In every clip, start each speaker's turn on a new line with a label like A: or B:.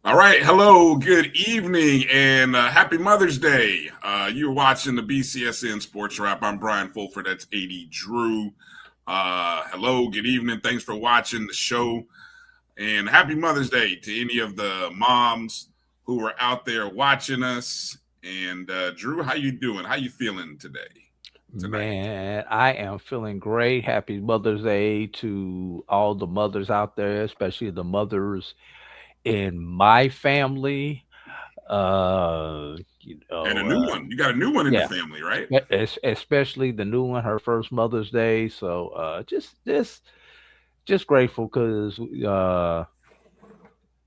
A: All right. Hello, good evening, and happy Mother's Day. You're watching the BCSN SportsWrap. I'm Bryan Fulford. That's A.D. Drew. Hello, good evening. Thanks for watching the show. And happy Mother's Day to any of the moms who are out there watching us. And Drew, how you doing? How you feeling today?
B: Man, I am feeling great. Happy Mother's Day to all the mothers out there, especially the mothers in my family.
A: And a new one. You got a new one in the
B: Yeah,
A: family, right?
B: especially the new one, her first Mother's Day. So just grateful because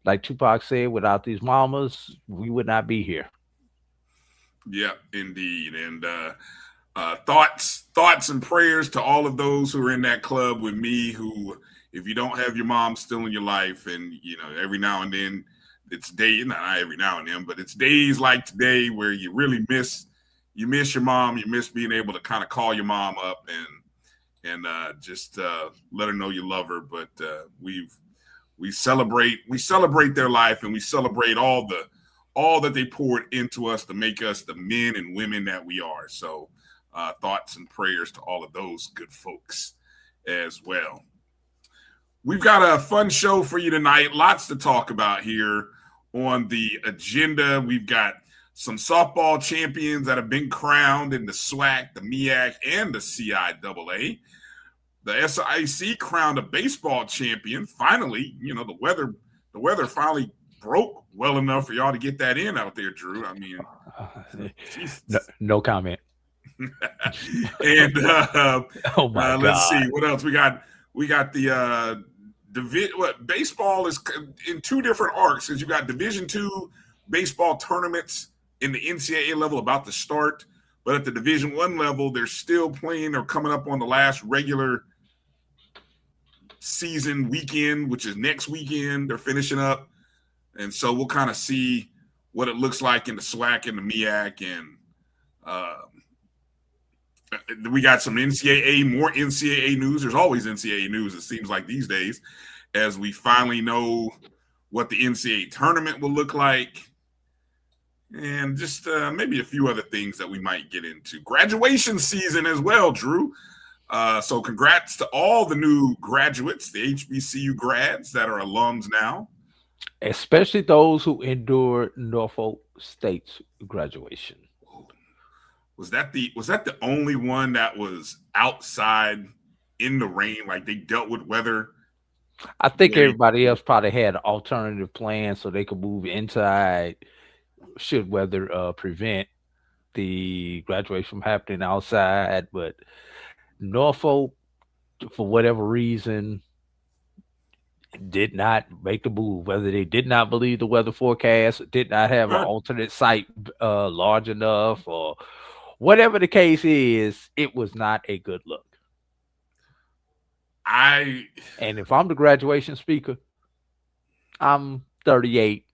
B: like Tupac said, without these mamas, we would not be here.
A: Yeah, indeed. And thoughts and prayers to all of those who are in that club with me who, if you don't have your mom still in your life, and every now and then it's not every now and then, but it's days like today where you really miss your mom, you miss being able to kind of call your mom up and just let her know you love her. But we celebrate their life, and we celebrate all that they poured into us to make us the men and women that we are. So thoughts and prayers to all of those good folks as well. We've got a fun show for you tonight. Lots to talk about here on the agenda. We've got some softball champions that have been crowned in the SWAC, the MEAC, and the CIAA. The SIC crowned a baseball champion. Finally, the weather finally broke well enough for y'all to get that in out there, Drew. I mean,
B: no comment.
A: And
B: oh my God.
A: Let's see what else we got. We got the baseball is in two different arcs, because you got Division II baseball tournaments in the NCAA level about to start, but at the Division I level, they're still playing or coming up on the last regular season weekend, which is next weekend. They're finishing up, and so we'll kind of see what it looks like in the SWAC and the MEAC, and we got some more NCAA news. There's always NCAA news, it seems like these days, as we finally know what the NCAA tournament will look like, and just maybe a few other things that we might get into. Graduation season as well, Drew. So congrats to all the new graduates, the HBCU grads that are alums now.
B: Especially those who endured Norfolk State's graduation.
A: Was that the only one that was outside in the rain, like they dealt with weather?
B: I think everybody else probably had an alternative plan so they could move inside should weather prevent the graduation from happening outside. But Norfolk, for whatever reason, did not make the move. Whether they did not believe the weather forecast, did not have an alternate site large enough, or whatever the case is, it was not a good look.
A: And
B: if I'm the graduation speaker, I'm 38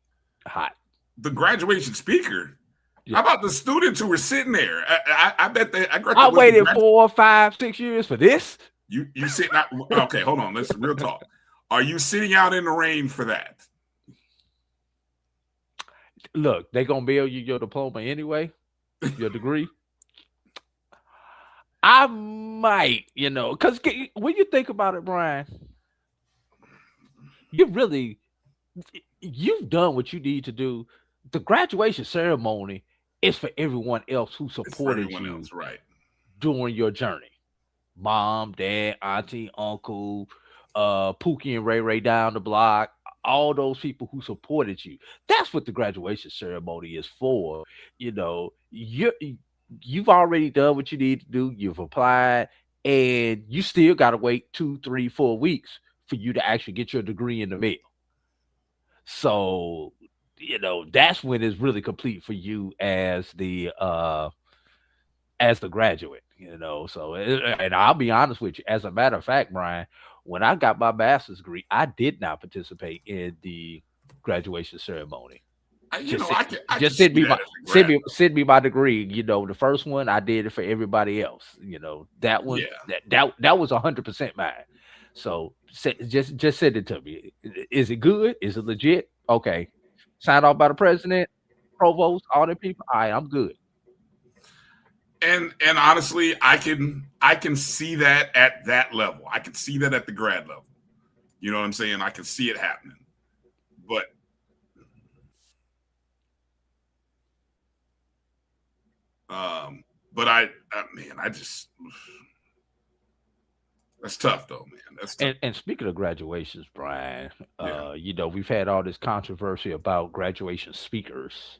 B: hot.
A: The graduation speaker? Yeah. How about the students who were sitting there? I bet
B: I waited 4, 5, 6 years for this.
A: You sitting out? Okay, hold on. Let's real talk. Are you sitting out in the rain for that?
B: Look, they're gonna mail you your diploma anyway, your degree. I might, because when you think about it, Bryan, you really you've done what you need to do. The graduation ceremony is for everyone else who
A: It's for
B: supported
A: everyone
B: you
A: else, right?
B: during your journey. Mom, dad, auntie, uncle, Pookie and Ray Ray down the block, all those people who supported you. That's what the graduation ceremony is for. You've already done what you need to do. You've applied, and you still got to wait 2, 3, 4 weeks for you to actually get your degree in the mail. So, that's when it's really complete for you as the graduate. So and I'll be honest with you. As a matter of fact, Brian, when I got my master's degree, I did not participate in the graduation ceremony. Just
A: I can
B: just
A: see that as a grad.
B: send me my degree. The first one I did it for everybody else. That one
A: Yeah.
B: that was 100% mine. So just send it to me. Is it good? Is it legit? Okay. Signed off by the president, provost, all the people. All right, I'm good.
A: And honestly, I can see that at that level. I can see that at the grad level. You know what I'm saying? I can see it happening. But man, I just that's tough though, man. That's tough.
B: And speaking of graduations, Brian,
A: Yeah.
B: we've had all this controversy about graduation speakers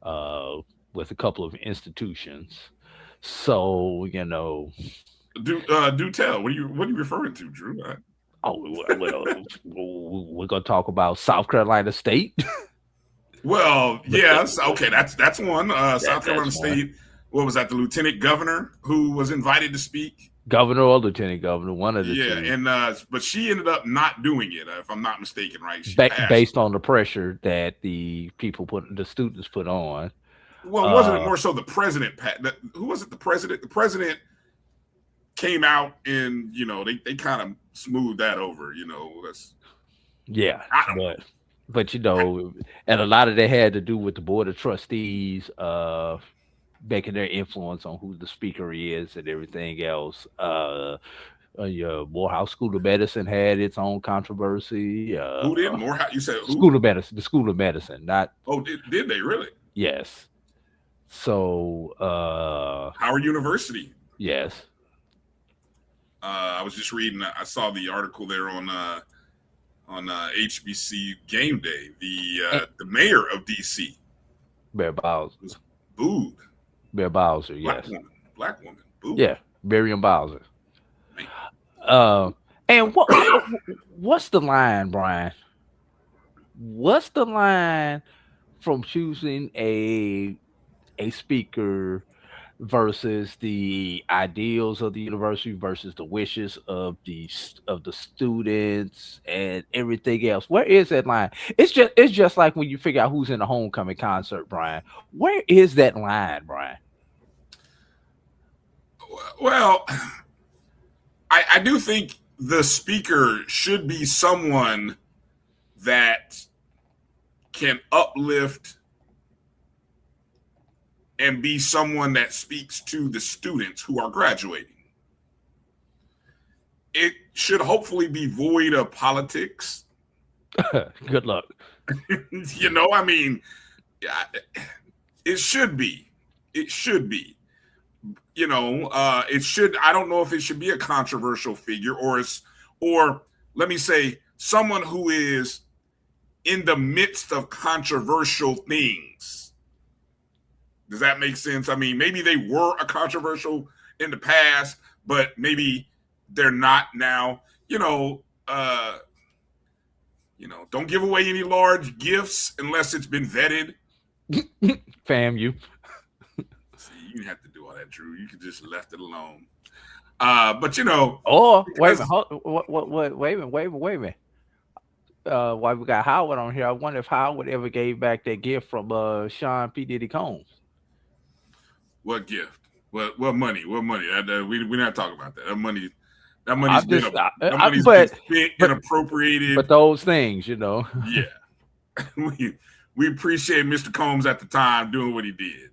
B: uh, with a couple of institutions. So,
A: Do tell. What are you referring to, Drew?
B: we're gonna talk about South Carolina State.
A: Well, yes, okay, that's one. South Carolina
B: That's one.
A: State. What was that? The lieutenant governor who was invited to speak.
B: Governor or lieutenant governor, one of the
A: Yeah,
B: two.
A: and but she ended up not doing it, if I'm not mistaken. Right? She passed.
B: Based on the pressure that the students put on.
A: Well, wasn't it more so the president? Who was it? The president. The president came out and they kind of smoothed that over. That's
B: Yeah,
A: I don't know.
B: but and a lot of that had to do with the board of trustees making their influence on who the speaker is and everything else. Yeah, Morehouse School of Medicine had its own controversy.
A: Who did Morehouse? You said who?
B: School of Medicine, the School of Medicine, not.
A: Oh, did they really?
B: Yes. So
A: Howard University.
B: Yes.
A: I was just reading. I saw the article there on HBCU game day. The mayor of DC,
B: Bear Bowser,
A: was booed.
B: Bear Bowser, yes.
A: Black woman, booed.
B: Yeah, Miriam Bowser. And what's the line, Brian? What's the line from choosing a speaker versus the ideals of the university versus the wishes of the students and everything else? Where is that line? It's just like when you figure out who's in the homecoming concert, Brian. Where is that line, Brian?
A: Well, I do think the speaker should be someone that can uplift and be someone that speaks to the students who are graduating. It should hopefully be void of politics.
B: Good luck.
A: I mean, it should be. It should be. It should. I don't know if it should be a controversial figure or let me say someone who is in the midst of controversial things. Does that make sense? I mean, maybe they were a controversial in the past, but maybe they're not now. Don't give away any large gifts unless it's been vetted.
B: Fam, you.
A: See, you didn't have to do all that, Drew. You could just left it alone. But
B: Oh, wait a minute. Why we got Howard on here? I wonder if Howard ever gave back that gift from Sean P. Diddy Combs.
A: What gift? What money? What money? We're not talking about that. That money's been spent and appropriated.
B: But those things,
A: Yeah. we appreciate Mr. Combs at the time doing what he did,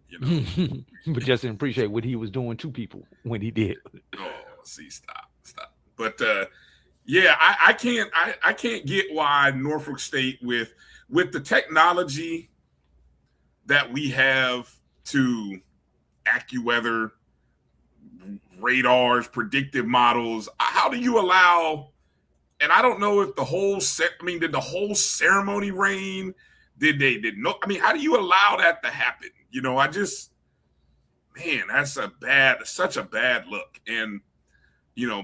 B: but just didn't appreciate what he was doing to people when he did.
A: Oh, see, stop. But Yeah, I can't get why Norfolk State with the technology that we have to AccuWeather, radars, predictive models. How do you allow? And I don't know if the whole did the whole ceremony rain? Did no? I mean, how do you allow that to happen? I just, man, that's such a bad look. And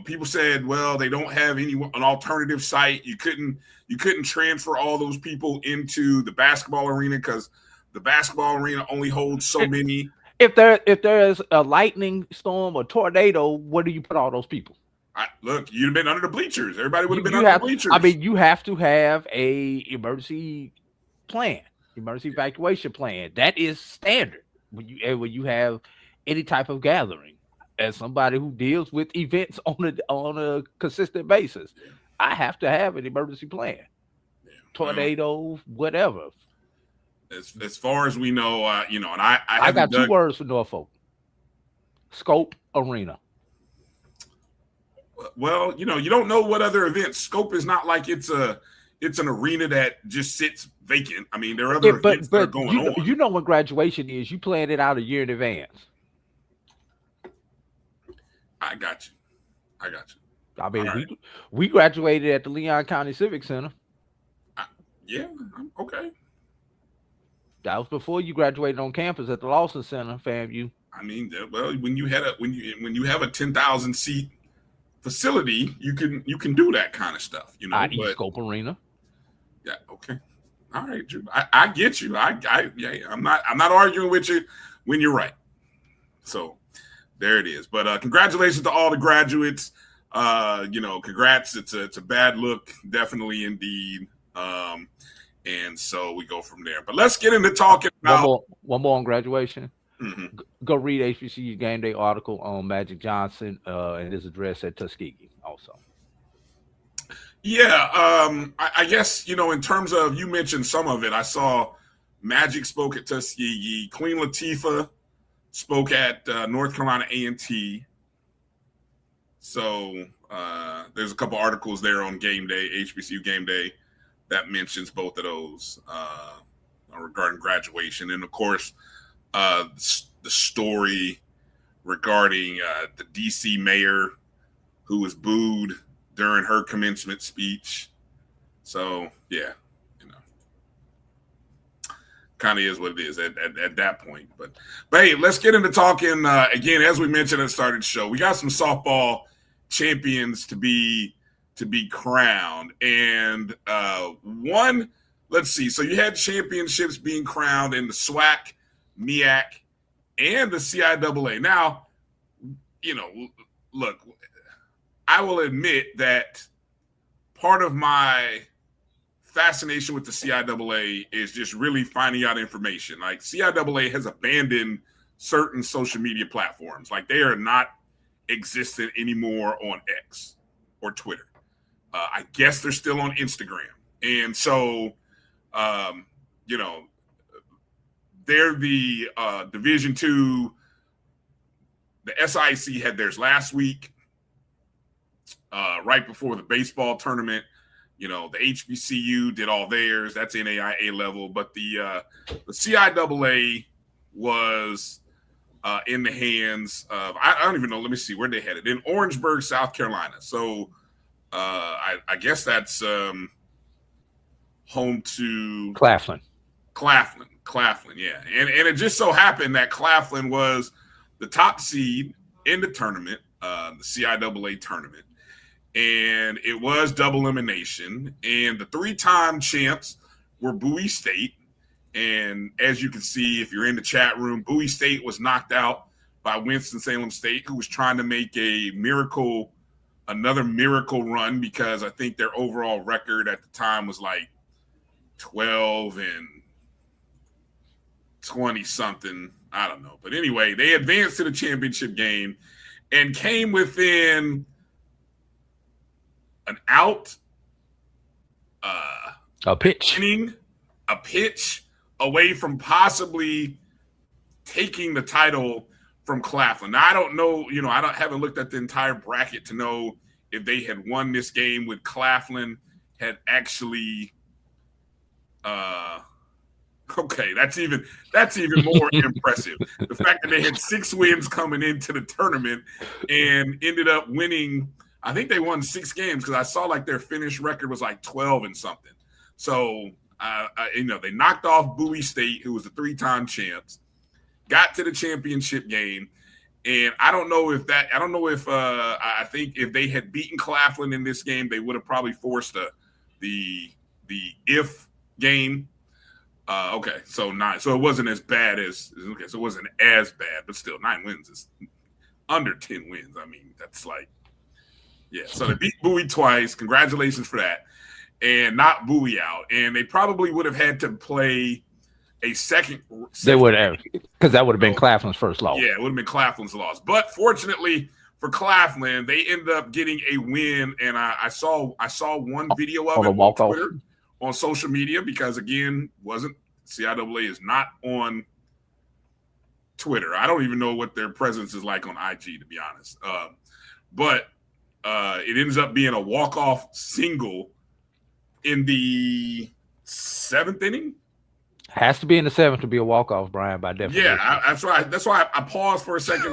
A: people said, well, they don't have an alternative site. You couldn't transfer all those people into the basketball arena because the basketball arena only holds so many.
B: If there's a lightning storm or tornado, where do you put all those people?
A: Look, you'd have been under the bleachers. Everybody would have been under the bleachers.
B: I mean, you have to have a emergency plan, emergency evacuation plan. That is standard when you have any type of gathering. As somebody who deals with events on a consistent basis, I have to have an emergency plan. Yeah. Tornado, whatever.
A: As far as we know, and I
B: got two words for Norfolk: Scope Arena.
A: Well, you don't know what other events. Scope is not like it's an arena that just sits vacant. I mean, there are other events that are going on.
B: You know when graduation is, you plan it out a year in advance.
A: I got you.
B: I mean, we graduated at the Leon County Civic Center.
A: Yeah, okay.
B: That was before you graduated on campus at the Lawson Center, FAMU.
A: I mean, well, when you have a 10,000 seat facility, you can do that kind of stuff,
B: Scope Arena.
A: Yeah, okay. All right, Drew. I get you. I'm not arguing with you when you're right. So there it is. But congratulations to all the graduates. Congrats. It's a bad look, definitely indeed. And so we go from there. But let's get into talking about
B: one more on graduation.
A: Mm-hmm.
B: Go read HBCU Game Day article on Magic Johnson and his address at Tuskegee also.
A: Yeah, I guess, in terms of, you mentioned some of it. I saw Magic spoke at Tuskegee. Queen Latifah spoke at North Carolina A&T. So there's a couple articles there on Game Day, HBCU Game Day, that mentions both of those regarding graduation. And, of course, the story regarding the D.C. mayor who was booed during her commencement speech. So, yeah, kind of is what it is at that point. But hey, let's get into talking again. As we mentioned at the start of the show, we got some softball champions to be crowned, and let's see. So you had championships being crowned in the SWAC, MEAC, and the CIAA. Now, look, I will admit that part of my fascination with the CIAA is just really finding out information. Like, CIAA has abandoned certain social media platforms. Like, they are not existent anymore on X or Twitter. I guess they're still on Instagram. And so, they're the Division II. The SIC had theirs last week, right before the baseball tournament. The HBCU did all theirs. That's NAIA level. But the CIAA was in the hands of, I don't even know. Let me see where they had it. In Orangeburg, South Carolina. So I guess that's home to
B: Claflin,
A: yeah. And it just so happened that Claflin was the top seed in the tournament, the CIAA tournament. And it was double elimination. And the 3-time champs were Bowie State. And as you can see, if you're in the chat room, Bowie State was knocked out by Winston-Salem State, who was trying to make another miracle run, because I think their overall record at the time was like 12 and 20 something. I don't know. But anyway, they advanced to the championship game and came within an out,
B: a pitch
A: away from possibly taking the title from Claflin. Now, I don't know, haven't looked at the entire bracket to know if they had won this game with Claflin had actually okay, that's even more impressive. The fact that they had 6 wins coming into the tournament and ended up winning. I think they won 6 games because I saw like their finish record was like 12 and something. So they knocked off Bowie State, who was the 3-time champs, got to the championship game. And I don't know if I think if they had beaten Claflin in this game, they would have probably forced the if game. Okay, so 9. So it wasn't as bad as so it wasn't as bad, but still 9 wins is under 10 wins. I mean, that's like, yeah. So they beat Bowie twice. Congratulations for that, and knocked Bowie out. And they probably would have had to play a second.
B: They would have, because that would have been Claflin's first loss.
A: Yeah, it would have been Claflin's loss. But fortunately for Claflin, they ended up getting a win. And I saw one video of it on Twitter, on social media, because again, CIAA is not on Twitter. I don't even know what their presence is like on IG, to be honest. But it ends up being a walk-off single in the 7th inning.
B: Has to be in the 7th to be a walk-off, Brian, by definition.
A: Yeah, that's why I paused for a second,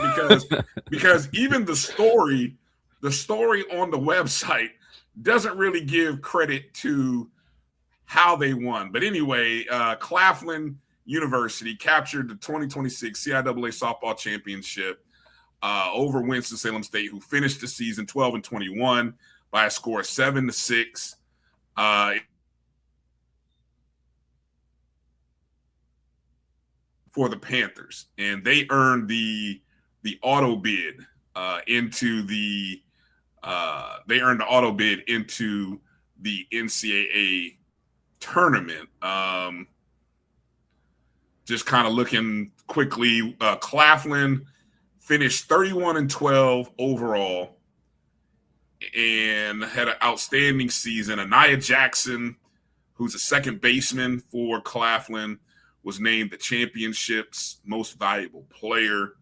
A: because even the story on the website doesn't really give credit to how they won. But anyway, Claflin University captured the 2026 CIAA softball championship over Winston-Salem State, who finished the season 12-21 by a score of 7-6. For the Panthers, and they earned the auto bid into the NCAA tournament. Just kind of looking quickly, Claflin finished 31-12 overall and had an outstanding season. Anaya Jackson, who's a second baseman for Claflin, was named the championship's most valuable player.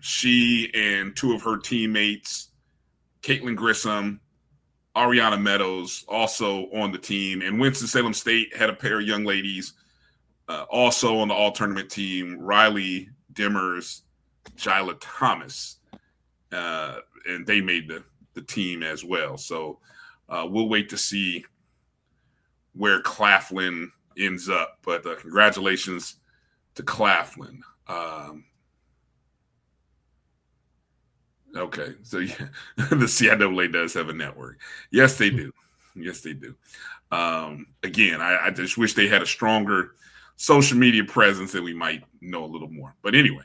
A: She and 2 of her teammates, Caitlin Grissom, Ariana Meadows, also on the team. And Winston-Salem State had a pair of young ladies also on the all-tournament team, Riley Dimmers, Jyla Thomas. And they made the team as well. So we'll wait to see where Claflin ends up, but congratulations to Claflin. Okay, so yeah, the CIAA does have a network. Yes, they do. Yes, they do. Again, I just wish they had a stronger social media presence and we might know a little more. But anyway,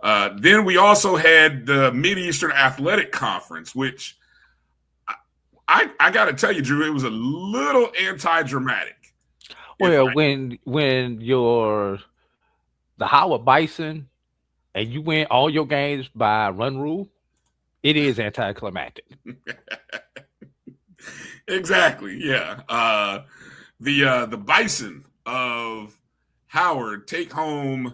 A: then we also had the Mid-Eastern Athletic Conference, which I got to tell you, Drew, it was a little anti-dramatic.
B: Well, when you're the Howard Bison and you win all your games by run rule, it is anticlimactic.
A: Exactly. Yeah. The Bison of Howard take home,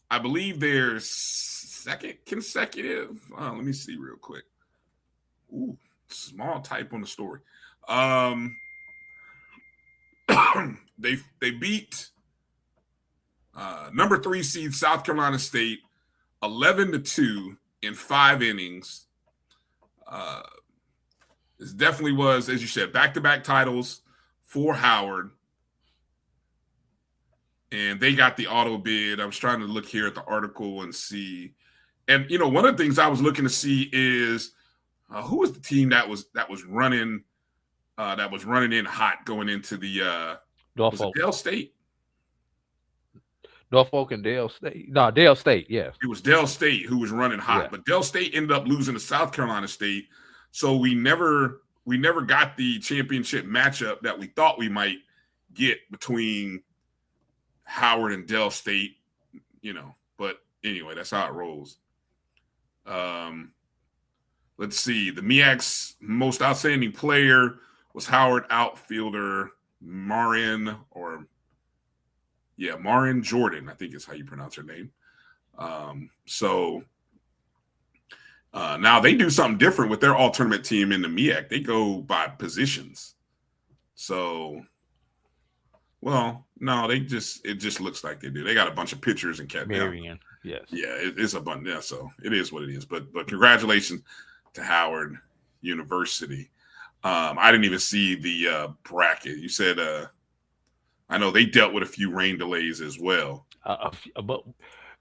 A: I believe, their 2nd consecutive. Let me see real quick. Ooh, small type on the story. They beat number 3 seed South Carolina State 11-2 in 5 innings. This definitely was, as you said, back-to-back titles for Howard. And they got the auto bid. I was trying to look here at the article and see. And, one of the things I was looking to see is who was the team that was running in hot going into the
B: Norfolk.
A: Dale State?
B: Norfolk and Dale State. No, Dale State, yes.
A: It was Dale State who was running hot,
B: yeah.
A: But Dale State ended up losing to South Carolina State. So we never got the championship matchup that we thought we might get between Howard and Dale State, But anyway, that's how it rolls. Let's see. The MEAC's most outstanding player was Howard outfielder Marin Jordan, I think is how you pronounce her name. So Now they do something different with their all tournament team in the MEAC. They go by positions. So, well, no, it just looks like they do. They got a bunch of pitchers and cat.
B: Marion, yes,
A: yeah, it's a bunch. Yeah, so it is what it is. But congratulations to Howard University. I didn't even see the bracket. You said I know they dealt with a few rain delays as well.
B: But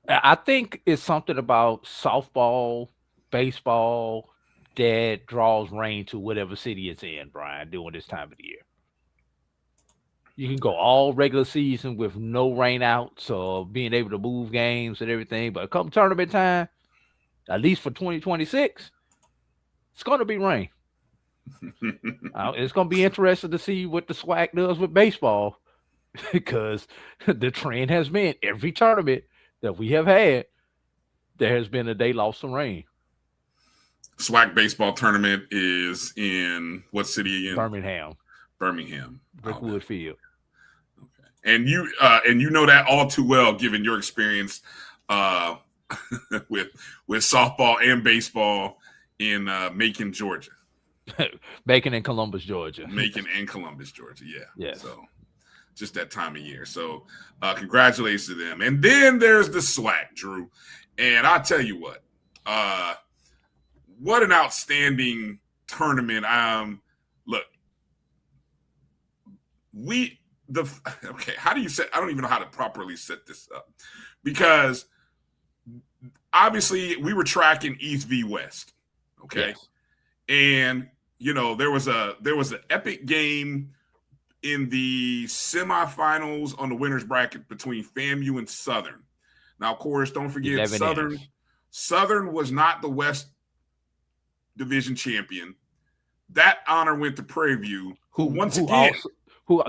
B: I think it's something about softball, baseball that draws rain to whatever city it's in, Brian, during this time of the year. You can go all regular season with no rain out, so being able to move games and everything. But come tournament time, at least for 2026, it's going to be rain. It's going to be interesting to see what the SWAC does with baseball, because the trend has been every tournament that we have had, there has been a day lost some rain.
A: SWAC baseball tournament is in what city again?
B: Birmingham. Brickwood Field.
A: Okay. And you know that all too well, given your experience with softball and baseball in Macon, Georgia.
B: Macon and Columbus, Georgia.
A: Yeah.
B: Yes.
A: So just that time of year. So congratulations to them. And then there's the SWAC, Drew. And I'll tell you what an outstanding tournament. Look, how do you set? I don't even know how to properly set this up, because obviously we were tracking East v West. Okay.
B: Yes.
A: And there was an epic game in the semifinals on the winners bracket between FAMU and Southern. Now, of course, don't forget Southern was not the West Division champion. That honor went to Prairie View, who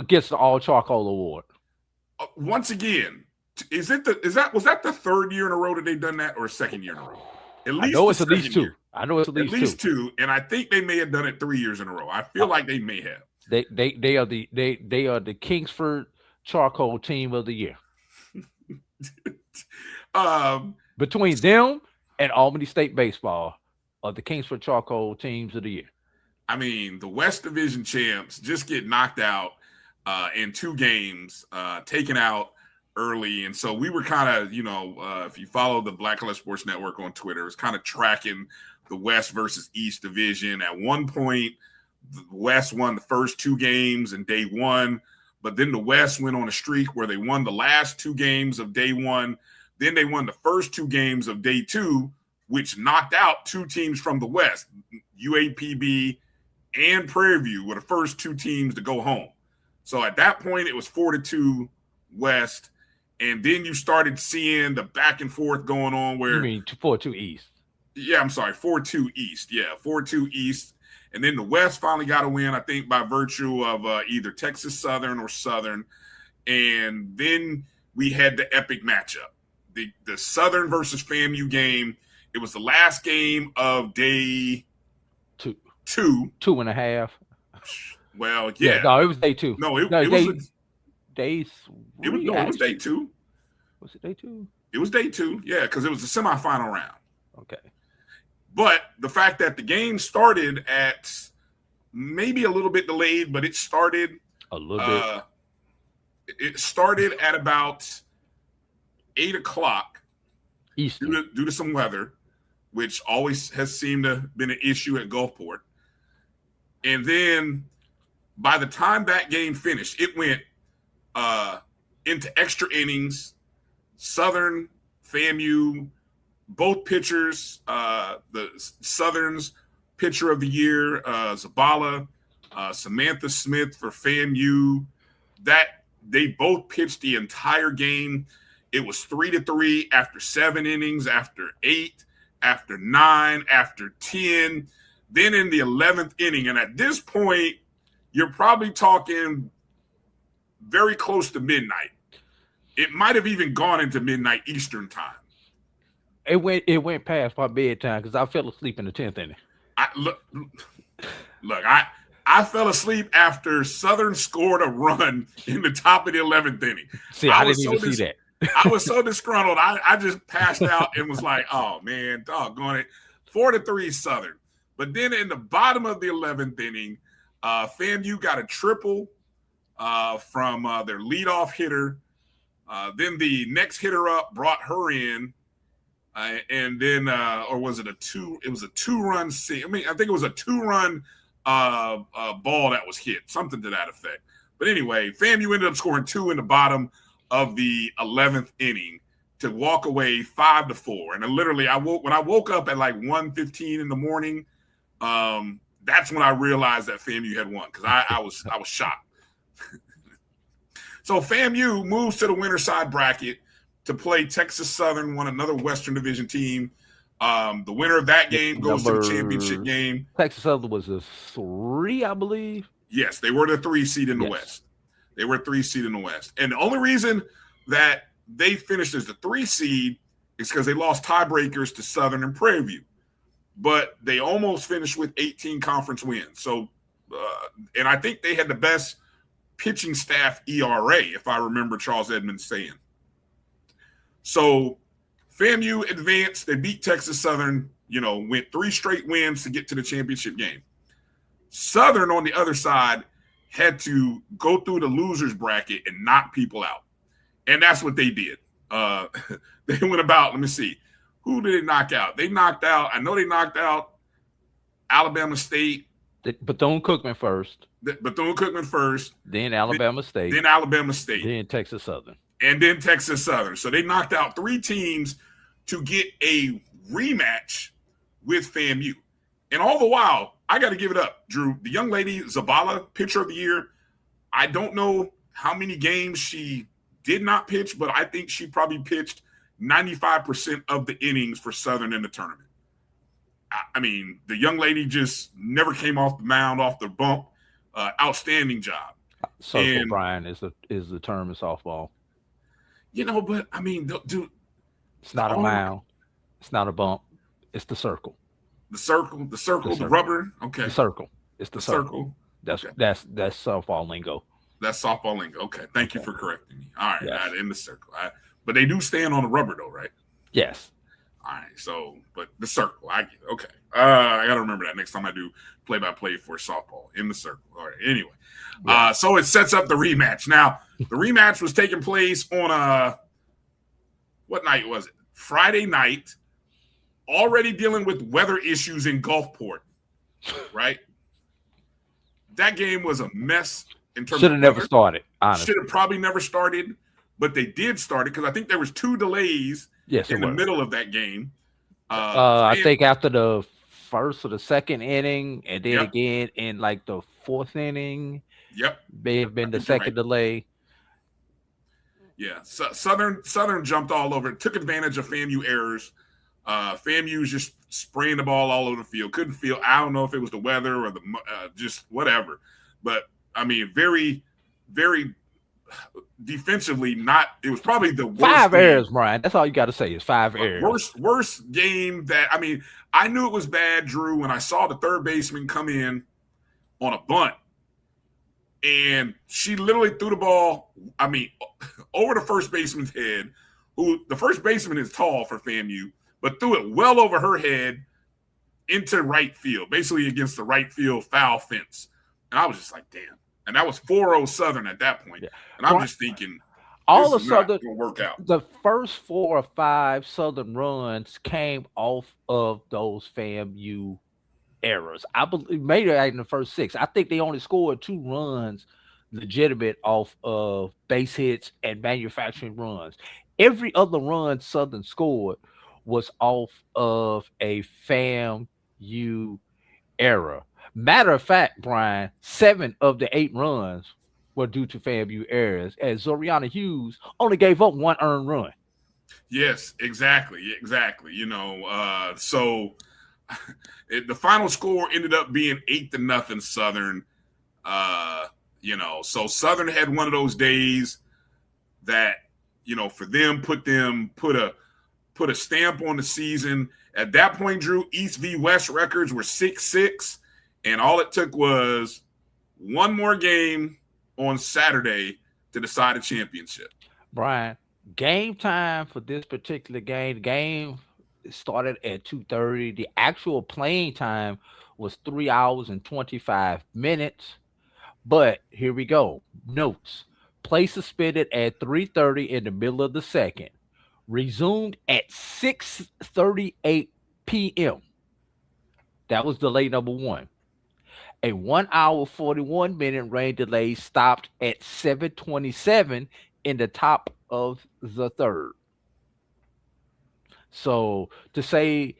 B: gets the All Charcoal Award.
A: Once again, was that the third year in a row that they've done that, or second year in a row? At least
B: I know it's at least two. I know it's at least
A: two, and I think they may have done it 3 years in a row. I feel like they may have.
B: They are the Kingsford Charcoal Team of the Year. Between them and Albany State Baseball are the Kingsford Charcoal Teams of the Year.
A: I mean, the West Division champs just get knocked out in 2 games, taken out early. And so we were kind of, if you follow the Black Color Sports Network on Twitter, it's kind of tracking the West versus East Division. At one point, the West won the first 2 games in day 1, but then the West went on a streak where they won the last 2 games of day 1. Then they won the first 2 games of day 2, which knocked out 2 teams from the West. UAPB and Prairie View were the first 2 teams to go home. So at that point, it was 4-2 West. And then you started seeing the back and forth going on where...
B: You mean 4-2 East?
A: Yeah, I'm sorry, 4-2 East. Yeah, 4-2 East. And then the West finally got a win, I think, by virtue of either Texas Southern or Southern. And then we had the epic matchup, the Southern versus FAMU game. It was the last game of day
B: 2.
A: 2.5. Well, yeah.
B: No, it was day 2.
A: No, it was
B: day 3.
A: It was day 2.
B: Was it day 2?
A: It was day 2, yeah, because it was the semifinal round.
B: Okay.
A: But the fact that the game started at maybe a little bit delayed, but it started
B: a little bit.
A: It started at about 8:00
B: Eastern
A: due to some weather, which always has seemed to have been an issue at Gulfport. And then by the time that game finished, it went into extra innings. Southern, FAMU, both pitchers, the Southern's pitcher of the year, Zabala, Samantha Smith for FAMU, that they both pitched the entire game. It was 3-3 after 7 innings, after 8, after 9, after 10, then in the 11th inning. And at this point, you're probably talking very close to midnight. It might have even gone into midnight Eastern time.
B: It went past my bedtime because I fell asleep in the 10th inning.
A: I fell asleep after Southern scored a run in the top of the 11th inning.
B: See, I didn't even see that.
A: I was so disgruntled. I just passed out and was like, oh, man, doggone it. 4-3 Southern. But then in the bottom of the 11th inning, FAMU got a triple from their leadoff hitter. Then the next hitter up brought her in. And then, or was it a two? It was a 2-run. I think it was a 2-run ball that was hit, something to that effect. But anyway, FAMU ended up scoring 2 in the bottom of the 11th inning to walk away 5-4. And literally, when I woke up at like 1:15 in the morning, that's when I realized that FAMU had won, because I was shocked. So FAMU moves to the winner's side bracket to play Texas Southern, another Western Division team. The winner of that game goes to the championship game.
B: Texas Southern was a 3, I believe.
A: Yes, they were the 3 seed in the West. They were 3 seed in the West. And the only reason that they finished as the 3 seed is because they lost tiebreakers to Southern and Prairie View. But they almost finished with 18 conference wins. So, and I think they had the best pitching staff ERA, if I remember Charles Edmonds saying. So FAMU advanced. They beat Texas Southern, went 3 straight wins to get to the championship game. Southern, on the other side, had to go through the losers bracket and knock people out. And that's what they did. They went about, let me see. Who did they knock out? They knocked out Alabama State.
B: Bethune-Cookman first.
A: Bethune-Cookman first.
B: Then Alabama State.
A: Then Alabama State.
B: Then Texas Southern.
A: And then Texas Southern. So they knocked out 3 teams to get a rematch with FAMU. And all the while, I got to give it up, Drew. The young lady, Zabala, pitcher of the year, I don't know how many games she did not pitch, but I think she probably pitched 95% of the innings for Southern in the tournament. I mean, the young lady just never came off the mound, off the bump. Outstanding job.
B: Circle, Brian, is the term in softball.
A: But I mean, dude,
B: it's not a mound. It's not a bump. It's the circle.
A: The circle, the rubber. Okay.
B: The circle. It's the circle. That's softball lingo.
A: That's softball lingo. Okay. Thank you for correcting me. All right. Yes. In the circle. But they do stand on the rubber though, right?
B: Yes.
A: All right. So, but the circle, I get it. Okay. I got to remember that next time I do play-by-play for softball, in the circle. All right. Anyway. Yeah. So it sets up the rematch. Now, the rematch was taking place on what night was it? Friday night. Already dealing with weather issues in Gulfport, right? That game was a mess in terms of
B: should have never started, honestly.
A: Should have probably never started, but they did start it because I think there was 2 delays in the middle of that game.
B: I think after the first or the second inning, and then again in like the 4th inning.
A: Yep.
B: May have been the second delay.
A: Yeah. So Southern jumped all over it, took advantage of FAMU errors. FAMU was just spraying the ball all over the field. Couldn't feel. I don't know if it was the weather or the just whatever. But I mean, very, very defensively. It was probably the worst.
B: 5 errors, Brian. That's all you got to say is 5 errors.
A: Worst game that. I mean, I knew it was bad, Drew, when I saw the third baseman come in on a bunt, and she literally threw the ball. I mean, over the first baseman's head. Who the first baseman is tall for FAMU. But threw it well over her head into right field, basically against the right field foul fence. And I was just like, damn. And that was 4-0 Southern at that point. Yeah. And I'm just thinking, all of Southern going to work out.
B: The first 4 or 5 Southern runs came off of those FAMU errors. I believe maybe in the first 6. I think they only scored 2 runs legitimate off of base hits and manufacturing runs. Every other run Southern scored was off of a FAMU error. Matter of fact, Brian, 7 of the 8 runs were due to FAMU errors, as Zoriana Hughes only gave up 1 earned run.
A: Yes, exactly. So the final score ended up being 8-0 Southern. So Southern had one of those days that, for them, put a stamp on the season. At that point, Drew, East v. West records were 6-6, and all it took was one more game on Saturday to decide a championship.
B: Brian, game time for this particular game, the game started at 2:30. The actual playing time was 3 hours and 25 minutes. But here we go. Notes. Play suspended at 3:30 in the middle of the second. Resumed at 6:38 p.m. That was delay number one. A 1 hour 41-minute rain delay stopped at 7:27 in the top of the third. So to say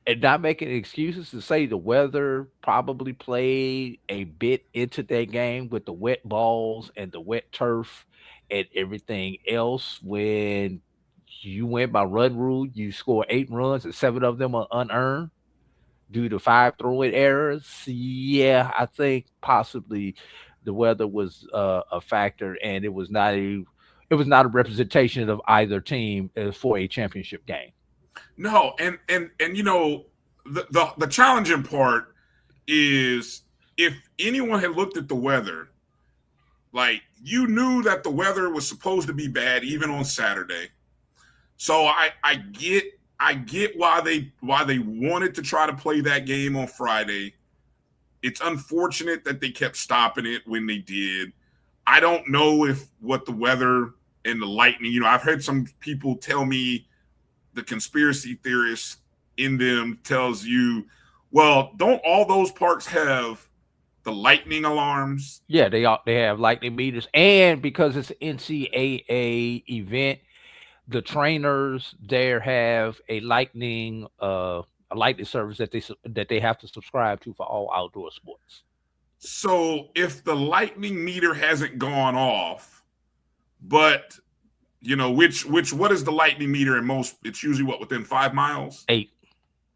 B: and not making excuses to say the weather probably played a bit into that game with the wet balls and the wet turf and everything else. When you went by run rule, you score 8 runs and 7 of them are unearned due to 5 throwing errors. Yeah, I think possibly the weather was a factor, and it was not a representation of either team for a championship game.
A: No, and the challenging part is if anyone had looked at the weather, like you knew that the weather was supposed to be bad even on Saturday. So I get why they wanted to try to play that game on Friday. It's unfortunate that they kept stopping it when they did. I don't know if what the weather and the lightning, I've heard some people tell me the conspiracy theorists in them tells you, well, don't all those parks have the lightning alarms?
B: Yeah, they have lightning meters, and because it's an NCAA event, the trainers there have a lightning service that they have to subscribe to for all outdoor sports.
A: So if the lightning meter hasn't gone off, but which what is the lightning meter in most? It's usually within 5 miles.
B: 8.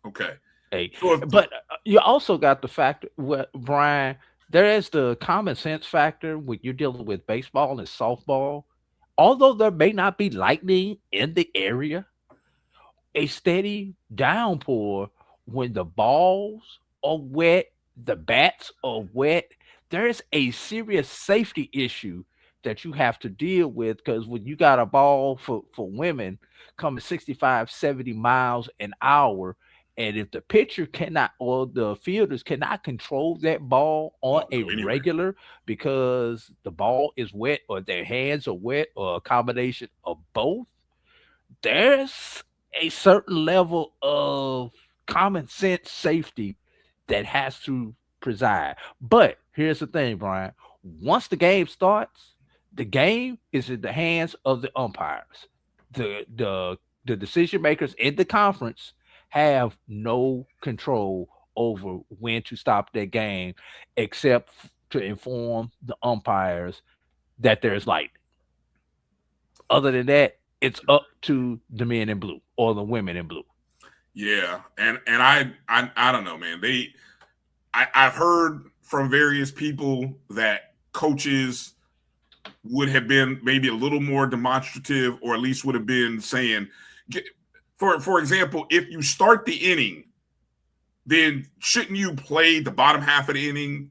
A: Okay.
B: 8. So but you also got the factor, Brian. There is the common sense factor when you're dealing with baseball and softball. Although there may not be lightning in the area, a steady downpour when the balls are wet, the bats are wet, there's a serious safety issue that you have to deal with because when you got a ball for women coming 65, 70 miles an hour, and if the pitcher cannot or the fielders cannot control that ball on a regular because the ball is wet or their hands are wet or a combination of both, there's a certain level of common sense safety that has to preside. But here's the thing, Brian. Once the game starts, the game is in the hands of the umpires. The decision makers in the conference have no control over when to stop that game, except to inform the umpires that there's light. Other than that, it's up to the men in blue or the women in blue.
A: Yeah, and I don't know, man. I've heard from various people that coaches would have been maybe a little more demonstrative, or at least would have been saying, for example, if you start the inning, then shouldn't you play the bottom half of the inning?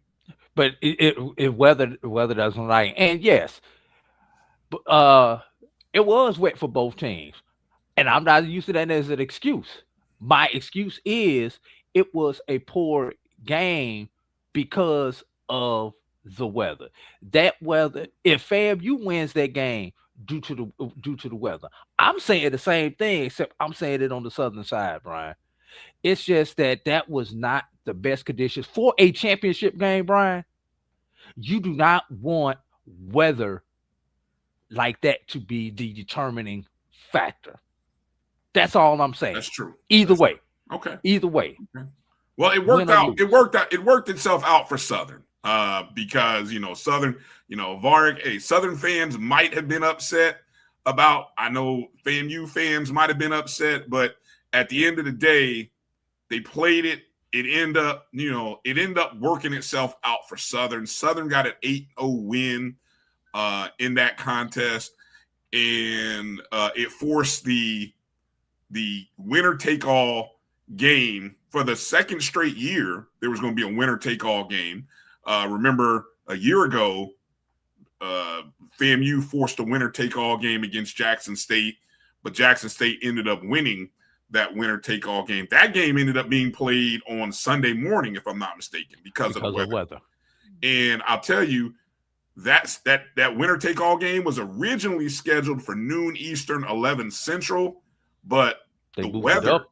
B: But weather doesn't like, and yes, it was wet for both teams, and I'm not using that as an excuse. My excuse is it was a poor game because of the weather. That weather, if FAMU wins that game due to the weather, I'm saying the same thing, except I'm saying it on the southern side, Brian. It's just that was not the best conditions for a championship game, Brian. You do not want weather like that to be the determining factor. That's all I'm saying.
A: That's true.
B: Either way.
A: Okay.
B: Either way.
A: Okay. Well, it worked out. It worked itself out for Southern because Southern, Southern fans might have been upset about. I know FAMU fans might have been upset, but at the end of the day, they played it. It ended up working itself out for Southern. Southern got an 8-0 win in that contest, and it forced the winner take all game for the second straight year. There was going to be a winner take all game. Remember a year ago, FAMU forced a winner take all game against Jackson State, but Jackson State ended up winning that winner take all game. That game ended up being played on Sunday morning, if I'm not mistaken, because of the weather. And I'll tell you, that winner take all game was originally scheduled for noon Eastern, 11 Central, but the weather.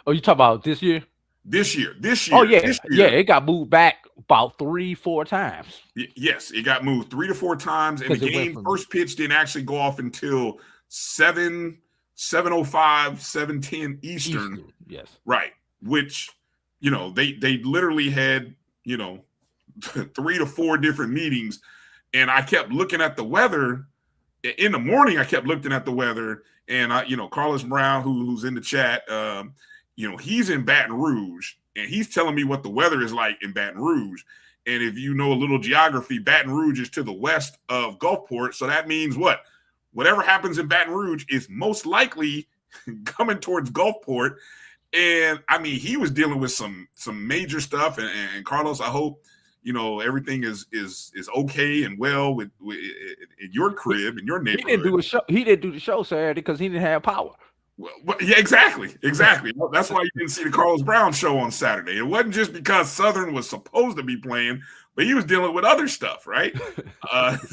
B: Oh, you talking about this year?
A: This year.
B: Oh yeah, it got moved back about 3-4 times.
A: Yes, it got moved 3 to 4 times, and the game first pitch didn't actually go off until 7:05, 7:10 Eastern.
B: Yes,
A: right. Which, they literally had 3 to 4 different meetings, and I kept looking at the weather. In the morning, I kept looking at the weather, and Carlos Brown, who's in the chat, he's in Baton Rouge, and he's telling me what the weather is like in Baton Rouge. And if you know a little geography, Baton Rouge is to the west of Gulfport, so that means what? Whatever happens in Baton Rouge is most likely coming towards Gulfport. And I mean, he was dealing with some major stuff. And Carlos, I hope everything is okay and well with in your crib, in your neighborhood.
B: He didn't do the show Saturday because he didn't have power.
A: Well, yeah, exactly. That's why you didn't see the Carlos Brown show on Saturday. It wasn't just because Southern was supposed to be playing, but he was dealing with other stuff, right?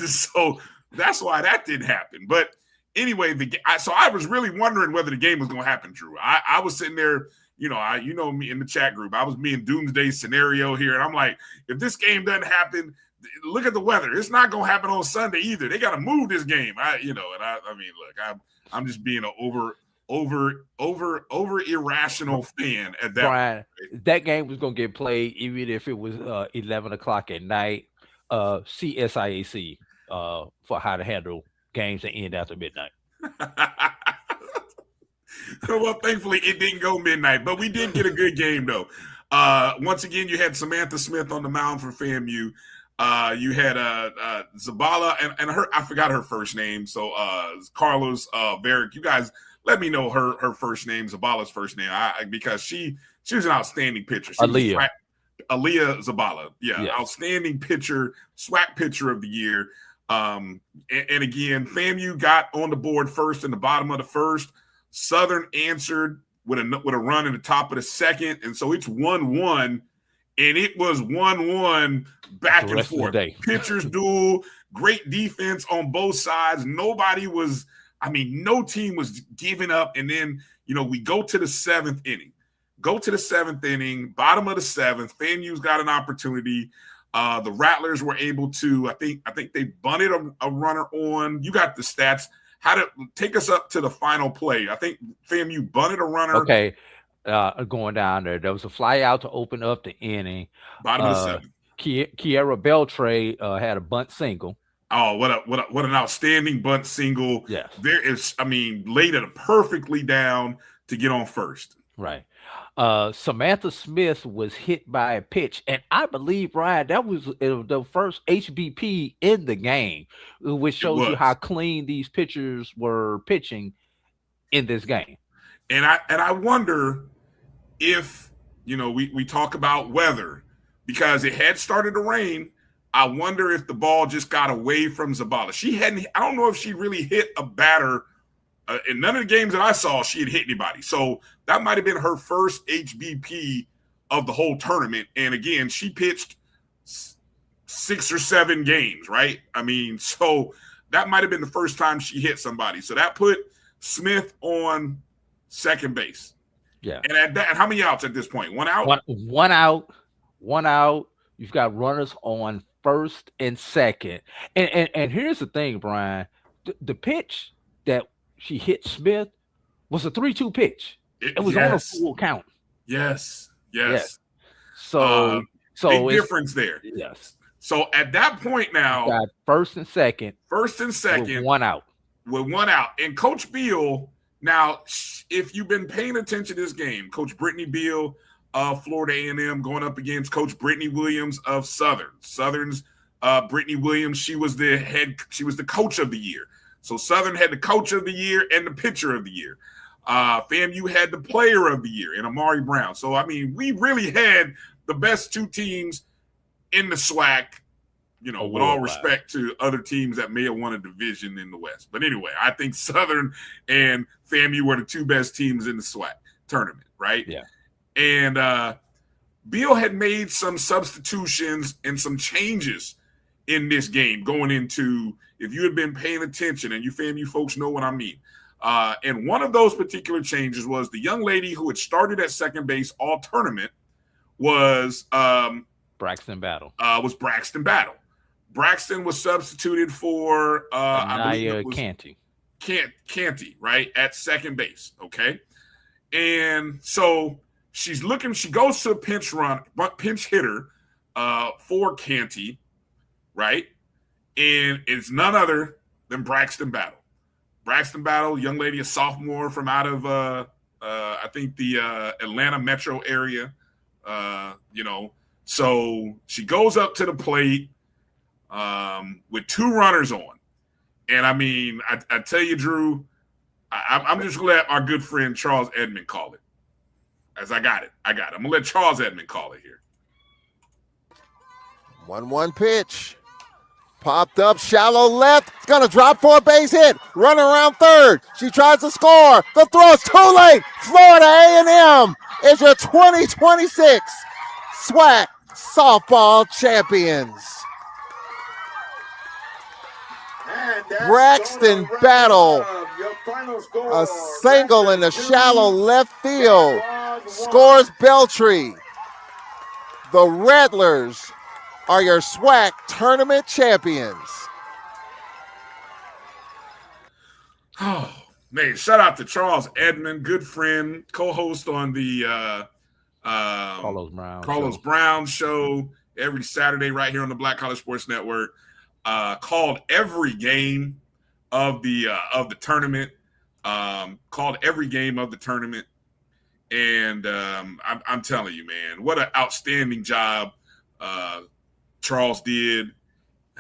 A: So that's why that didn't happen. But anyway, so I was really wondering whether the game was going to happen, Drew. I was sitting there, me in the chat group. I was being doomsday scenario here, and I'm like, if this game doesn't happen, look at the weather. It's not going to happen on Sunday either. They got to move this game. I mean, look, I'm just being an over irrational fan at that.
B: Bryan, that game was going to get played even if it was 11 o'clock at night. CSIAC for how to handle games that end after midnight.
A: Well, thankfully it didn't go midnight, but we did get a good game though. Once again, you had Samantha Smith on the mound for FAMU. You had Zabala and her, I forgot her first name. So Carlos Barrick, you guys let me know her first name, Zabala's first name, because she was an outstanding pitcher. Aaliyah Zabala, yes. Outstanding pitcher, SWAC pitcher of the year. And again, FAMU got on the board first in the bottom of the first. Southern answered with a run in the top of the second, and so it's 1-1, and it was 1-1 back and forth. Pitchers duel, great defense on both sides. No team was giving up, and then we go to the seventh inning. Bottom of the seventh. FAMU's got an opportunity. The Rattlers were able to, I think they bunted a runner on. You got the stats. How to take us up to the final play? I think FAMU bunted a runner.
B: Okay, going down there. There was a fly out to open up the inning.
A: Bottom of the seventh.
B: Kiera Beltray had a bunt single.
A: Oh, what an outstanding bunt single.
B: Yes.
A: Laid it perfectly down to get on first.
B: Right. Samantha Smith was hit by a pitch, and I believe, Bryan, that was the first HBP in the game, which shows you how clean these pitchers were pitching in this game.
A: And I wonder if we talk about weather because it had started to rain. I wonder if the ball just got away from Zabala. I don't know if she really hit a batter. In none of the games that I saw, she had hit anybody. So that might have been her first HBP of the whole tournament. And again, she pitched 6 or 7 games, right? So that might have been the first time she hit somebody. So that put Smith on second base.
B: Yeah.
A: And how many outs at this point? 1 out?
B: One out. You've got runners on first and second. And here's the thing, Bryan. The pitch that she hit Smith was a 3-2 pitch. It was on a full count.
A: Yes.
B: So
A: big difference there.
B: Yes.
A: So at that point now,
B: got first and second,
A: with
B: 1 out.
A: And Coach Beal, now if you've been paying attention to this game, Coach Brittany Beal of Florida A&M going up against Coach Brittany Williams of Southern. Southern's Brittany Williams, she was the coach of the year. So Southern had the coach of the year and the pitcher of the year. FAMU had the player of the year in Amari Brown. So, we really had the best 2 teams in the SWAC, with all respect to other teams that may have won a division in the West. But anyway, I think Southern and FAMU were the 2 best teams in the SWAC. tournament, right?
B: Yeah.
A: And Beal had made some substitutions and some changes in this game going into, if you had been paying attention, and you FAMU folks know what I mean. And one of those particular changes was the young lady who had started at second base all tournament was
B: Braxton Battle.
A: Braxton was substituted for
B: Anaya Canty.
A: Canty, right, at second base. Okay. And so she goes to a pinch hitter for Canty, right? And it's none other than Braxton Battle. Braxton Battle, young lady, a sophomore from out of I think the Atlanta metro area. So she goes up to the plate with two runners on. And I mean, I tell you, Drew, I'm just going to let our good friend Charles Edmond call it. As I got it. I'm going to let Charles Edmond call it here.
C: 1-1 pitch. Popped up, shallow left. It's going to drop for a base hit. Running around third. She tries to score. The throw's too late. Florida A&M is your 2026 SWAC softball champions. Braxton Battle, a single in the shallow left field, scores Beltry. The Rattlers are your SWAC tournament champions.
A: Oh, man, shout out to Charles Edmond, good friend, co-host on the Carlos Brown show every Saturday right here on the Black College Sports Network. Called every game of the tournament. Called every game of the tournament, and I'm telling you, man, what an outstanding job Charles did.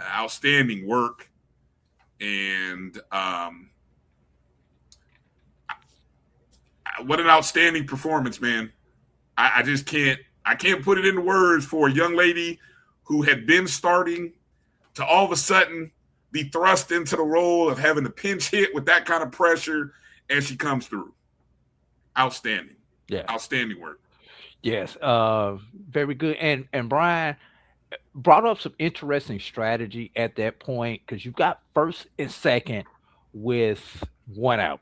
A: Outstanding work, and what an outstanding performance, man. I just can't put it into words for a young lady who had been starting to all of a sudden be thrust into the role of having to pinch hit with that kind of pressure, and she comes through. Outstanding. Yeah. Outstanding work.
B: Yes. Very good. And Bryan brought up some interesting strategy at that point, because you've got first and second with one out.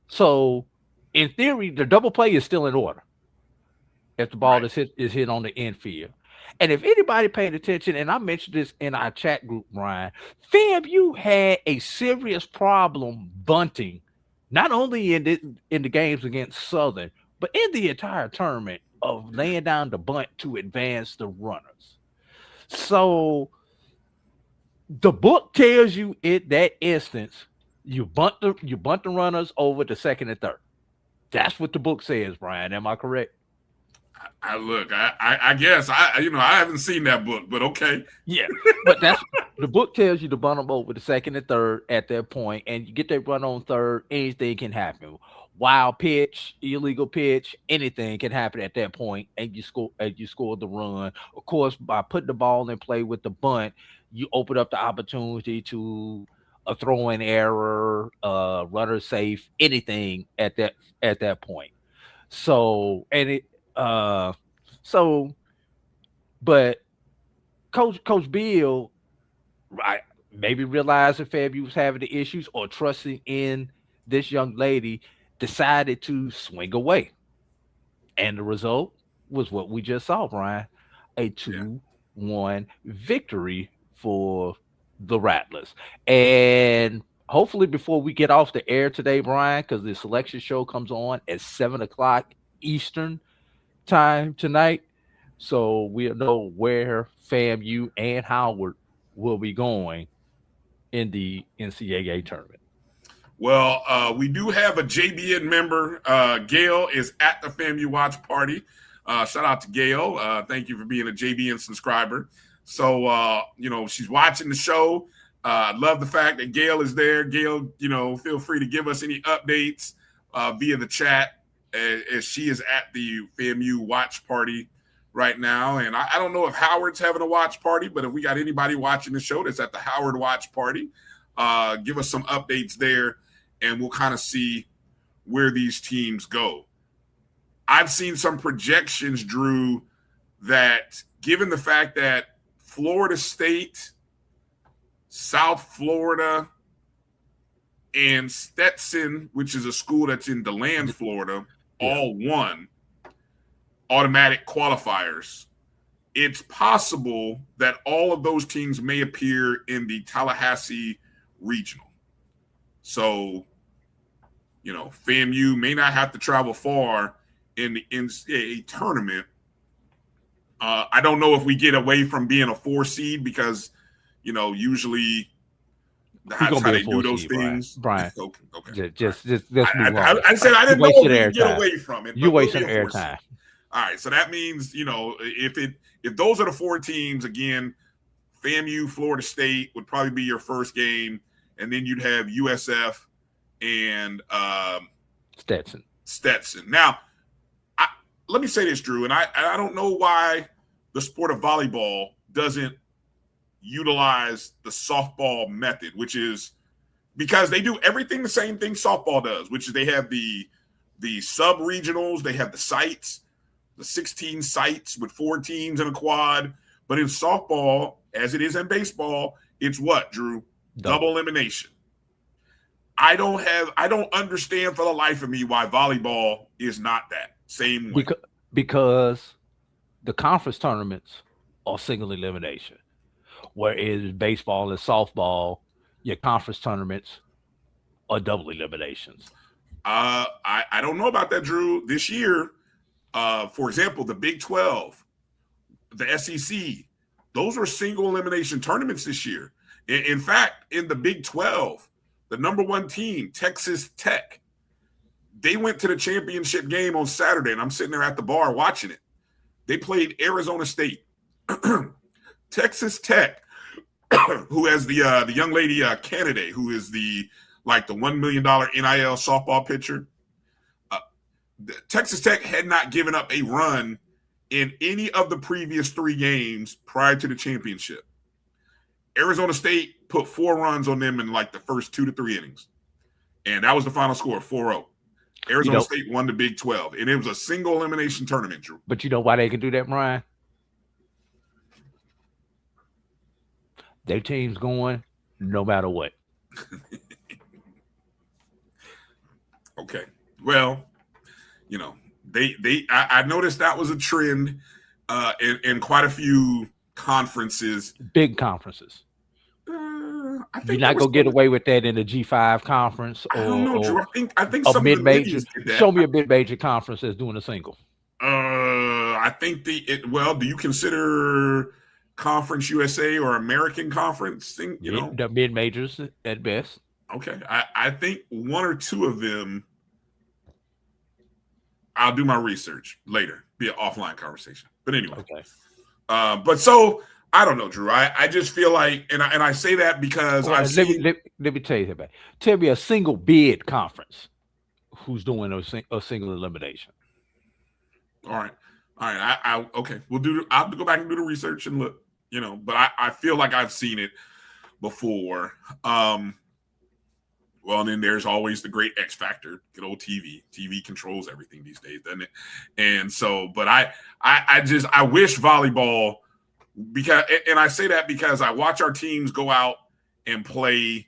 B: So in theory, the double play is still in order if the ball is hit on the infield. And if anybody paid attention, and I mentioned this in our chat group, Bryan, FAMU had a serious problem bunting, not only in the games against Southern, but in the entire tournament, of laying down the bunt to advance the runners. So the book tells you in that instance, you bunt the runners over to second and third. That's what the book says, Bryan. Am I correct?
A: I guess I haven't seen that book, but okay.
B: Yeah, but that's the book tells you to bunt them over the second and third at that point, and you get that run on third, anything can happen. Wild pitch, illegal pitch, anything can happen at that point, and you score the run. Of course, by putting the ball in play with the bunt, you open up the opportunity to a throwing error, runner safe, anything at that point. So, but Coach Beal, right, maybe realizing FAMU was having the issues or trusting in this young lady, decided to swing away. And the result was what we just saw, Bryan, a 2-1 victory for the Rattlers. And hopefully before we get off the air today, Bryan, because the selection show comes on at 7:00 Eastern time tonight, so we'll know where FAMU and Howard will be going in the NCAA tournament.
A: Well, we do have a JBN member. Gail is at the FAMU watch party. Shout out to Gail. Thank you for being a JBN subscriber. So, she's watching the show. I love the fact that Gail is there. Gail, feel free to give us any updates via the chat, as she is at the FAMU watch party right now. And I don't know if Howard's having a watch party, but if we got anybody watching the show that's at the Howard watch party, give us some updates there, and we'll kind of see where these teams go. I've seen some projections, Drew, that given the fact that Florida State, South Florida, and Stetson, which is a school that's in DeLand, Florida, all won automatic qualifiers, it's possible that all of those teams may appear in the Tallahassee regional. So, FAMU may not have to travel far in the NCAA tournament. I don't know if we get away from being a 4 seed because, usually that's how they do those things.
B: Brian.
A: Okay.
B: Just move on.
A: I said I didn't know if we get away from it.
B: You're wasting airtime.
A: All right, so that means, if those are the 4 teams, again, FAMU, Florida State would probably be your first game, and then you'd have USF and Stetson. Now, let me say this, Drew, and I don't know why the sport of volleyball doesn't utilize the softball method, which is because they do everything the same thing softball does, which is they have the sub-regionals, they have the sites, the 16 sites with 4 teams in a quad. But in softball, as it is in baseball, it's what, Drew? Double elimination. I don't understand for the life of me why volleyball is not that same way.
B: Because the conference tournaments are single elimination, whereas baseball and softball, your conference tournaments are double eliminations.
A: I don't know about that, Drew. This year, for example, the Big 12, the SEC, those were single elimination tournaments this year. In fact, in the Big 12, the number 1 team, Texas Tech, they went to the championship game on Saturday, and I'm sitting there at the bar watching it. They played Arizona State. Texas Tech, who has the young lady Kennedy, who is the $1 million NIL softball pitcher. Texas Tech had not given up a run in any of the previous 3 games prior to the championship. Arizona State put 4 runs on them in the first 2 to 3 innings. And that was the final score, 4-0. Arizona State won the Big 12, and it was a single elimination tournament, Drew.
B: But you know why they can do that, Brian? Their team's going no matter what.
A: Okay. Well, I noticed that was a trend in quite a few conferences.
B: Big conferences. You're not gonna get away with that in the G5 conference or,
A: I don't know, Drew. I think
B: a
A: some
B: mid-major. Show me a mid-major conference that's doing a single.
A: I think do you consider Conference USA or American Conference thing?
B: The mid-majors at best.
A: Okay, I think 1 or 2 of them. I'll do my research later. Be an offline conversation. But anyway.
B: Okay.
A: But so I don't know, Drew. I just feel like, and I say that because I've seen.
B: Let me tell you that. Tell me a single bid conference who's doing a single elimination.
A: All right. Okay. I'll go back and do the research and look. But I feel like I've seen it before. Well, and then there's always the great X factor, good old TV. TV controls everything these days, doesn't it? And so, but I wish volleyball, because, and I say that because I watch our teams go out and play.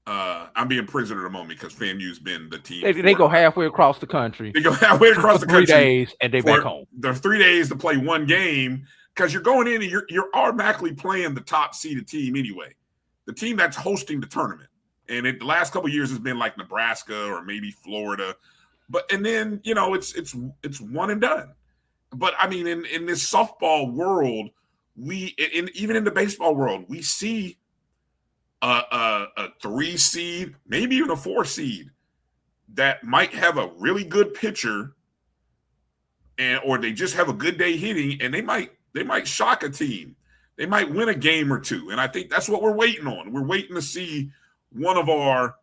A: I'm being prisoner at the moment because FAMU's been the team.
B: They go halfway across the country.
A: They go halfway across the country.
B: 3 days and they back home.
A: There's 3 days to play 1 game because you're going in and you're automatically playing the top seeded team anyway, the team that's hosting the tournament. And the last couple of years has been like Nebraska or maybe Florida, and then it's one and done. But I mean, in this softball world, even in the baseball world, we see a 3 seed, maybe even a 4 seed that might have a really good pitcher, or they just have a good day hitting, and they might shock a team. They might win a game or 2, and I think that's what we're waiting on. We're waiting to see one of our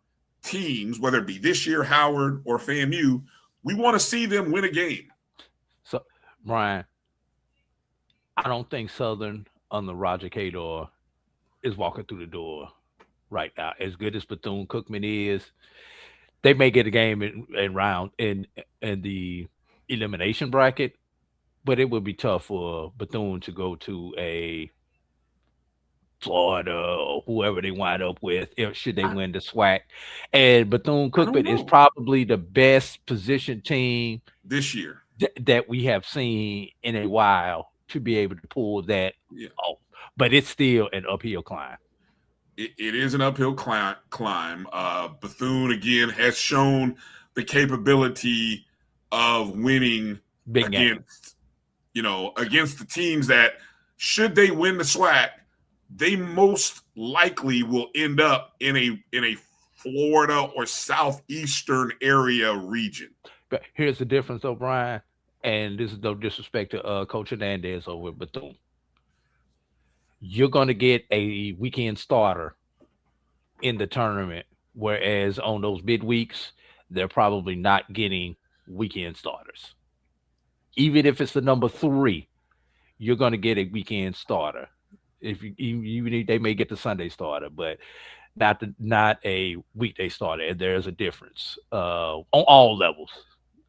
A: teams, whether it be this year, Howard or FAMU, we want to see them win a game.
B: So, Brian, I don't think Southern under Roger Cador is walking through the door right now. As good as Bethune-Cookman is, they may get a game in the elimination bracket, but it would be tough for Bethune to go to a Florida or whoever they wind up with if should they win the SWAC. And Bethune-Cookman is probably the best position team
A: this year
B: that we have seen in a while to be able to pull that off. But it's still an uphill climb.
A: It is an uphill climb. Bethune, again, has shown the capability of winning against the teams that, should they win the SWAC, they most likely will end up in a Florida or southeastern area region.
B: But here's the difference, though, Brian, and this is no disrespect to Coach Hernandez over at Bethune. You're going to get a weekend starter in the tournament, whereas on those midweeks, they're probably not getting weekend starters. Even if it's the number 3, you're going to get a weekend starter. Even if they may get the Sunday starter, but not a weekday starter. And there's a difference on all levels.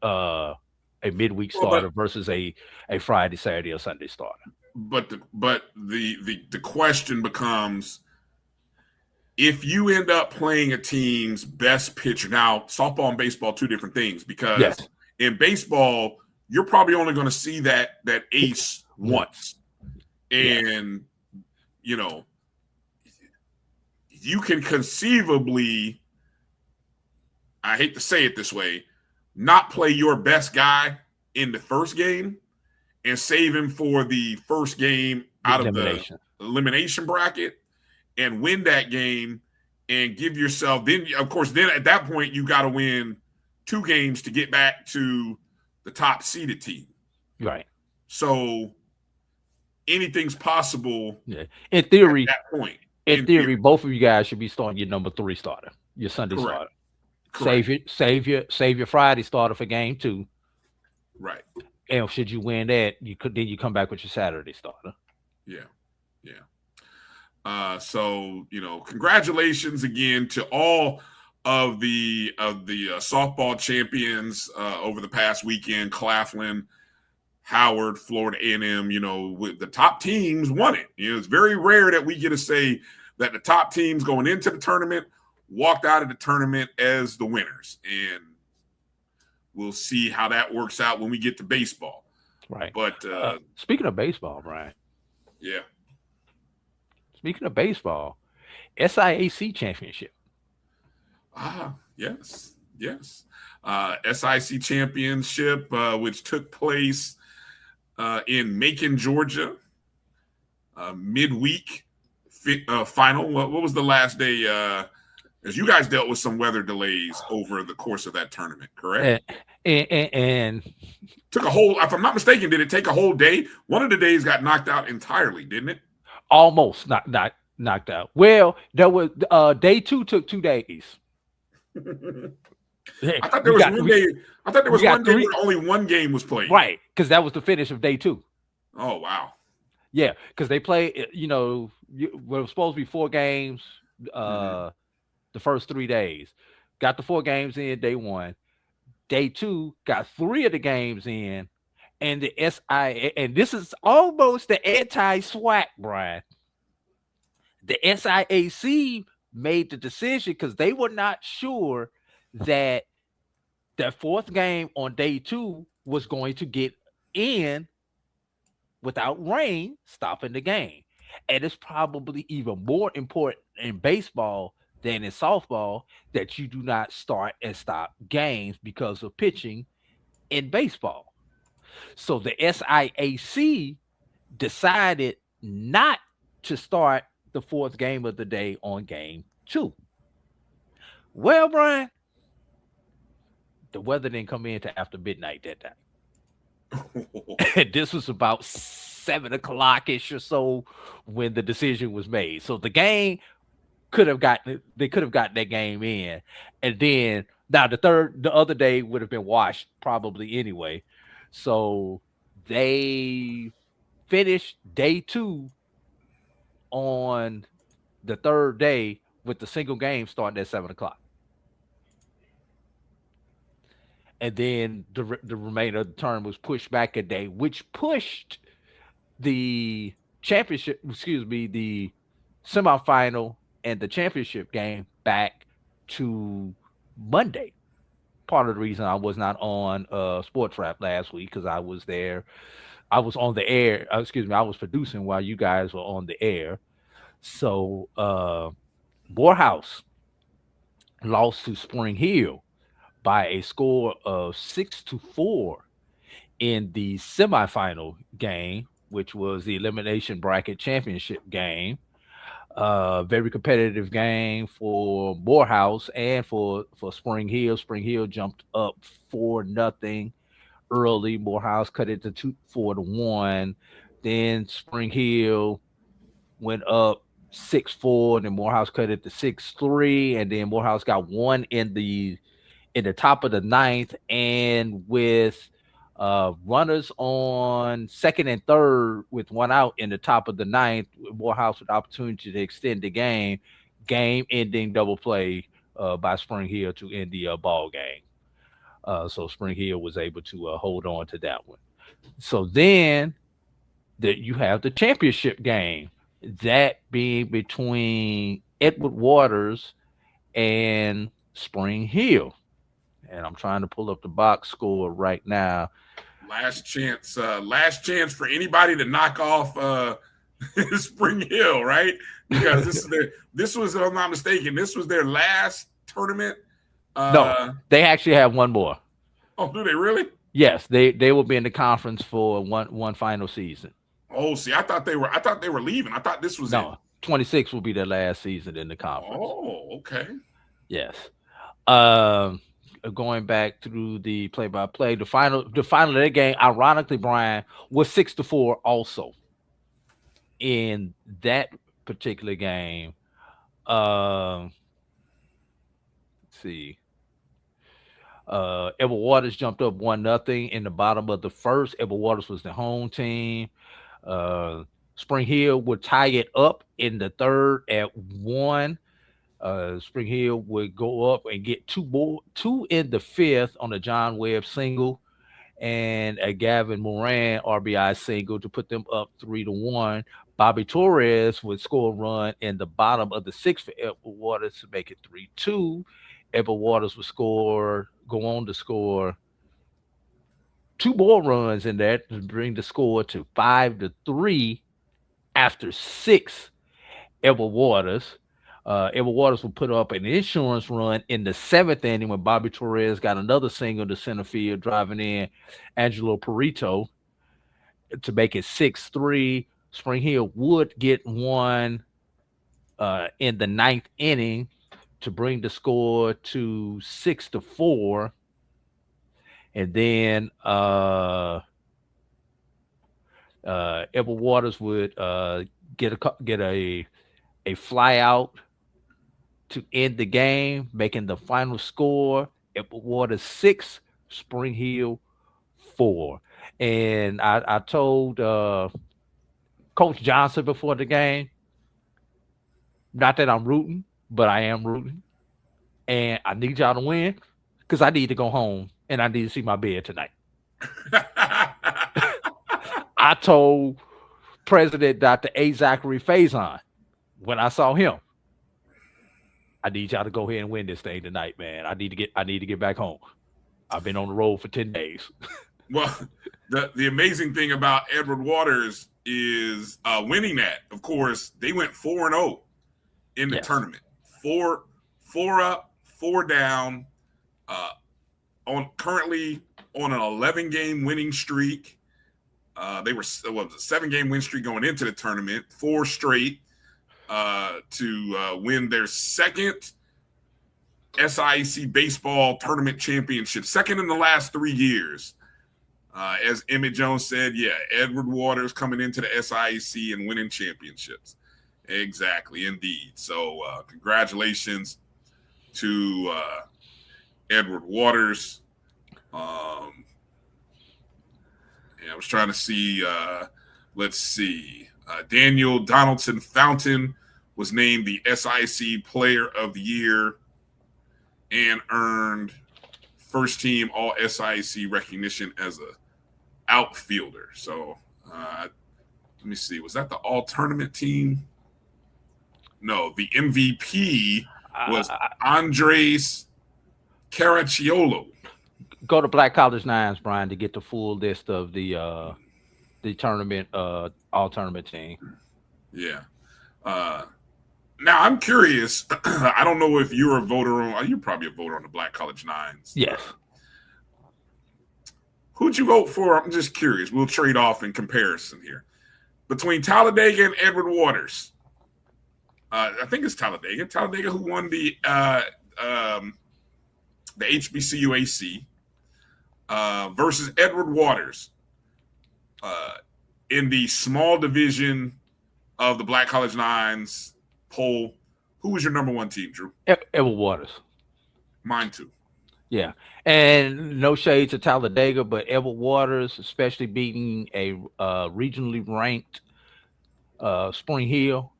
B: A midweek starter versus a Friday, Saturday, or Sunday starter.
A: But the question becomes, if you end up playing a team's best pitcher, now softball and baseball, 2 different things, because in baseball, you're probably only going to see that ace once. And you can conceivably, I hate to say it this way, not play your best guy in the first game and save him for the first game out of the elimination bracket and win that game and give yourself, then of course, then at that point you got to win 2 games to get back to the top seeded team.
B: Right.
A: So anything's possible.
B: Yeah. In theory,
A: at that point.
B: In theory, both of you guys should be starting your number 3 starter, your Sunday starter.
A: Correct.
B: Save your Friday starter for game 2.
A: Right.
B: And should you win that, then you come back with your Saturday starter.
A: Yeah. So congratulations again to all of the softball champions over the past weekend. Claflin, Howard, Florida A&M, with the top teams won it. It's very rare that we get to say that the top teams going into the tournament walked out of the tournament as the winners. And we'll see how that works out when we get to baseball.
B: Right.
A: But
B: speaking of baseball, Brian.
A: Yeah.
B: Speaking of baseball, SIAC championship.
A: Yes. SIC championship, which took place in Macon, Georgia, midweek final. What was the last day? As you guys dealt with some weather delays over the course of that tournament, correct?
B: And
A: took a whole, if I'm not mistaken, did it take a whole day? One of the days got knocked out entirely, didn't it?
B: Almost knocked out. Well, there was day 2 took 2 days.
A: I thought there was one day. I thought there was one day where only one game was played.
B: Right, because that was the finish of day 2.
A: Oh wow!
B: Yeah, because they played. It was supposed to be 4 games. The first 3 days, got the 4 games in day 1. Day 2 got 3 of the games in, and the SIA. And this is almost the anti-SWAC, Brian. The SIAC made the decision because they were not sure that that 4th game on day 2 was going to get in without rain stopping the game. And it's probably even more important in baseball than in softball that you do not start and stop games because of pitching in baseball. So the SIAC decided not to start the 4th game of the day on game 2. Well, Brian, the weather didn't come in until after midnight that day. This was about 7 o'clock-ish or so when the decision was made. So the game could have gotten that game in. And then now the other day would have been washed probably anyway. So they finished day 2 on the 3rd day with the single game starting at 7 o'clock. and then the remainder of the term was pushed back a day, which pushed the championship, the semifinal and the championship game back to Monday. Part of the reason I was not on SportsWrap last week because I was there. I was on the air. I was producing while you guys were on the air. So Morehouse lost to Spring Hill by a score of 6-4 in the semifinal game, which was the elimination bracket championship game. Very competitive game for Morehouse and for Spring Hill. Spring Hill jumped up 4-0 early. Morehouse cut it to 4-1. Then Spring Hill went up 6-4, and then Morehouse cut it to 6-3, and then Morehouse got one in the top of the ninth, and with runners on second and third with one out in the top of the ninth, Morehouse with opportunity to extend the game ending double play by Spring Hill to end the ball game. So Spring Hill was able to hold on to that one. So then you have the championship game, that being between Edward Waters and Spring Hill. And I'm trying to pull up the box score right now.
A: Last chance for anybody to knock off Spring Hill, right? Because this was, if I'm not mistaken, this was their last tournament.
B: No, they actually have one more.
A: Oh, do they really?
B: Yes, they will be in the conference for one final season.
A: Oh, see, I thought they were leaving. I thought this was it.
B: 26 will be their last season in the conference.
A: Oh, okay.
B: Yes. Going back through the play-by-play, the final of that game, ironically, Bryan, was 6-4 also in that particular game. Let's see. Edward Waters jumped up 1-0 in the bottom of the first. Edward Waters was the home team. Spring Hill would tie it up in the third at 1. Spring Hill would go up and get two in the fifth on a John Webb single and a Gavin Moran RBI single to put them up 3-1. Bobby Torres would score a run in the bottom of the sixth for Edward Waters to make it 3-2. Edward Waters would go on to score 2 more runs in that to bring the score to 5-3 after 6. Edward Waters will put up an insurance run in the 7th inning when Bobby Torres got another single to center field, driving in Angelo Perito to make it 6-3. Spring Hill would get one in the 9th inning to bring the score to 6-4. And then Edward Waters would get a fly out to end the game, making the final score Edward Waters 6, Spring Hill 4. And I told Coach Johnson before the game, not that I'm rooting, but I am rooting, and I need y'all to win because I need to go home and I need to see my bed tonight. I told President Dr. A. Zachary Faison when I saw him, I need y'all to go ahead and win this thing tonight, man. I need to get back home. I've been on the road for 10 days.
A: Well, the amazing thing about Edward Waters is winning that. Of course, they went 4-0 in the tournament. 4 up, 4 down. Currently on an 11-game winning streak. They were a 7-game win streak going into the tournament, 4 straight. To win their second SIAC baseball tournament championship, second in the last 3 years. As Emmett Jones said, Edward Waters coming into the SIAC and winning championships. Exactly, indeed. So congratulations to Edward Waters. I was trying to see, let's see. Daniel Donaldson Fountain was named the SIC Player of the Year and earned first team all SIAC recognition as a outfielder. So let me see. Was that the all tournament team? No, the MVP was Andres Caracciolo.
B: Go to Black College Nines, Brian, to get the full list of the tournament all tournament team.
A: Yeah. Now I'm curious. I don't know if you're a voter on. You're probably a voter on the Black College Nines.
B: Yes.
A: Who'd you vote for? I'm just curious. We'll trade off in comparison here between Talladega and Edward Waters. I think it's Talladega. Talladega, who won the HBCU AC versus Edward Waters in the small division of the Black College Nines poll. Who was your number one team, Drew?
B: Edward Waters.
A: Mine too.
B: Yeah, and no shade to Talladega, but Edward Waters, especially beating a regionally ranked Spring Hill,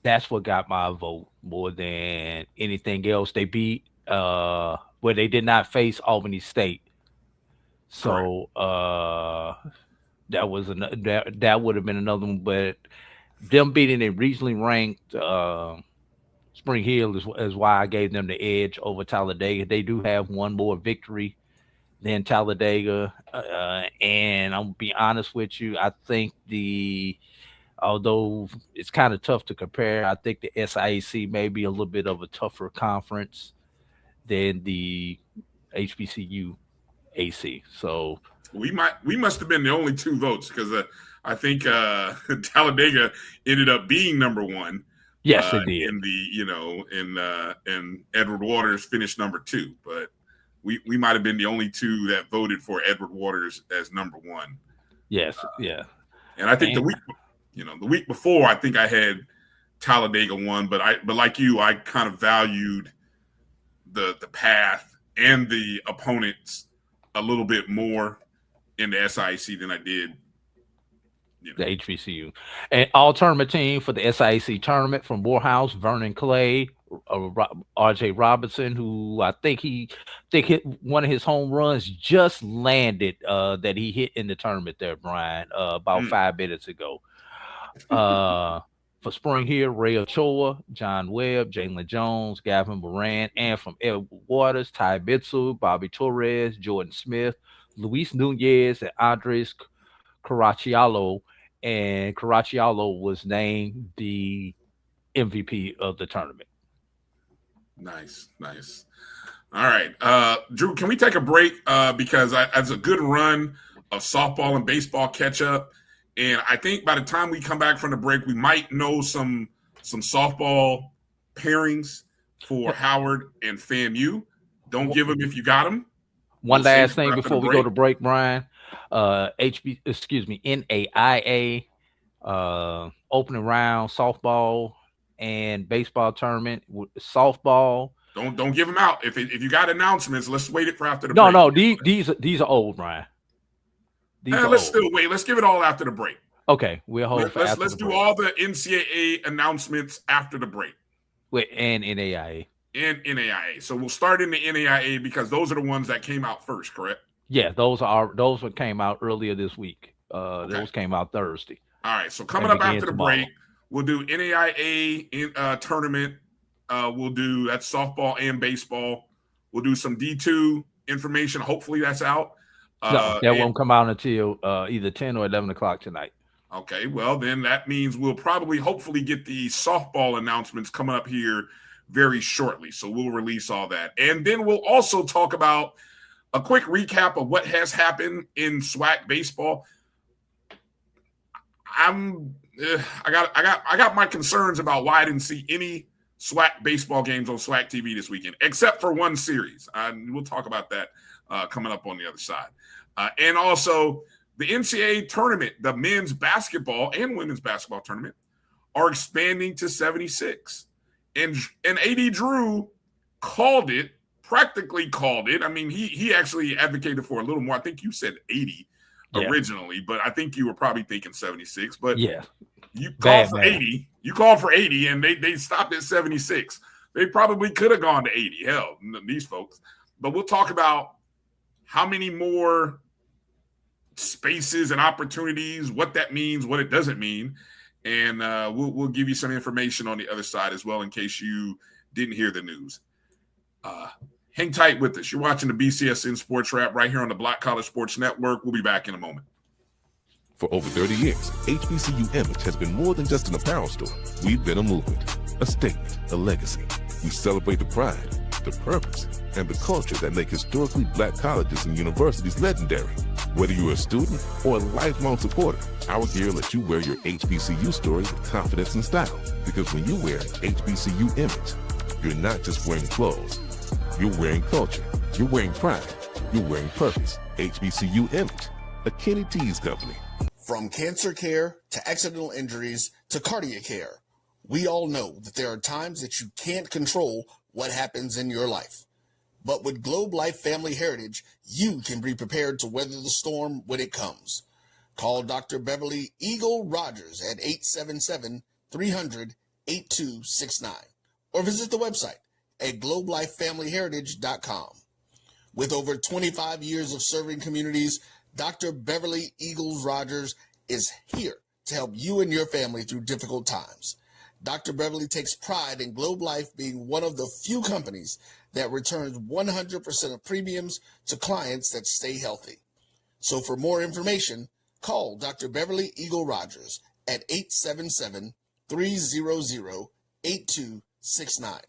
B: that's what got my vote more than anything else. They beat where they did not face Albany State, so that would have been another one. But them beating a regionally ranked Spring Hill is why I gave them the edge over Talladega. They do have one more victory than Talladega, and I'm gonna be honest with you. I think although it's kind of tough to compare, I think the SIAC may be a little bit of a tougher conference than the HBCU AC. So
A: we must have been the only two votes because I think Talladega ended up being number one.
B: Yes, it did.
A: In the and Edward Waters finished number two, but we might have been the only two that voted for Edward Waters as number one.
B: Yes, yeah.
A: And I think the week before, I think I had Talladega won, but like you, I kind of valued the path and the opponents a little bit more in the SIAC than I did.
B: The HBCU. And all tournament team for the SIAC tournament from Morehouse, Vernon Clay, RJ Robinson, who I think hit one of his home runs just landed that he hit in the tournament there, Brian, about 5 minutes ago. For Spring Hill, Ray Ochoa, John Webb, Jalen Jones, Gavin Moran, and from Edward Waters, Ty Bitsu, Bobby Torres, Jordan Smith, Luis Nunez, and Andres Caracciolo. And Caracciolo was named the MVP of the tournament.
A: Nice. All right. Drew, can we take a break? Because it's a good run of softball and baseball catch up. And I think by the time we come back from the break, we might know some softball pairings for Howard and FAMU. Don't give them if you got them.
B: One last thing before we go to break, Brian. NAIA opening round softball and baseball tournament. Softball.
A: Don't give them out. If you got announcements, let's wait it for after the break.
B: No, these are old, Brian.
A: Let's still wait. Let's give it all after the break.
B: Okay, we'll hold.
A: Let's do all the NCAA announcements after the break.
B: And NAIA.
A: And NAIA. So we'll start in the NAIA because those are the ones that came out first, correct?
B: Yeah, those came out earlier this week. Those came out Thursday.
A: All right. So coming up after the break, we'll do NAIA tournament. We'll do that's softball and baseball. We'll do some D2 information. Hopefully that's out.
B: No, that won't come out until either 10 or 11 o'clock tonight.
A: Okay, well, then that means we'll hopefully get the softball announcements coming up here very shortly. So we'll release all that. And then we'll also talk about a quick recap of what has happened in SWAC baseball. I got my concerns about why I didn't see any SWAC baseball games on SWAC TV this weekend, except for one series. We'll talk about that coming up on the other side. And also the NCAA tournament, the men's basketball and women's basketball tournament are expanding to 76. And A.D. Drew practically called it. I mean, he actually advocated for a little more. I think you said 80 originally, but I think you were probably thinking 76. But
B: yeah,
A: you called for 80. You called for 80, and they stopped at 76. They probably could have gone to 80. Hell, these folks. But we'll talk about how many more spaces and opportunities, what that means, what it doesn't mean. And we'll give you some information on the other side as well in case you didn't hear the news. Hang tight with us. You're watching the BCSN SportsWrap right here on the Black College Sports Network. We'll be back in a moment.
D: For over 30 years, HBCU Image has been more than just an apparel store. We've been a movement, a statement, a legacy. We celebrate the pride, the purpose, and the culture that make historically Black colleges and universities legendary. Whether you're a student or a lifelong supporter, our gear lets you wear your HBCU story with confidence and style. Because when you wear HBCU Image, you're not just wearing clothes. You're wearing culture. You're wearing pride. You're wearing purpose. HBCU Image, a Kenny T's company.
E: From cancer care to accidental injuries to cardiac care, we all know that there are times that you can't control what happens in your life. But with Globe Life Family Heritage, you can be prepared to weather the storm when it comes. Call Dr. Beverly Eagle Rogers at 877-300-8269 or visit the website at globelifefamilyheritage.com. With over 25 years of serving communities, Dr. Beverly Eagles Rogers is here to help you and your family through difficult times. Dr. Beverly takes pride in Globe Life being one of the few companies that returns 100% of premiums to clients that stay healthy. So for more information, call Dr. Beverly Eagle Rogers at 877-300-8269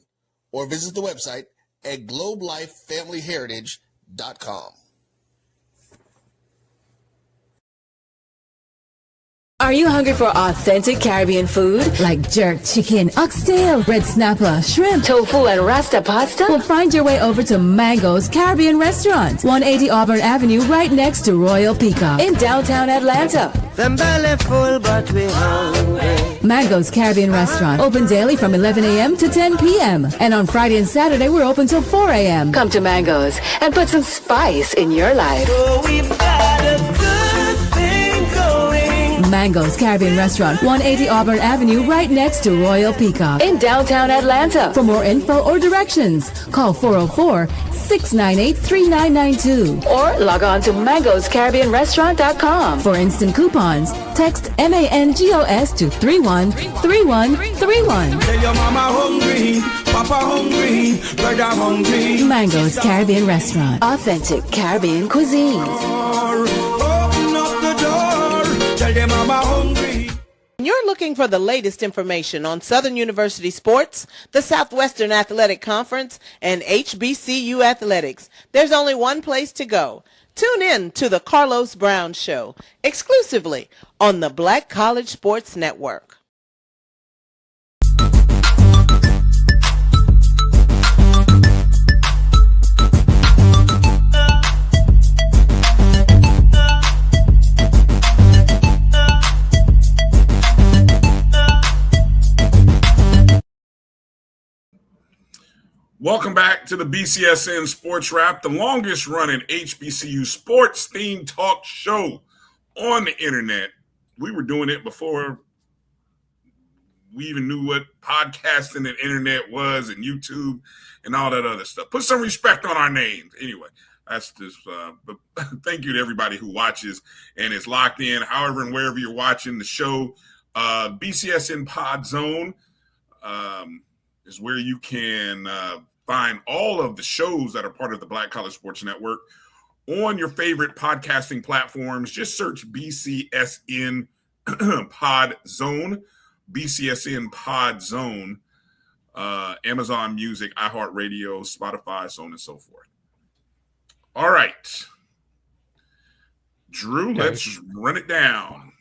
E: or visit the website at globelifefamilyheritage.com.
F: Are you hungry for authentic Caribbean food like jerk chicken, oxtail, red snapper, shrimp, tofu, and rasta pasta? Well, find your way over to Mango's Caribbean Restaurant, 180 Auburn Avenue, right next to Royal Peacock in downtown Atlanta.
G: Them belly full, but we hungry.
F: Mango's Caribbean Restaurant, open daily from 11 a.m. to 10 p.m. And on Friday and Saturday, we're open till 4 a.m. Come to Mango's and put some spice in your life.
G: So we've got a good thing going.
F: Mango's Caribbean Restaurant, 180 Auburn Avenue, right next to Royal Peacock in downtown Atlanta. For more info or directions, call 404-698-3992 or log on to mangoscaribbeanrestaurant.com. For instant coupons, text MANGOS to 313131.
G: Tell your mama hungry, papa hungry, brother hungry.
F: Mango's Caribbean Restaurant, authentic Caribbean cuisines.
G: Open up the door, tell your mama hungry.
H: You're looking for the latest information on Southern University sports, the Southwestern Athletic Conference, and HBCU athletics. There's only one place to go. Tune in to the Carlos Brown Show, exclusively on the Black College Sports Network.
A: Welcome back to the BCSN SportsWrap, the longest running HBCU sports themed talk show on the internet. We were doing it before we even knew what podcasting and internet was and YouTube and all that other stuff. Put some respect on our names. Anyway, that's just, but thank you to everybody who watches and is locked in, however and wherever you're watching the show. BCSN Pod Zone is where you can find all of the shows that are part of the Black College Sports Network on your favorite podcasting platforms. Just search BCSN Pod Zone, BCSN Pod Zone, Amazon Music, iHeartRadio, Spotify, so on and so forth. All right. Drew,
B: Okay.
A: Let's run it down.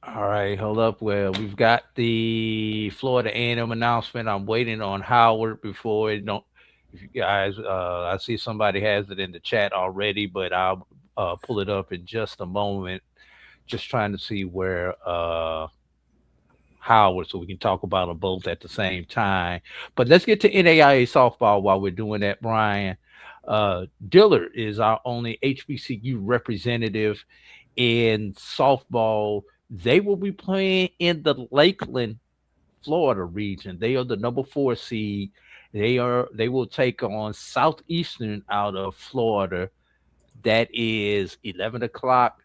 B: All right, hold up. Well, we've got the Florida A&M announcement. I'm waiting on Howard before it. Don't, if you guys, I see somebody has it in the chat already, but I'll pull it up in just a moment. Just trying to see where Howard, so we can talk about them both at the same time. But let's get to NAIA softball while we're doing that, Brian. Dillard is our only HBCU representative in softball. They will be playing in the Lakeland, Florida region. They are the number 4 seed, They will take on Southeastern out of Florida. That is 11 o'clock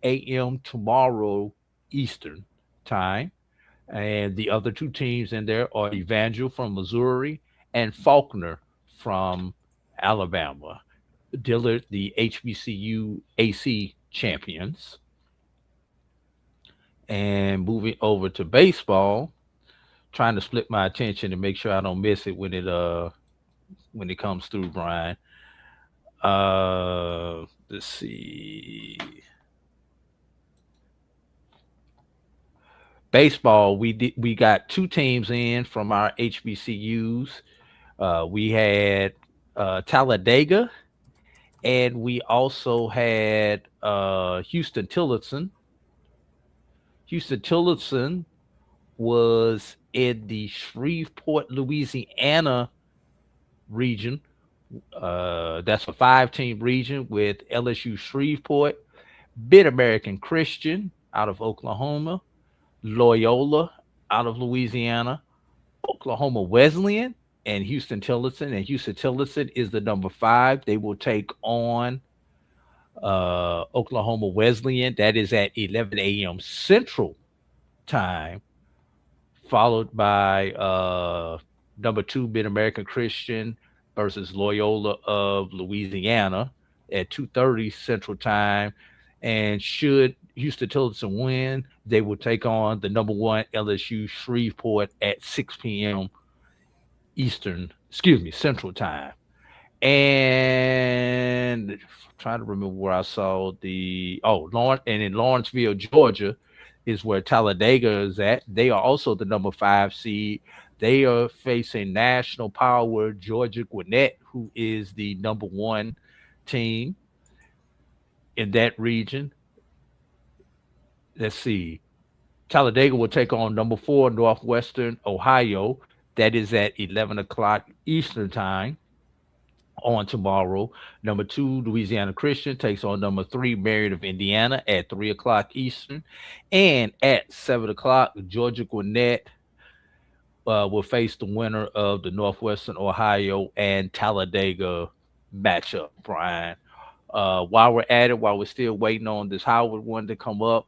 B: a.m. tomorrow Eastern time. And the other two teams in there are Evangel from Missouri and Faulkner from Alabama. Dillard, the HBCU AC champions. And moving over to baseball, trying to split my attention to make sure I don't miss it when it comes through, Brian. Let's see. Baseball, we got two teams in from our HBCUs. We had Talladega, and we also had Houston Tillotson. Houston Tillotson was in the Shreveport, Louisiana region. That's a 5-team region with LSU Shreveport, Mid-American Christian out of Oklahoma, Loyola out of Louisiana, Oklahoma Wesleyan, and Houston Tillotson. And Houston Tillotson is the number 5. They will take on Oklahoma Wesleyan. That is at 11 a.m. Central time, followed by number 2 Mid-American Christian versus Loyola of Louisiana at 2:30 Central time. And should Houston Tillotson win, they will take on the number 1 LSU Shreveport at 6 p.m. Central time. And trying to remember where I saw Lawrence, and in Lawrenceville, Georgia, is where Talladega is at. They are also the number 5 seed. They are facing national power Georgia Gwinnett, who is the number 1 team in that region. Let's see. Talladega will take on number 4 Northwestern Ohio. That is at 11 o'clock Eastern time on tomorrow. Number 2 Louisiana Christian takes on number 3 Marion of Indiana at 3 o'clock Eastern. And at 7 o'clock, Georgia Gwinnett will face the winner of the Northwestern Ohio and Talladega matchup, Brian. While we're at it, while we're still waiting on this Howard one to come up,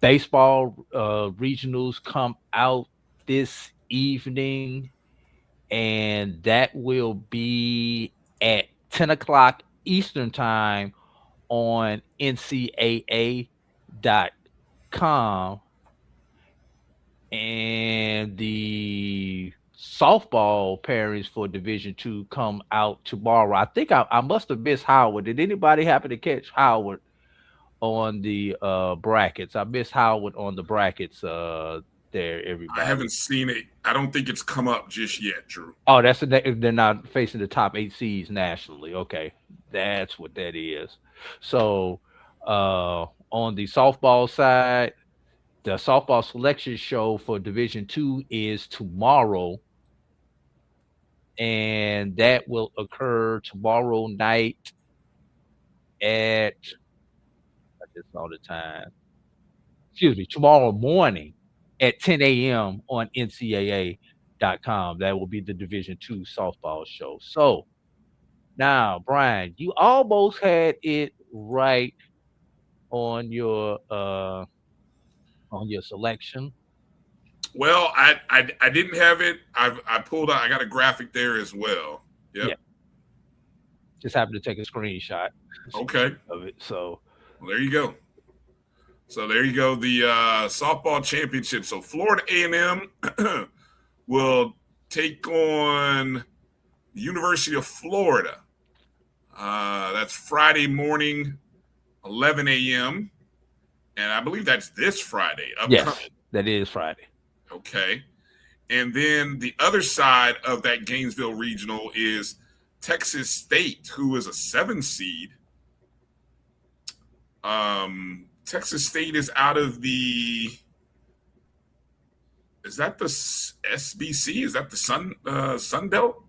B: baseball regionals come out this evening, and that will be at 10 o'clock Eastern time on NCAA.com. And the softball pairings for Division II come out tomorrow. I think I must have missed Howard. Did anybody happen to catch Howard on the brackets? I missed Howard on the brackets there, everybody.
A: I haven't seen it. I don't think it's come up just yet, Drew.
B: Oh, they're not facing the top 8 seeds nationally. Okay, that's what that is. So on the softball side, the softball selection show for Division II is tomorrow, and that will occur tomorrow night at, I just saw the time, tomorrow morning at 10 a.m. on NCAA.com. That will be the Division II softball show. So now, Brian, you almost had it right on your selection.
A: Well, I didn't have it. I pulled out. I got a graphic there as well. Yep. Yeah.
B: Just happened to take a screenshot.
A: Okay.
B: Of it. So
A: there you go. The softball championship. So Florida A&M will take on the University of Florida. That's Friday morning, 11 a.m. And I believe that's this Friday.
B: Yes, that is Friday.
A: Okay. And then the other side of that Gainesville regional is Texas State, who is a 7 seed. Texas State is out of the – is that the SBC? Is that the Sun Belt?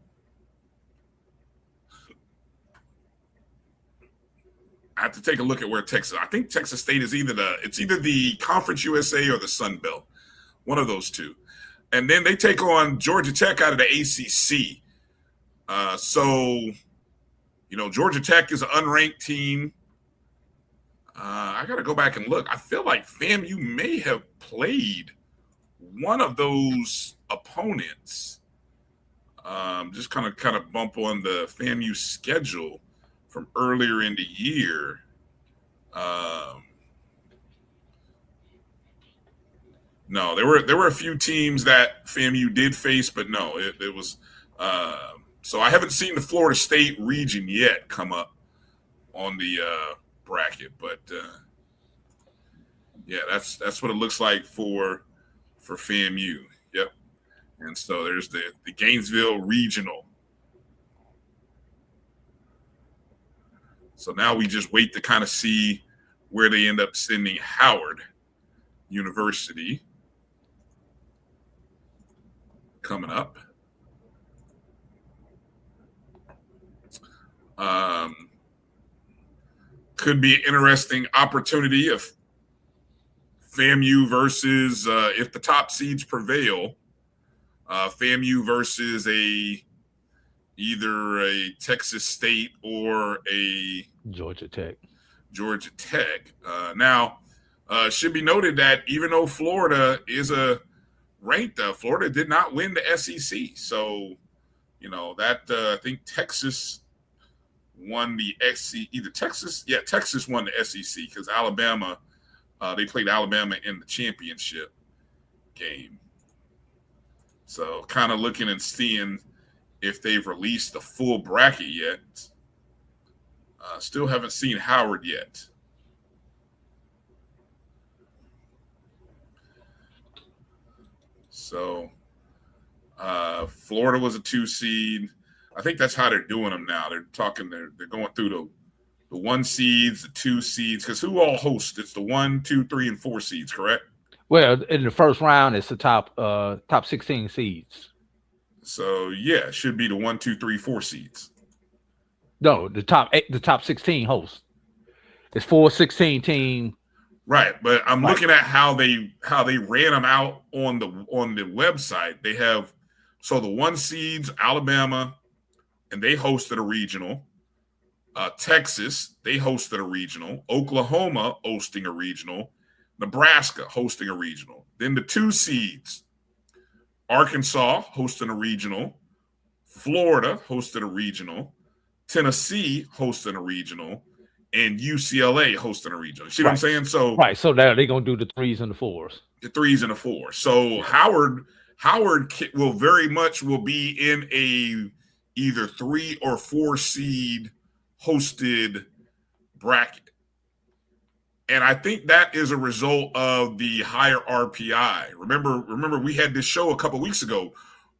A: I have to take a look at where Texas. I think Texas State is either the Conference USA or the Sun Belt, one of those two. And then they take on Georgia Tech out of the ACC. So, Georgia Tech is an unranked team. I got to go back and look. I feel like FAMU may have played one of those opponents. Just kind of bump on the FAMU schedule from earlier in the year. No, there were a few teams that FAMU did face, but no, it was. So I haven't seen the Florida State region yet come up on the bracket, but yeah, that's what it looks like for FAMU. Yep. And so there's the Gainesville regional. So now we just wait to kind of see where they end up sending Howard University coming up. Could be an interesting opportunity if FAMU versus if the top seeds prevail. FAMU versus either a Texas State or a
B: Georgia Tech.
A: Now, should be noted that even though Florida is a ranked, Florida did not win the SEC. So, that I think Texas won the SEC. Texas won the SEC because Alabama, they played Alabama in the championship game. So kind of looking and seeing if they've released the full bracket yet. Still haven't seen Howard yet. So Florida was a 2 seed. I think that's how they're doing them now. They're going through the 1 seeds, the 2 seeds, because who all hosts? It's the 1, 2, 3, and 4 seeds, correct?
B: Well, in the first round, it's the top 16 seeds.
A: So yeah, it should be the 1, 2, 3, 4 seeds.
B: No, the top 16 hosts. It's 4 16 team.
A: Right, but I'm looking at how they ran them out on the website. They have the 1 seeds, Alabama, and they hosted a regional. Texas, they hosted a regional. Oklahoma hosting a regional. Nebraska hosting a regional. Then the 2 seeds, Arkansas hosting a regional. Florida hosted a regional. Tennessee hosting a regional. And UCLA hosting a regional. See what I'm saying? So
B: so now they're going to do the 3s and the 4s.
A: The 3s and the 4s. So Howard will very much be in a either 3 or 4 seed hosted bracket. And I think that is a result of the higher RPI. Remember we had this show a couple of weeks ago.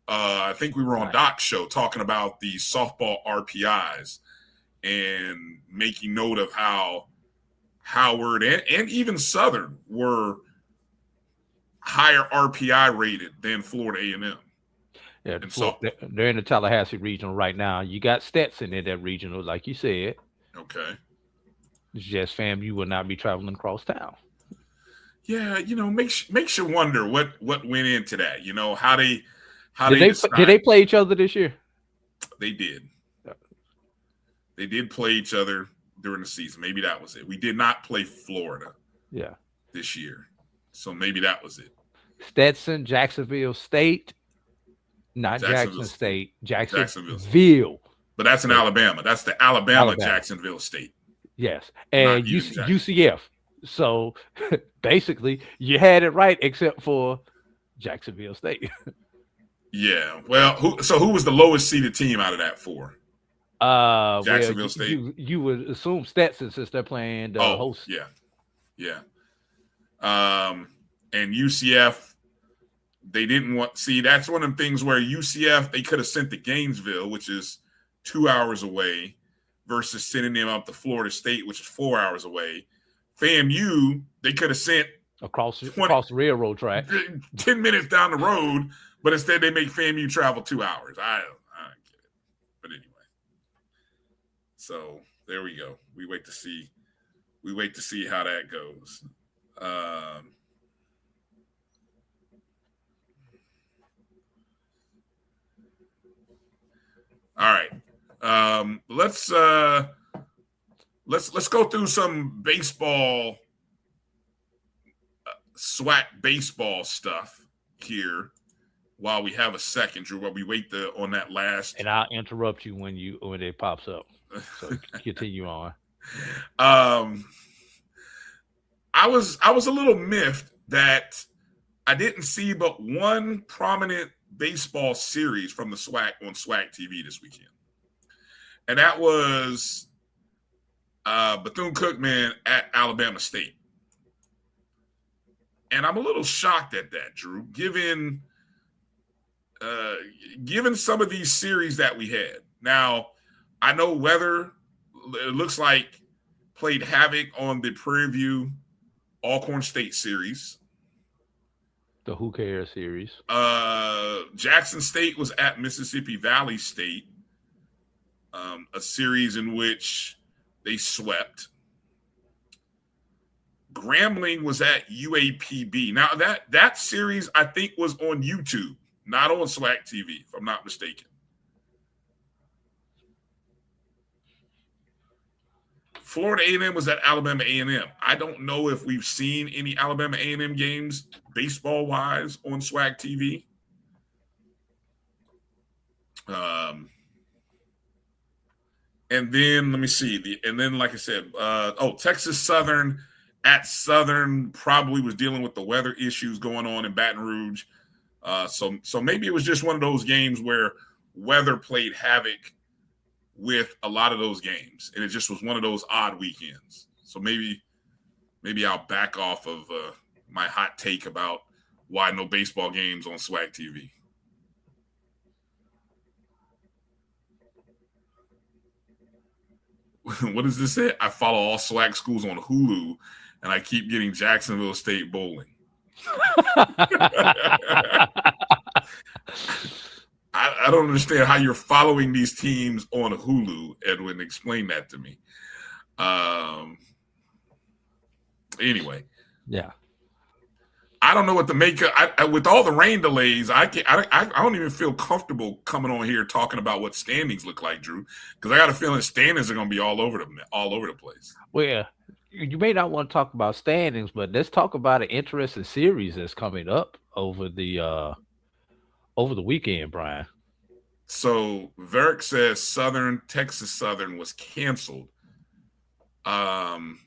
A: I think we were on Doc's show talking about the softball RPIs and making note of how Howard and even Southern were higher RPI rated than Florida A&M.
B: Yeah, they're in the Tallahassee regional right now. You got Stetson in that regional, like you said.
A: Okay.
B: It's just FAMU will not be traveling across town.
A: Yeah, makes you wonder what went into that. How
B: did they play each other this year?
A: They did. They did play each other during the season. Maybe that was it. We did not play Florida.
B: Yeah.
A: This year, so maybe that was it.
B: Stetson, Jacksonville State, not Jackson State, Jacksonville.
A: But that's in Alabama. That's the Alabama Jacksonville State.
B: Yes, and UCF. So basically, you had it right, except for Jacksonville State.
A: Yeah. Well, who was the lowest seeded team out of that 4? Jacksonville State.
B: You would assume Stetson since they're playing the host.
A: Yeah. And UCF, they didn't want. See, that's one of them things where UCF they could have sent to Gainesville, which is 2 hours away, versus sending them up to Florida State, which is 4 hours away. FAMU, they could have sent
B: across the railroad track,
A: 10 minutes down the road, but instead they make FAMU travel 2 hours. I don't get it. But anyway. So there we go. We wait to see how that goes. All right. Let's go through some baseball, SWAC baseball stuff here while we have a second, Drew. While we wait on that last.
B: And I'll interrupt you when it pops up. So continue on.
A: I was a little miffed that I didn't see but one prominent baseball series from the SWAC on SWAC TV this weekend. And that was Bethune-Cookman at Alabama State. And I'm a little shocked at that, Drew, given some of these series that we had. Now, I know weather, it looks like, played havoc on the Prairie View Alcorn State series.
B: The Who Cares series.
A: Jackson State was at Mississippi Valley State, a series in which they swept. Grambling was at UAPB. Now, that series, I think, was on YouTube, not on SWAC TV, if I'm not mistaken. Florida A&M was at Alabama A&M. I don't know if we've seen any Alabama A&M games baseball-wise on SWAC TV. And then, let me see. Like I said, Texas Southern at Southern probably was dealing with the weather issues going on in Baton Rouge. So maybe it was just one of those games where weather played havoc with a lot of those games, and it just was one of those odd weekends. So maybe I'll back off of my hot take about why no baseball games on SWAC TV. What does this say? I follow all SWAC schools on Hulu, and I keep getting Jacksonville State bowling. I don't understand how you're following these teams on Hulu, Edwin. Explain that to me. Anyway.
B: Yeah.
A: I don't know what to make of. With all the rain delays, I don't even feel comfortable coming on here talking about what standings look like, Drew, because I got a feeling standings are going to be all over the place.
B: Well, you may not want to talk about standings, but let's talk about an interesting series that's coming up over the weekend, Brian.
A: So Varick says Texas Southern was canceled. Doesn't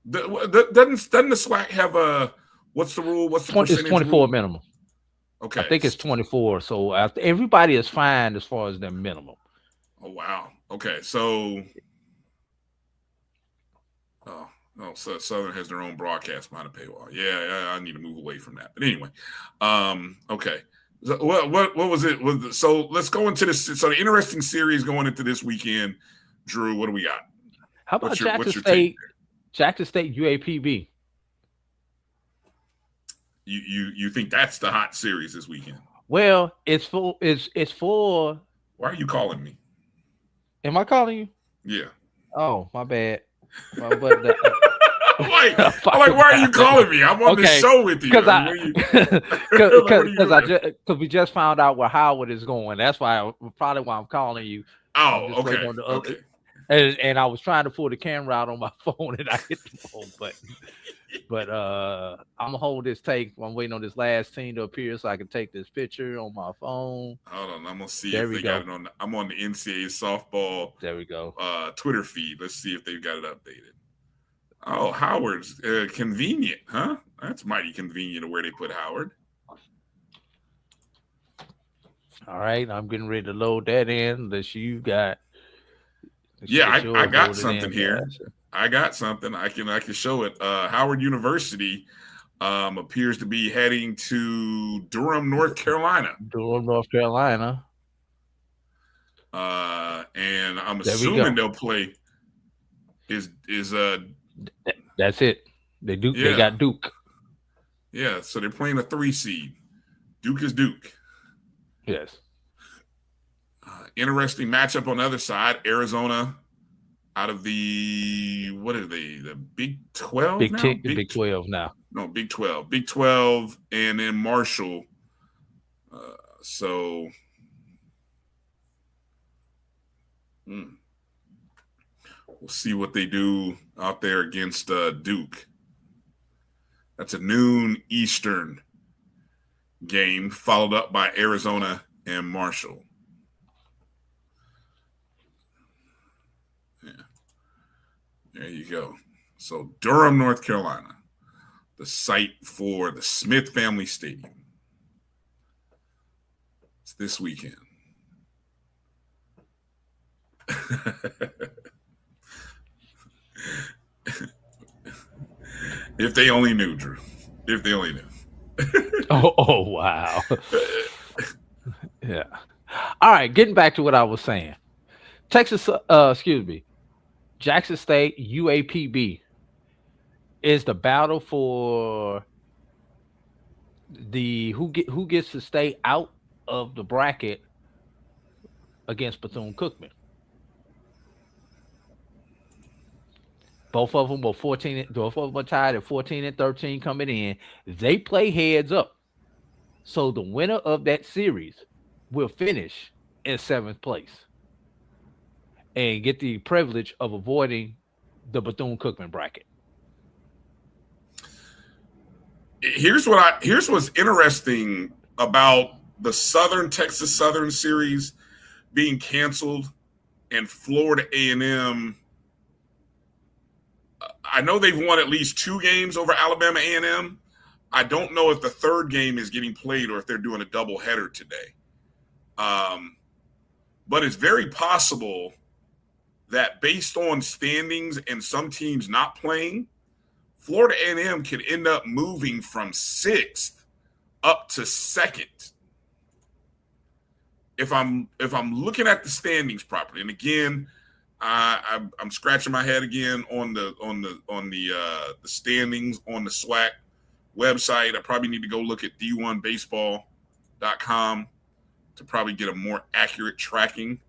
A: the SWAC have a what's the rule? What's the percentage?
B: It's 24
A: rule?
B: minimum.
A: Okay,
B: I think it's 24. So everybody is fine as far as their minimum.
A: Oh wow. Okay, so so Southern has their own broadcast behind a paywall. Yeah, I need to move away from that. But anyway, okay. What was it? So let's go into this. So the interesting series going into this weekend, Drew. What do we got?
B: How about Jackson State UAPB?
A: You think that's the hot series this weekend?
B: Well, it's for.
A: Why are you calling me?
B: Am I calling you?
A: Yeah.
B: Oh, my bad.
A: I'm like, why are you calling me? I'm on the show with you.
B: Because we just found out where Howard is going. That's probably why I'm calling you.
A: Oh, okay.
B: And I was trying to pull the camera out on my phone, and I hit the phone button. But I'm gonna hold this take. I'm waiting on this last team to appear so I can take this picture on my phone.
A: Hold on, I'm gonna see if they got it on. I'm on the NCAA softball.
B: There we go.
A: Twitter feed. Let's see if they've got it updated. Oh, Howard's convenient, huh? That's mighty convenient of where they put Howard.
B: All right, I'm getting ready to load that in. Unless you got.
A: Yeah, I got something here. I got something. I can show it. Howard University appears to be heading to Durham, North Carolina. And I'm assuming they'll play.
B: That's it. They got Duke.
A: Yeah, so they're playing a 3 seed. Duke is Duke.
B: Yes.
A: Interesting matchup on the other side. Arizona out of the the Big 12 now?
B: Big 12 now.
A: No, Big 12. Big 12 and then Marshall. So We'll see what they do out there against Duke. That's a noon Eastern game, followed up by Arizona and Marshall. Yeah. There you go. So Durham, North Carolina, the site for the Smith Family Stadium. It's this weekend. If they only knew, Drew. If they only knew.
B: Oh, wow. Yeah. All right, getting back to what I was saying. Jackson State, UAPB is the battle for the who gets to stay out of the bracket against Bethune-Cookman. Both of them were 14. Both of them are tied at 14 and 13 coming in. They play heads up. So the winner of that series will finish in 7th place and get the privilege of avoiding the Bethune-Cookman bracket.
A: Here's what's interesting about the Texas Southern series being canceled and Florida A&M. I know they've won at least 2 games over Alabama A&M. I don't know if the 3rd game is getting played or if they're doing a doubleheader today. But it's very possible that based on standings and some teams not playing, Florida A&M could end up moving from 6th up to 2nd. If I'm looking at the standings properly, and again, I'm scratching my head again on the standings on the SWAC website. I probably need to go look at d1baseball.com to probably get a more accurate tracking.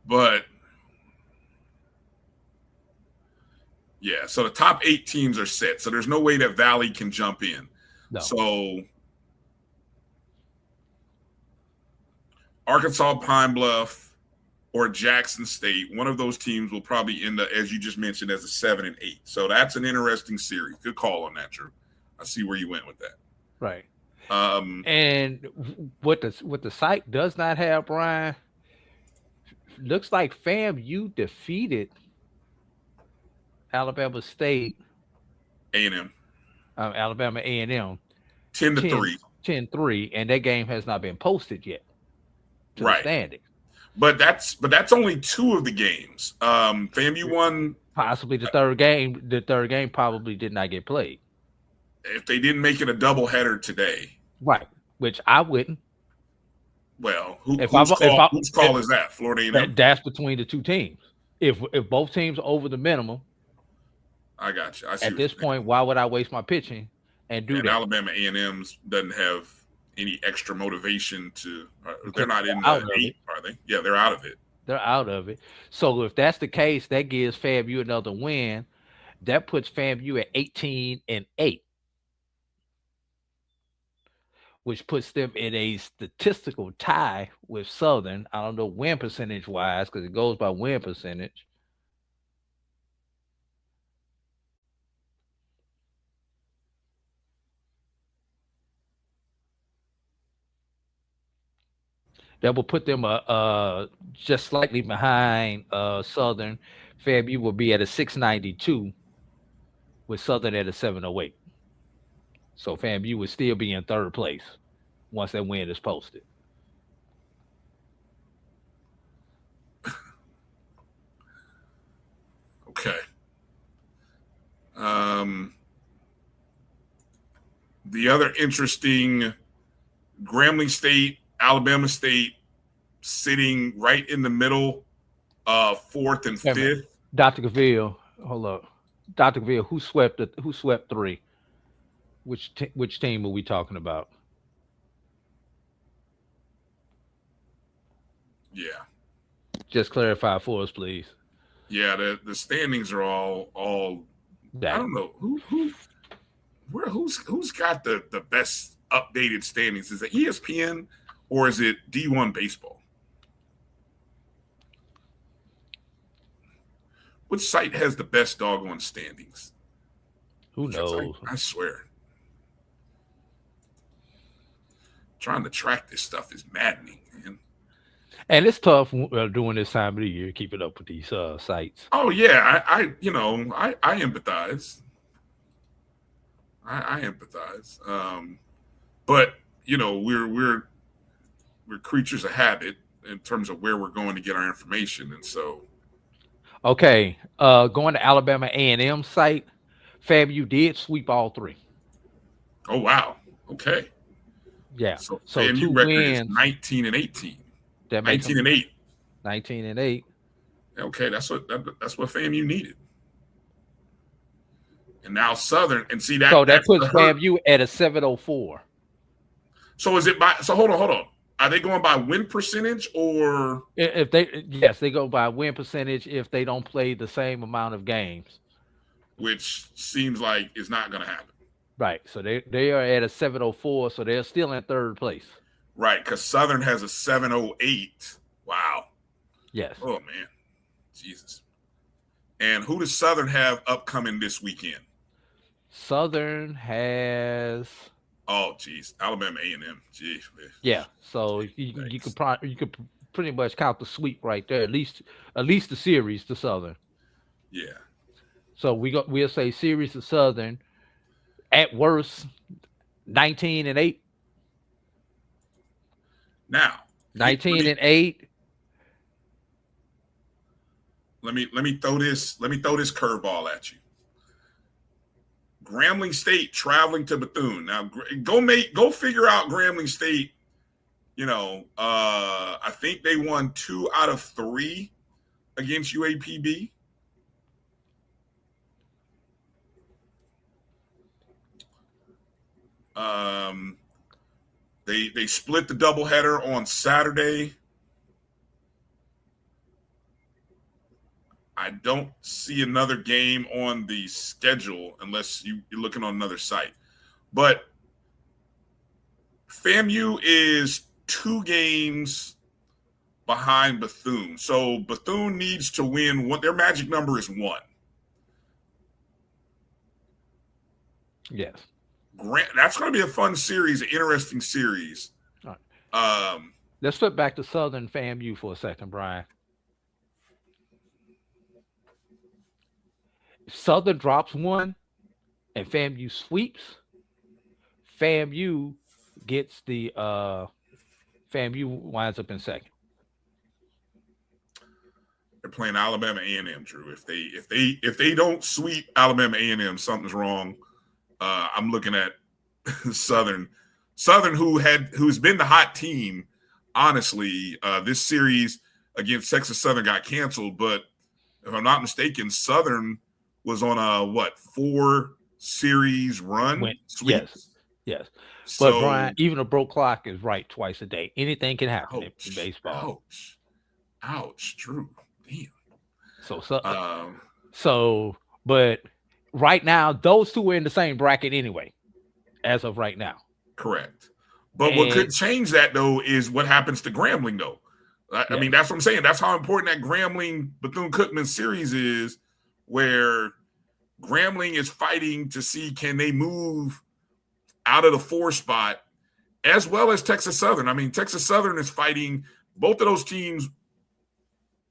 A: But yeah, so the top 8 teams are set. So there's no way that Valley can jump in.
B: No.
A: So Arkansas, Pine Bluff, or Jackson State, one of those teams will probably end up, as you just mentioned, as a 7 and 8. So that's an interesting series. Good call on that, Drew. I see where you went with that.
B: Right. And what the site does not have, Brian, looks like FAMU defeated Alabama State,
A: A&M,
B: Alabama A&M
A: 10-3,
B: 10-3, and that game has not been posted yet.
A: Right.
B: Standing.
A: But that's only 2 of the games. FAMU won.
B: Possibly the third game. The third game probably did not get played.
A: If they didn't make it a doubleheader today.
B: Right. Which I wouldn't.
A: Well, whose call is that? Florida A&M?
B: That's between the 2 teams. If both teams over the minimum,
A: I got you.
B: At this point, why would I waste my pitching and do that?
A: Alabama A&M doesn't have any extra motivation to. They're not in the 8, are they? Yeah, they're out of it.
B: They're out of it. So if that's the case, that gives FAMU another win. That puts FAMU at 18 and 8. Which puts them in a statistical tie with Southern. I don't know win percentage wise because it goes by win percentage. That will put them just slightly behind Southern. FAMU will be at a 692 with Southern at a 708. So FAMU would still be in 3rd place once that win is posted.
A: Okay. The other interesting, Grambling State, Alabama State sitting right in the middle, 4th and 5th.
B: Dr. Gaville, hold up. Dr. Gaville, who swept 3? Which team are we talking about?
A: Yeah.
B: Just clarify for us, please.
A: Yeah, the standings are all I don't know who's got the best updated standings. Is it ESPN or is it D1 baseball? Which site has the best doggone standings?
B: Who knows?
A: I swear. Trying to track this stuff is maddening, man.
B: And it's tough during this time of the year keeping up with these sites.
A: Oh yeah, I empathize. I empathize. But we're creatures of habit in terms of where we're going to get our information, and so.
B: Okay, going to Alabama A&M site, FAMU did sweep all three.
A: Oh wow! Okay.
B: Yeah.
A: So
B: FAMU
A: 2 record is 19-18. 19-8.
B: 19-8.
A: Okay, that's what FAMU needed. And now Southern, and see that.
B: So that puts FAMU at a 704.
A: So is it by? So hold on. Are they going by win percentage or?
B: If they go by win percentage if they don't play the same amount of games.
A: Which seems like is not going to happen.
B: Right. So they are at a 704, so they're still in third place.
A: Right, because Southern has a 708. Wow.
B: Yes.
A: Oh man, Jesus. And who does Southern have upcoming this weekend?
B: Southern has.
A: Oh, geez, Alabama A&M. Geez, man.
B: Yeah. So you could pretty much count the sweep right there. At least the series to Southern.
A: Yeah.
B: So we'll say series to Southern. At worst, 19-8.
A: Now
B: 19-8.
A: Let me throw this curveball at you. Grambling State traveling to Bethune. Now go figure out Grambling State. I think they won 2 out of 3 against UAPB. They split the doubleheader on Saturday. I don't see another game on the schedule unless you're looking on another site. But FAMU is 2 games behind Bethune. So Bethune needs to win. Their magic number is 1.
B: Yes.
A: That's going to be a fun series, an interesting series.
B: All right. Let's flip back to Southern FAMU for a second, Brian. Southern drops 1 and FAMU sweeps. FAMU gets the FAMU winds up in second.
A: They're playing Alabama A&M, Drew. If they don't sweep Alabama A&M, something's wrong. I'm looking at Southern, who's been the hot team. Honestly, this series against Texas Southern got canceled, but if I'm not mistaken, Southern was on a 4 series run.
B: Yes.
A: So,
B: but Brian, even a broke clock is right twice a day. Anything can happen in baseball.
A: Ouch, Drew. Damn.
B: But right now, those 2 are in the same bracket anyway, as of right now.
A: Correct. But what could change that, though, is what happens to Grambling, though. I mean, that's what I'm saying. That's how important that Grambling-Bethune-Cookman series is, where Grambling is fighting to see can they move out of the 4 spot, as well as Texas Southern. I mean, Texas Southern is fighting both of those teams.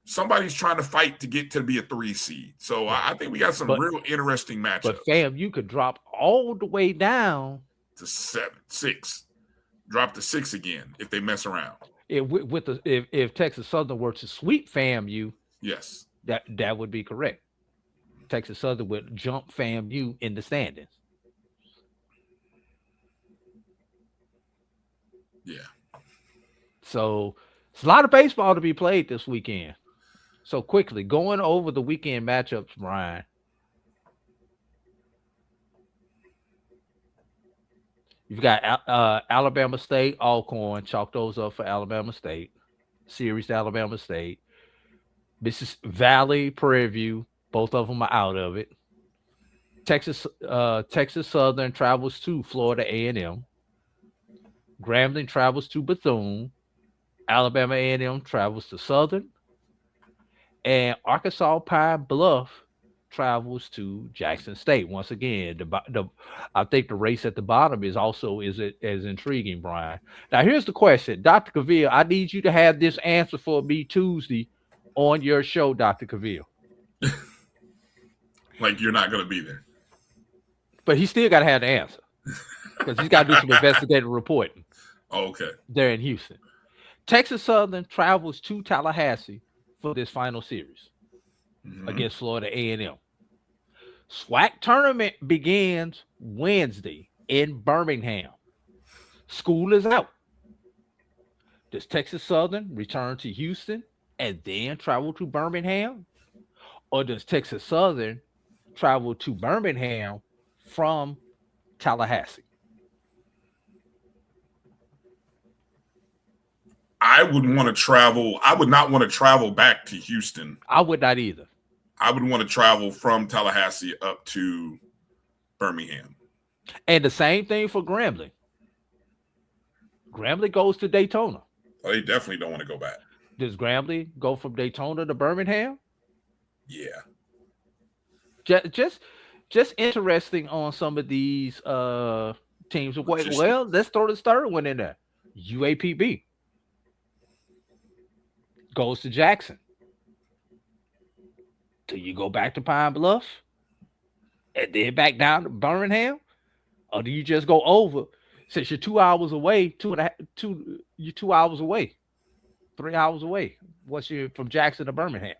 A: Somebody's trying to fight to get to be a 3 seed. So I think we got some real interesting matchups.
B: But FAMU could drop all the way down
A: to 6. Drop to 6 again if they mess around.
B: If Texas Southern were to sweep FAMU,
A: yes,
B: that would be correct. Texas Southern would jump FAMU in the standings.
A: Yeah.
B: So it's a lot of baseball to be played this weekend. So quickly, going over the weekend matchups, Brian. You've got Alabama State, Alcorn, chalk those up for Alabama State. Series to Alabama State. Mrs. Valley, Prairie View, both of them are out of it. Texas Southern travels to Florida A&M. Grambling travels to Bethune. Alabama A&M travels to Southern. And Arkansas Pine Bluff travels to Jackson State. Once again, I think the race at the bottom is also as intriguing, Brian. Now, here's the question. Dr. Cavill, I need you to have this answer for me Tuesday on your show, Dr. Cavill.
A: Like you're not going to be there.
B: But he still got to have the answer because he's got to do some investigative reporting.
A: Oh, okay.
B: There in Houston. Texas Southern travels to Tallahassee for this final series against Florida A&M. SWAC tournament begins Wednesday in Birmingham. School is out. Does Texas Southern return to Houston and then travel to Birmingham? Or does Texas Southern travel to Birmingham from Tallahassee?
A: I would want to travel. I would not want to travel back to Houston.
B: I would not either.
A: I would want to travel from Tallahassee up to Birmingham.
B: And the same thing for Grambling. Grambling goes to Daytona.
A: Oh, they definitely don't want to go back.
B: Does Grambling go from Daytona to Birmingham?
A: Yeah.
B: Just interesting on some of these teams. Well, let's throw this third one in there. UAPB goes to Jackson. Do you go back to Pine Bluff and then back down to Birmingham? Or do you just go over since you're 2 hours away, you're 2 hours away, 3 hours away once you're from Jackson to Birmingham?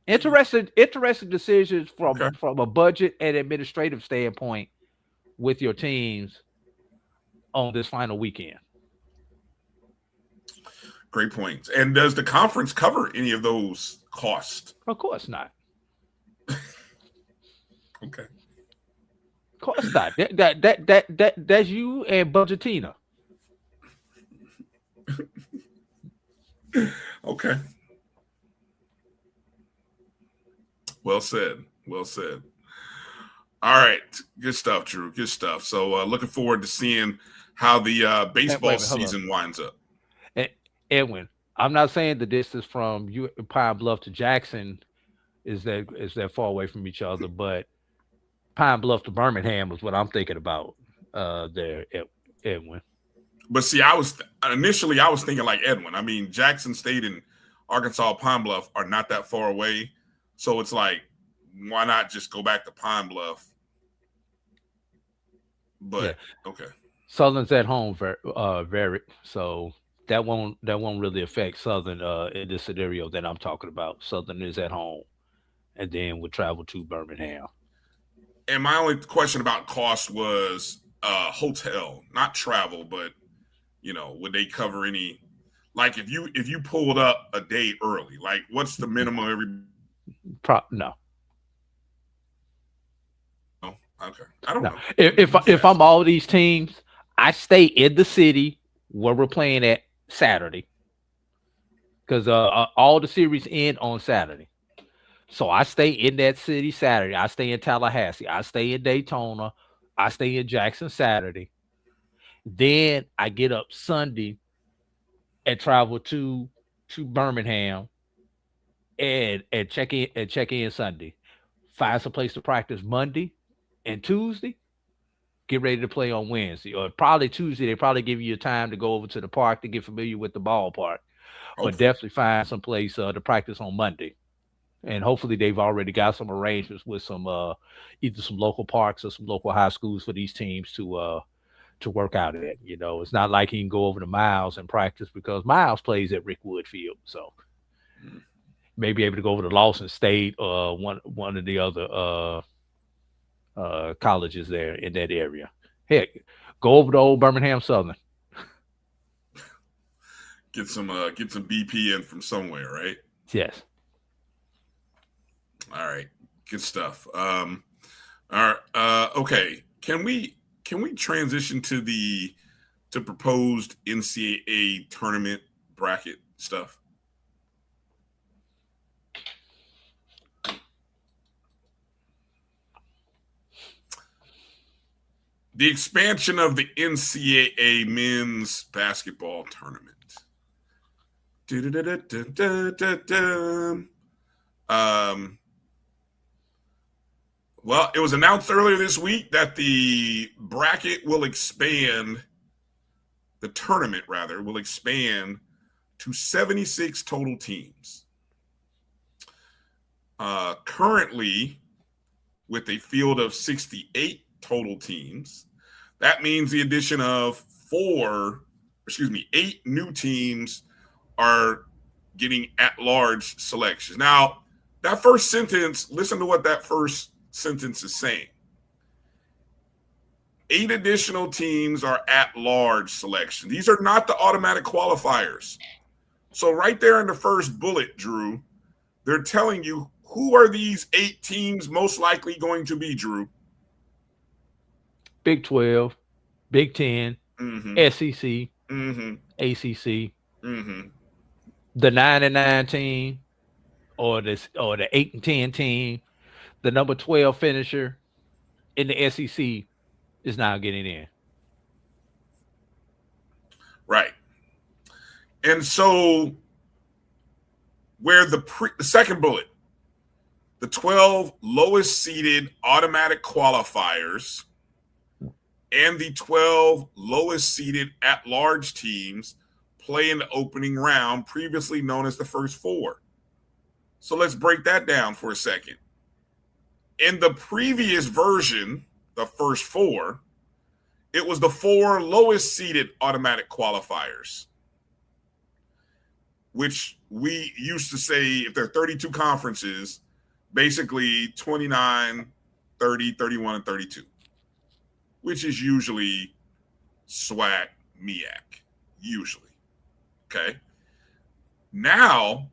B: Interesting decisions from a budget and administrative standpoint with your teams on this final weekend.
A: Great points. And does the conference cover any of those costs?
B: Of course not.
A: Okay.
B: Of course not. That's you and Budgetina.
A: Okay. Well said. Well said. All right. Good stuff, Drew. Good stuff. So looking forward to seeing how the baseball season winds up.
B: Edwin, I'm not saying the distance from Pine Bluff to Jackson is that far away from each other, but Pine Bluff to Birmingham is what I'm thinking about there, Edwin.
A: But see, I was thinking like Edwin. I mean, Jackson State and Arkansas Pine Bluff are not that far away. So it's like, why not just go back to Pine Bluff? But yeah. Okay.
B: Southern's at home, very so that won't really affect Southern in this scenario that I'm talking about. Southern is at home, and then would travel to Birmingham.
A: And my only question about cost was hotel, not travel, but would they cover any? Like if you pulled up a day early, like what's the minimum
B: No.
A: Oh, okay. I don't know.
B: If I'm all these teams, I stay in the city where we're playing at Saturday because all the series end on Saturday. So I stay in that city Saturday. I stay in Tallahassee. I stay in Daytona. I stay in Jackson Saturday. Then I get up Sunday and travel to Birmingham and check in Sunday. Find some place to practice Monday and Tuesday. Get ready to play on Wednesday or probably Tuesday. They probably give you time to go over to the park to get familiar with the ballpark, but definitely find some place to practice on Monday. And hopefully they've already got some arrangements with some either some local parks or some local high schools for these teams to work out at. It's not like you can go over to Miles and practice because Miles plays at Rick Wood Field, so maybe able to go over to Lawson State or one of the other colleges there in that area. Heck, go over to old Birmingham Southern.
A: Get some BP in from somewhere, right?
B: Yes.
A: All right, good stuff. All right, okay. Can we transition to proposed NCAA tournament bracket stuff? The expansion of the NCAA men's basketball tournament. Well, it was announced earlier this week that the bracket will expand, the tournament rather, will expand to 76 total teams. Currently, with a field of 68 total teams, that means the addition of 8 new teams are getting at-large selections. Now, that first sentence, listen to what that first sentence is saying. 8 additional teams are at-large selection. These are not the automatic qualifiers. So right there in the first bullet, Drew, they're telling you who are these 8 teams most likely going to be, Drew?
B: Big 12, Big 10, SEC, ACC, the 9 and 9 team, or the 8 and 10 team, the number 12 finisher in the SEC is now getting in.
A: Right. And so where the second bullet, the 12 lowest seeded automatic qualifiers and the 12 lowest seeded at-large teams play in the opening round, previously known as the first 4. So let's break that down for a second. In the previous version, the first 4, it was the 4 lowest seeded automatic qualifiers, which we used to say if there are 32 conferences, basically 29, 30, 31, and 32, which is usually SWAC MEAC, usually. Okay. Now,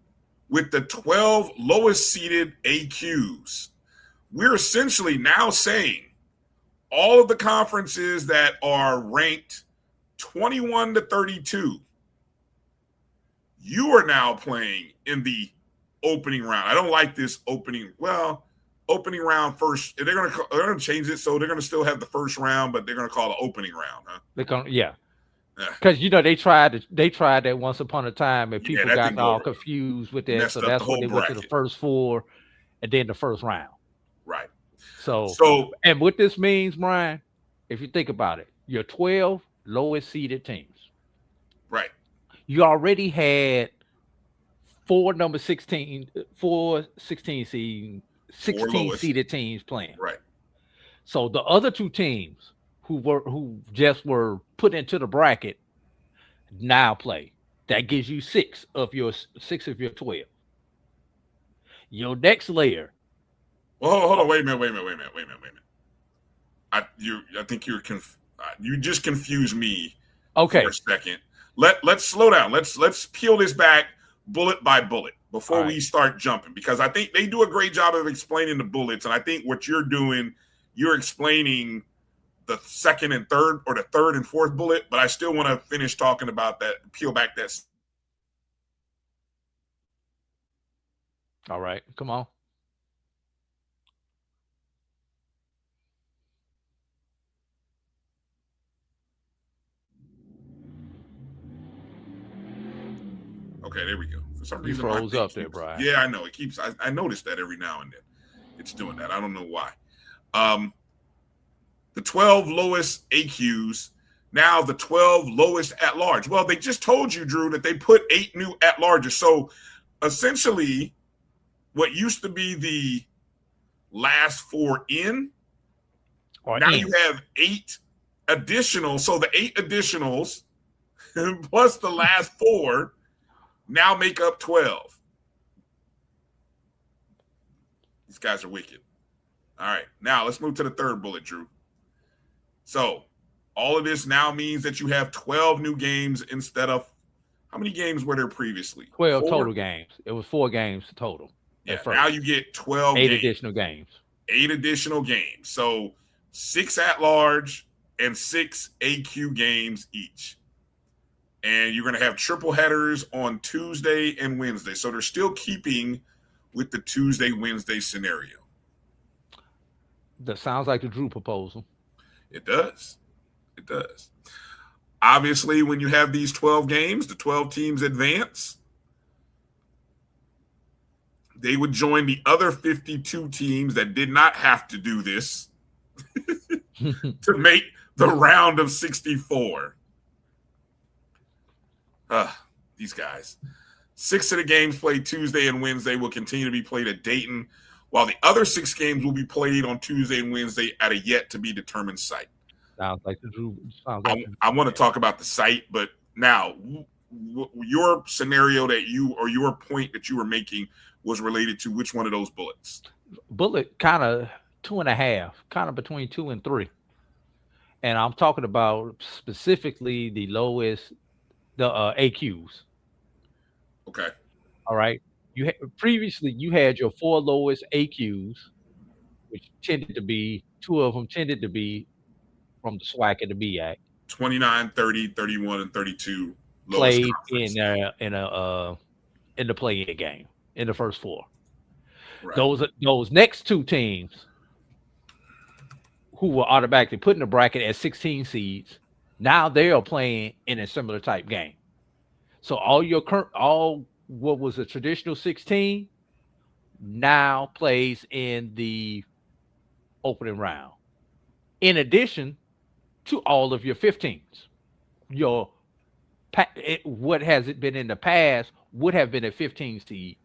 A: with the 12 lowest seeded AQs, we're essentially now saying all of the conferences that are ranked 21 to 32, you are now playing in the opening round. I don't like this opening round first. They're going to change it, so they're going to still have the first round, but they're going to call it opening round, huh?
B: Because they tried that once upon a time, and people got all confused with that. So that's when they went to the first 4 and then the first round.
A: Right.
B: So and what this means, Brian, if you think about it, your 12 lowest seeded teams.
A: Right.
B: You already had 4 16 seeded teams playing.
A: Right.
B: So the other 2 teams who just were put into the bracket now play. That gives you 6 of your 12. Your next layer.
A: Well, hold on. Wait a minute. I think you just confused me.
B: Okay.
A: For a second. Let's slow down. Let's peel this back bullet by bullet before we start jumping, because I think they do a great job of explaining the bullets, and I think what you're doing, you're explaining the second and third, or the third and fourth bullet, but I still want to finish talking about that, peel back that.
B: All right, come on.
A: Okay, there we go. For some reason,
B: froze up there, Brian.
A: Yeah, I know. It keeps. I noticed that every now and then. It's doing that. I don't know why. The 12 lowest AQs, now the 12 lowest at large. Well, they just told you, Drew, that they put 8 new at larges. So essentially, what used to be the last 4 in, now you have 8 additional. So the 8 additionals plus the last 4 now make up 12. These guys are wicked. All right, now let's move to the third bullet, Drew. So all of this now means that you have 12 new games instead of, how many games were there previously?
B: 12 total games. It was 4 games total.
A: Yeah, now you get 12
B: 8 additional games.
A: 8 additional games. So 6 at large and 6 AQ games each. And you're going to have triple headers on Tuesday and Wednesday. So they're still keeping with the Tuesday, Wednesday scenario.
B: That sounds like the Drew proposal.
A: It does. It does. Obviously, when you have these 12 games, the 12 teams advance. They would join the other 52 teams that did not have to do this to make the round of 64. These guys. 6 of the games played Tuesday and Wednesday will continue to be played at Dayton, while the other 6 games will be played on Tuesday and Wednesday at a yet-to-be-determined site.
B: Sounds like
A: I want to talk about the site, but now your scenario that or your point that you were making was related to which one of those bullets?
B: Bullet kind of 2.5, kind of between 2 and 3. And I'm talking about specifically the lowest, the AQs.
A: Okay.
B: All right. Previously you had your 4 lowest AQs, which tended to be 2 of them tended to be from the SWAC and the MEAC.
A: 29, 30, 31, and 32
B: played in the play-in game in the first 4. Right. Those next 2 teams who were automatically put in the bracket as 16 seeds, now they are playing in a similar type game. So all what was a traditional 16 now plays in the opening round. In addition to all of your 15s, what has it been in the past would have been a 15 seed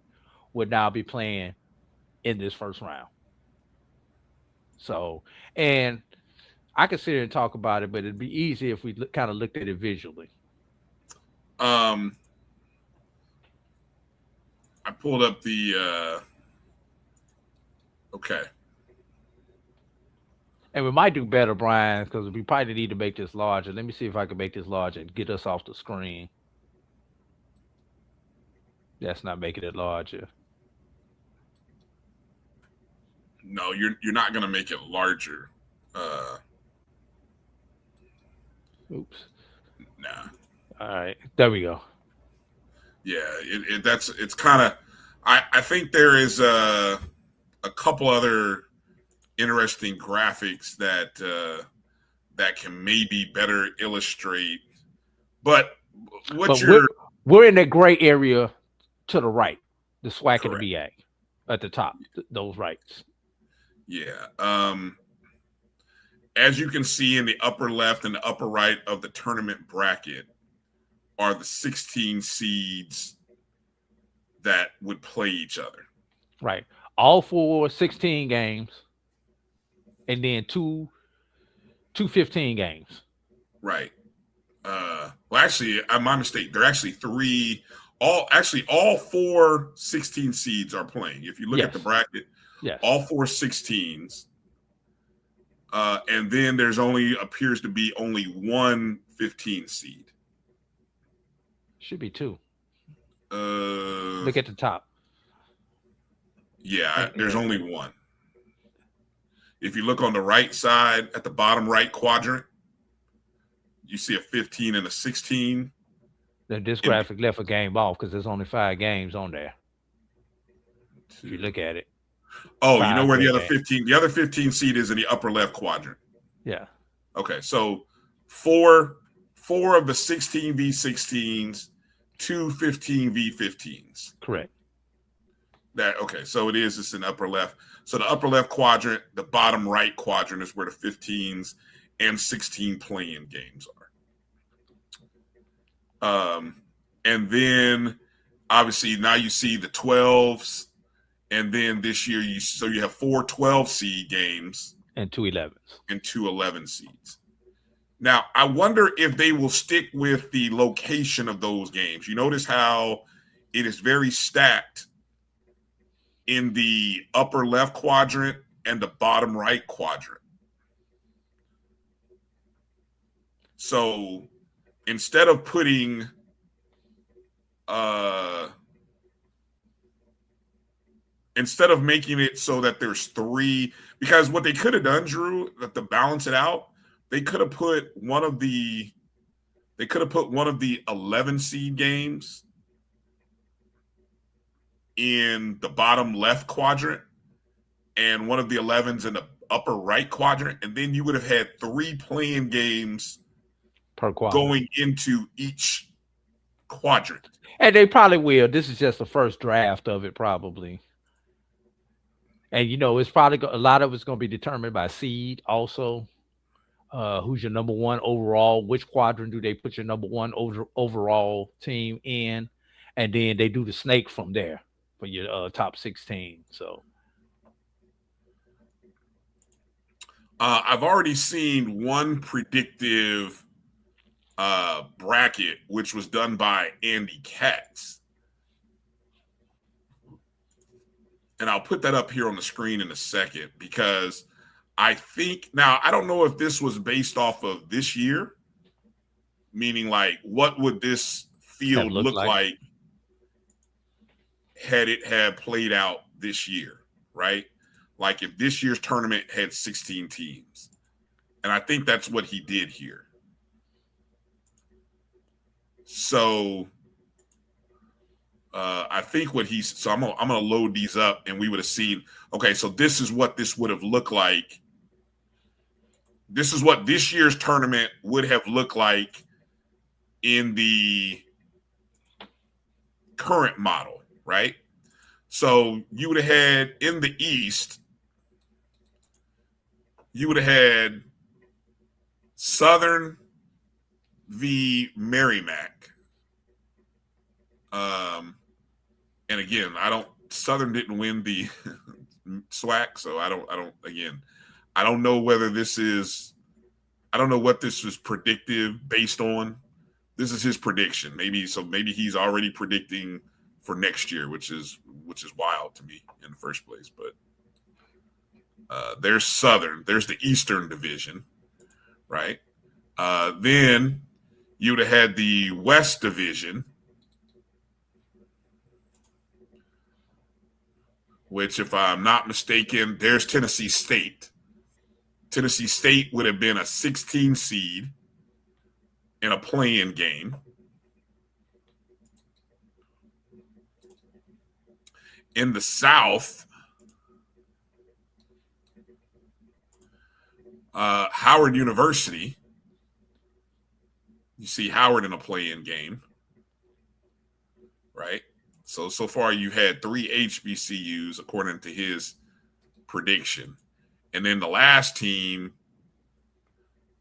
B: would now be playing in this first round. So, and I could sit here and talk about it, but it'd be easy if we kind of looked at it visually.
A: I pulled up the okay.
B: And we might do better, Brian, because we probably need to make this larger. Let me see if I can make this larger and get us off the screen. That's not making it larger.
A: No, you're not going to make it larger.
B: Oops.
A: Nah.
B: All right. There we go.
A: Yeah, it's kind of. I think there is a couple other interesting graphics that can maybe better illustrate, but
B: we're in that gray area to the right, the SWAC and the MEAC at the top, those rights.
A: Yeah. As you can see in the upper left and the upper right of the tournament bracket are the 16 seeds that would play each other.
B: Right. All 4 16 games. And then two 15 games.
A: Right. Well, actually, my mistake. There are actually 3. All 4 16 seeds are playing. If you look at the bracket, all 4 16s. And then there's appears to be only 1 15 seed.
B: Should be 2. Look at the top.
A: Yeah, there's only 1. If you look on the right side at the bottom right quadrant, you see a 15 and a 16.
B: Then this graphic left a game off because there's only 5 games on there. If you look at it.
A: Oh, you know where the other 15 seed is in the upper left quadrant.
B: Yeah.
A: Okay, so 4 of the 16 v16s, 2 15 v15s.
B: Correct.
A: So it's in the upper left. So the upper left quadrant, the bottom right quadrant is where the 15s and 16 play-in games are. And then obviously now you see the 12s, and then this year you have 4 12 seed games
B: and 2 11s
A: and 2 11 seeds. Now I wonder if they will stick with the location of those games. You notice how it is very stacked in the upper left quadrant and the bottom right quadrant. So instead of putting instead of making it so that there's 3, because what they could have done, Drew, to balance it out, they could have put one of the 11 seed games in the bottom left quadrant and one of the 11s in the upper right quadrant, and then you would have had 3 playing games
B: per quadrant
A: going into each quadrant.
B: And they probably will. This is just the first draft of it, probably. And it's probably a lot of it's going to be determined by seed also. Who's your number one overall? Which quadrant do they put your number one overall team in? And then they do the snake from there for your top 16. So
A: I've already seen one predictive bracket, which was done by Andy Katz. And I'll put that up here on the screen in a second, because I think now, I don't know if this was based off of this year, meaning like what would this field look like had it had played out this year, right? Like if this year's tournament had 16 teams. And I think that's what he did here. So I think I'm gonna load these up, and we would have seen, okay, so this is what this would have looked like. This is what this year's tournament would have looked like in the current model, right? So you would have had in the East, you would have had Southern v. Merrimack. And again, Southern didn't win the SWAC, so I don't know whether I don't know what this was predictive based on. This is his prediction. Maybe he's already predicting for next year, which is wild to me in the first place. But there's Southern, there's the Eastern Division, right? Then you would have had the West Division, which, if I'm not mistaken, there's Tennessee State. Tennessee State would have been a 16 seed in a play-in game. In the South, Howard University. You see Howard in a play-in game, right? So far you had 3 HBCUs according to his prediction. And then the last team,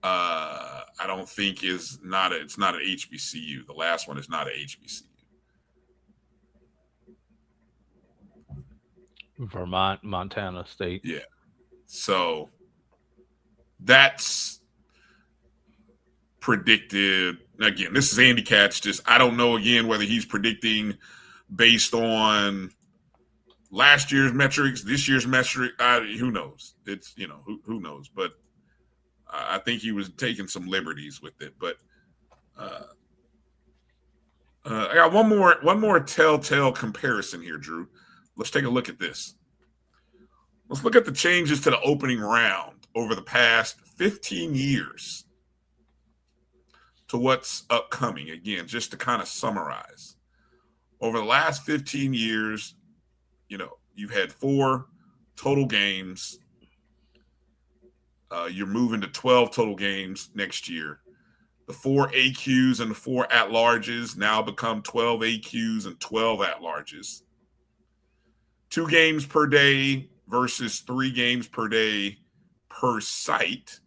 A: I don't think it's not an HBCU. The last one is not an HBCU.
B: Vermont, Montana State.
A: Yeah. So that's predicted. Again, this is Andy Katz. Just, I don't know, again, whether he's predicting based on last year's metrics, this year's metric. Who knows? It's, who knows? But I think he was taking some liberties with it. But I got one more telltale comparison here, Drew. Let's take a look at this. Let's look at the changes to the opening round over the past 15 years to what's upcoming. Again, just to kind of summarize. Over the last 15 years, you've had 4 total games. You're moving to 12 total games next year. The 4 AQs and the 4 at-larges now become 12 AQs and 12 at-larges. 2 games per day versus 3 games per day per site.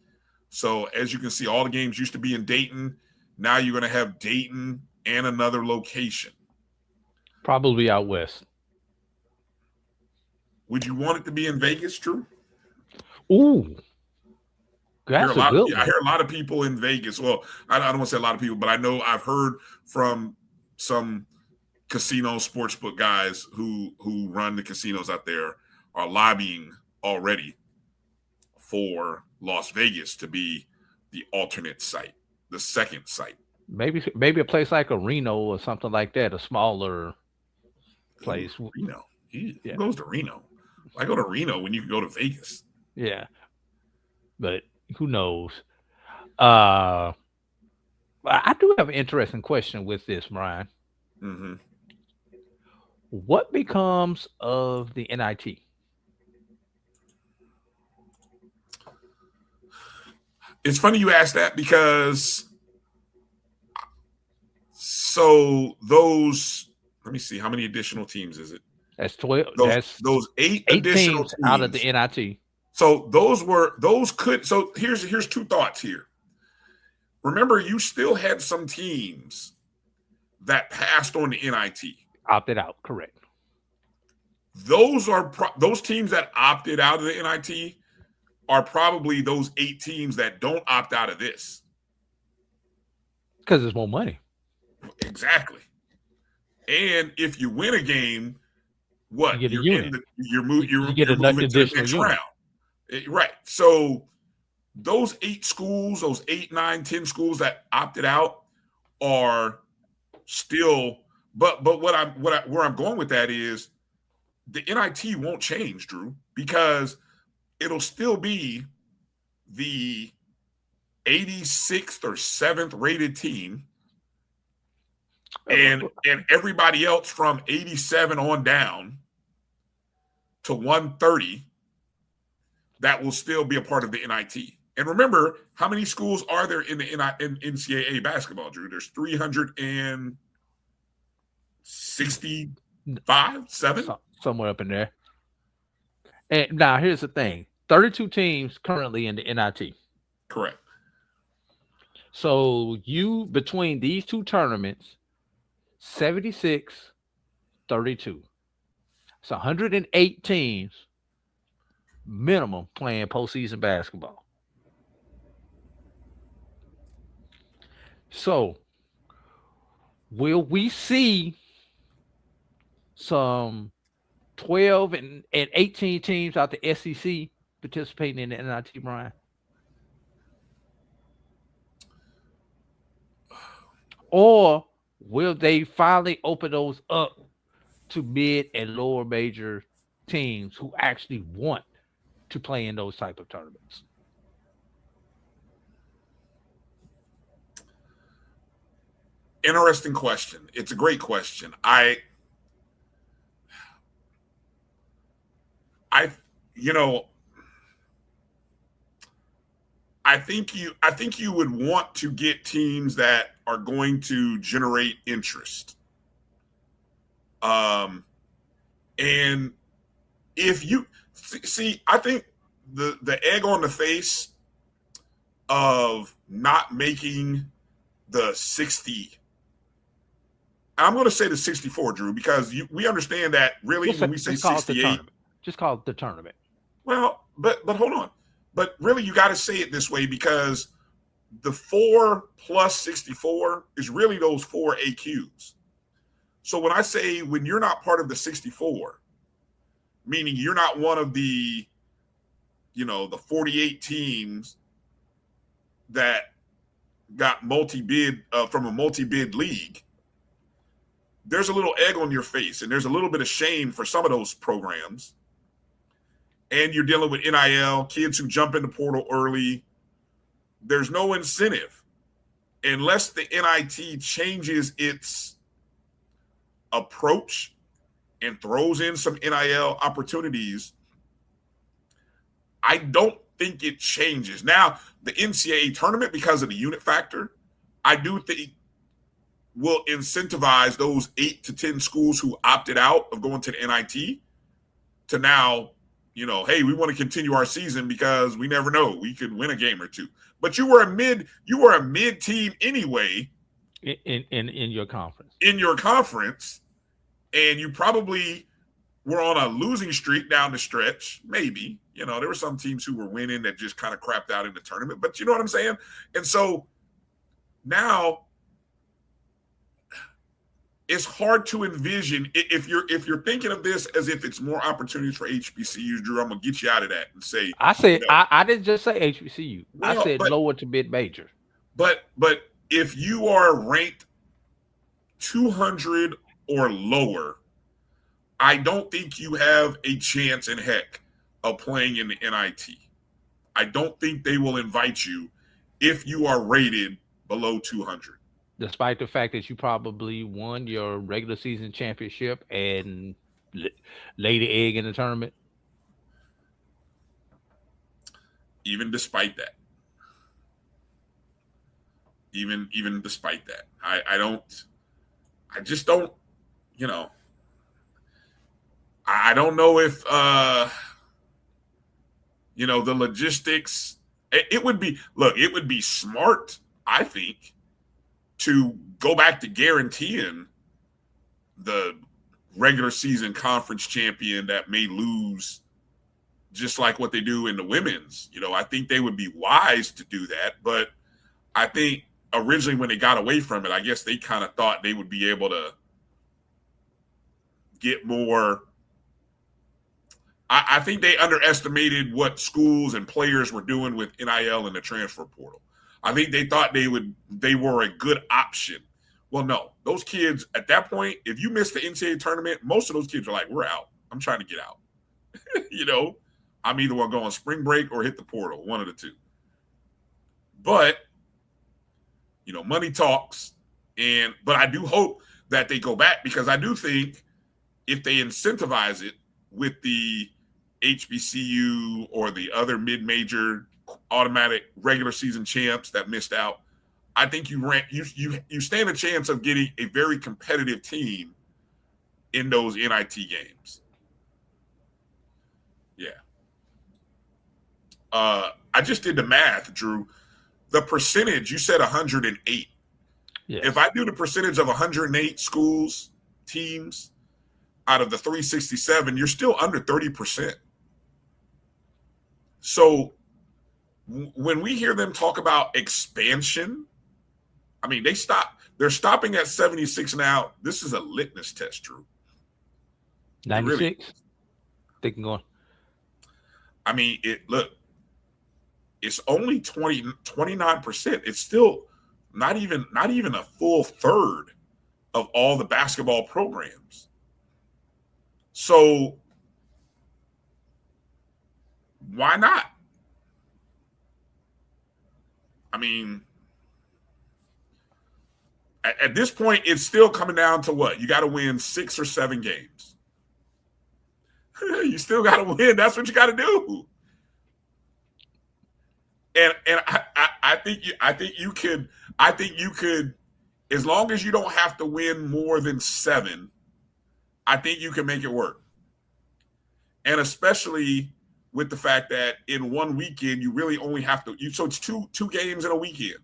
A: So as you can see, all the games used to be in Dayton. Now you're going to have Dayton and another location.
B: Probably out west.
A: Would you want it to be in Vegas, Drew?
B: Ooh.
A: I hear a lot of people in Vegas. Well, I don't want to say a lot of people, but I know I've heard from some casino sportsbook guys who run the casinos out there are lobbying already for Las Vegas to be the alternate site, the second site.
B: Maybe a place like a Reno or something like that, a smaller place.
A: Reno. Who goes to Reno? I go to Reno when you can go to Vegas.
B: Yeah. But who knows? I do have an interesting question with this, Brian.
A: Mm-hmm.
B: What becomes of the NIT?
A: It's funny you asked that because let me see, how many additional teams is it?
B: That's 12.
A: Those eight additional teams
B: out of the NIT.
A: So so here's two thoughts here. Remember, you still had some teams that passed on the NIT.
B: Opted out, correct.
A: Those teams that opted out of the NIT are probably those 8 teams that don't opt out of this.
B: Because there's more money.
A: Exactly. And if you win a game, what?
B: You get a unit.
A: You're moving to the next round. Right. So those 8 schools, those 8, 9, 10 schools that opted out are still, but where I'm going with that is the NIT won't change, Drew, because it'll still be the 86th or 7th rated team, and everybody else from 87 on down to 130 that will still be a part of the NIT. And remember, how many schools are there in the NCAA basketball, Drew? There's 365, 7?
B: Somewhere up in there. And now here's the thing. 32 teams currently in the NIT.
A: Correct.
B: So between these two tournaments, 76, 32. It's 108 teams minimum playing postseason basketball. So will we see some 12 and 18 teams out the SEC participating in the NIT, Bryan? Or will they finally open those up to mid and lower major teams who actually want to play in those type of tournaments?
A: Interesting question. It's a great question. I think you would want to get teams that are going to generate interest. And if you see, I think the egg on the face of not making the 60, I'm going to say the 64, Drew, because we understand that really when we say 68,
B: just call it the tournament.
A: Well, but hold on. But really, you got to say it this way because the 4 plus 64 is really those 4 AQs. So when I say when you're not part of the 64, meaning you're not one of the, the 48 teams that got multi-bid from a multi-bid league, there's a little egg on your face and there's a little bit of shame for some of those programs. And you're dealing with NIL, kids who jump in the portal early. There's no incentive unless the NIT changes its approach and throws in some NIL opportunities. I don't think it changes. Now, the NCAA tournament, because of the unit factor, I do think will incentivize those 8 to 10 schools who opted out of going to the NIT to now, hey, we want to continue our season because we never know, we could win a game or two. But you were a mid team anyway
B: in your conference.
A: In your conference, and you probably were on a losing streak down the stretch. Maybe, there were some teams who were winning that just kind of crapped out in the tournament. But you know what I'm saying? And so now it's hard to envision if you're thinking of this as if it's more opportunities for HBCUs, Drew. I'm gonna get you out of that and say
B: I didn't just say HBCU. Well, I said lower to mid major.
A: But if you are ranked 200 or lower, I don't think you have a chance in heck of playing in the NIT. I don't think they will invite you if you are rated below 200.
B: Despite the fact that you probably won your regular season championship and laid the egg in the tournament?
A: Even despite that. even despite that. I just don't, I don't know if the logistics. It would be smart, I think, to go back to guaranteeing the regular season conference champion that may lose, just like what they do in the women's. I think they would be wise to do that. But I think originally when they got away from it, I guess they kind of thought they would be able to get more. I think they underestimated what schools and players were doing with NIL and the transfer portal. I think they thought they were a good option. Well, no, those kids at that point, if you missed the NCAA tournament, most of those kids are like, we're out. I'm trying to get out. I'm either going to go on spring break or hit the portal, one of the two. But, money talks. But I do hope that they go back, because I do think if they incentivize it with the HBCU or the other mid-major automatic regular season champs that missed out, I think you stand a chance of getting a very competitive team in those NIT games. Yeah. I just did the math, Drew. The percentage, you said 108.
B: Yes.
A: If I do the percentage of 108 schools, teams, out of the 367, you're still under 30%. So when we hear them talk about expansion, I mean, they're stopping at 76 now. This is a litmus test, Drew.
B: 96?
A: Really,
B: They can go on.
A: I mean, it's only 29%. It's still not even a full third of all the basketball programs. So why not? I mean, at this point, it's still coming down to what? You got to win 6 or 7 games. You still got to win. That's what you got to do. And I think you could, as long as you don't have to win more than 7, I think you can make it work. And especially with the fact that in one weekend, you really only have to, so it's two games in a weekend.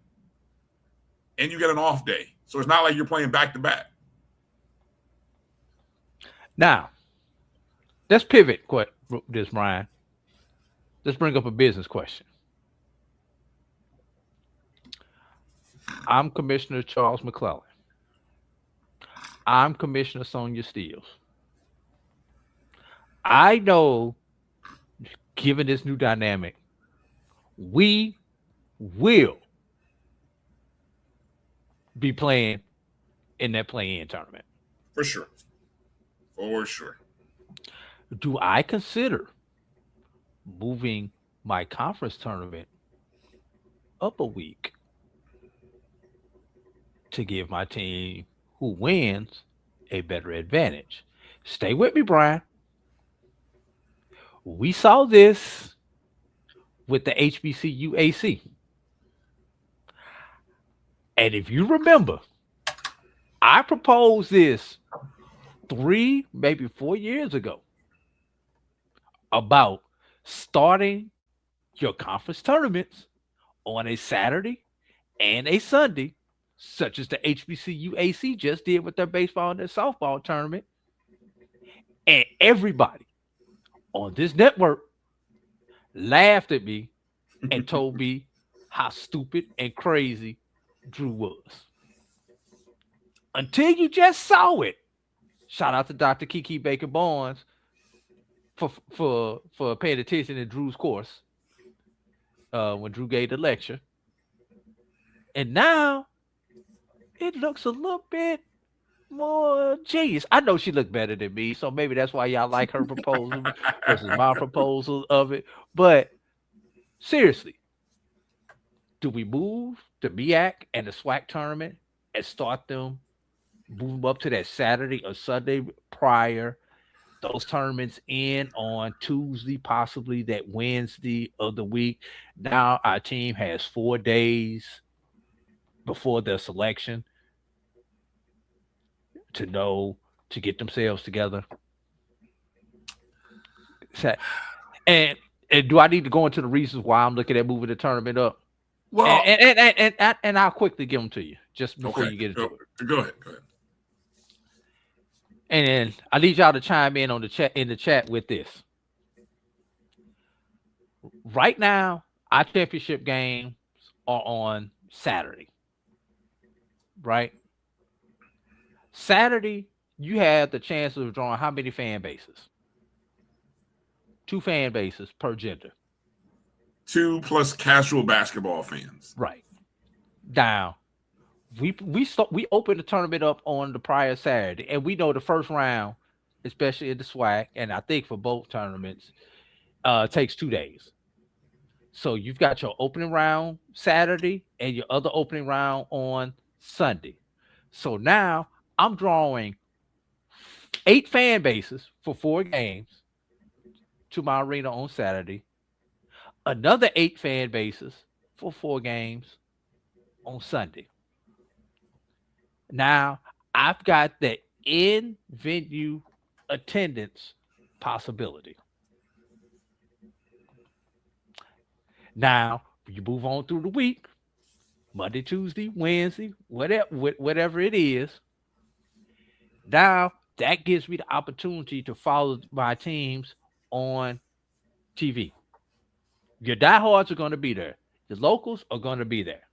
A: And you get an off day. So it's not like you're playing back to back.
B: Now, let's pivot this, Bryan. Let's bring up a business question. I'm Commissioner Charles McClellan. I'm Commissioner Sonia Steele. I know, given this new dynamic, we will be playing in that play-in tournament.
A: For sure. For sure.
B: Do I consider moving my conference tournament up a week to give my team who wins a better advantage? Stay with me, Bryan. We saw this with the HBCU AC. And if you remember, I proposed this 3, maybe 4 years ago about starting your conference tournaments on a Saturday and a Sunday, such as the HBCU AC just did with their baseball and their softball tournament. And everybody on this network laughed at me and told me how stupid and crazy Drew was. Until you just saw it. Shout out to Dr. Kiki Baker Barnes for paying attention in Drew's course when Drew gave the lecture. And now it looks a little bit more genius. I know she looked better than me, so maybe that's why y'all like her proposal versus my proposal of it. But seriously, do we move the MEAC and the SWAC tournament and start them, move them up to that Saturday or Sunday prior? Those tournaments in on Tuesday, possibly that Wednesday of the week. Now our team has 4 days before their selection to get themselves together. And do I need to go into the reasons why I'm looking at moving the tournament up?
A: Well,
B: and I'll quickly give them to you just before you get into it.
A: Go ahead.
B: And then I need y'all to chime in on the chat with this. Right now, our championship games are on Saturday. Right? Saturday, you have the chance of drawing how many fan bases? 2 fan bases per gender.
A: 2 plus casual basketball fans.
B: Right. Now, we opened the tournament up on the prior Saturday, and we know the first round, especially in the SWAC, and I think for both tournaments, takes 2 days. So you've got your opening round Saturday and your other opening round on Sunday. So now I'm drawing 8 fan bases for 4 games to my arena on Saturday, another 8 fan bases for 4 games on Sunday. Now, I've got the in-venue attendance possibility. Now, you move on through the week, Monday, Tuesday, Wednesday, whatever it is. Now, that gives me the opportunity to follow my teams on TV. Your diehards are going to be there. The locals are going to be there.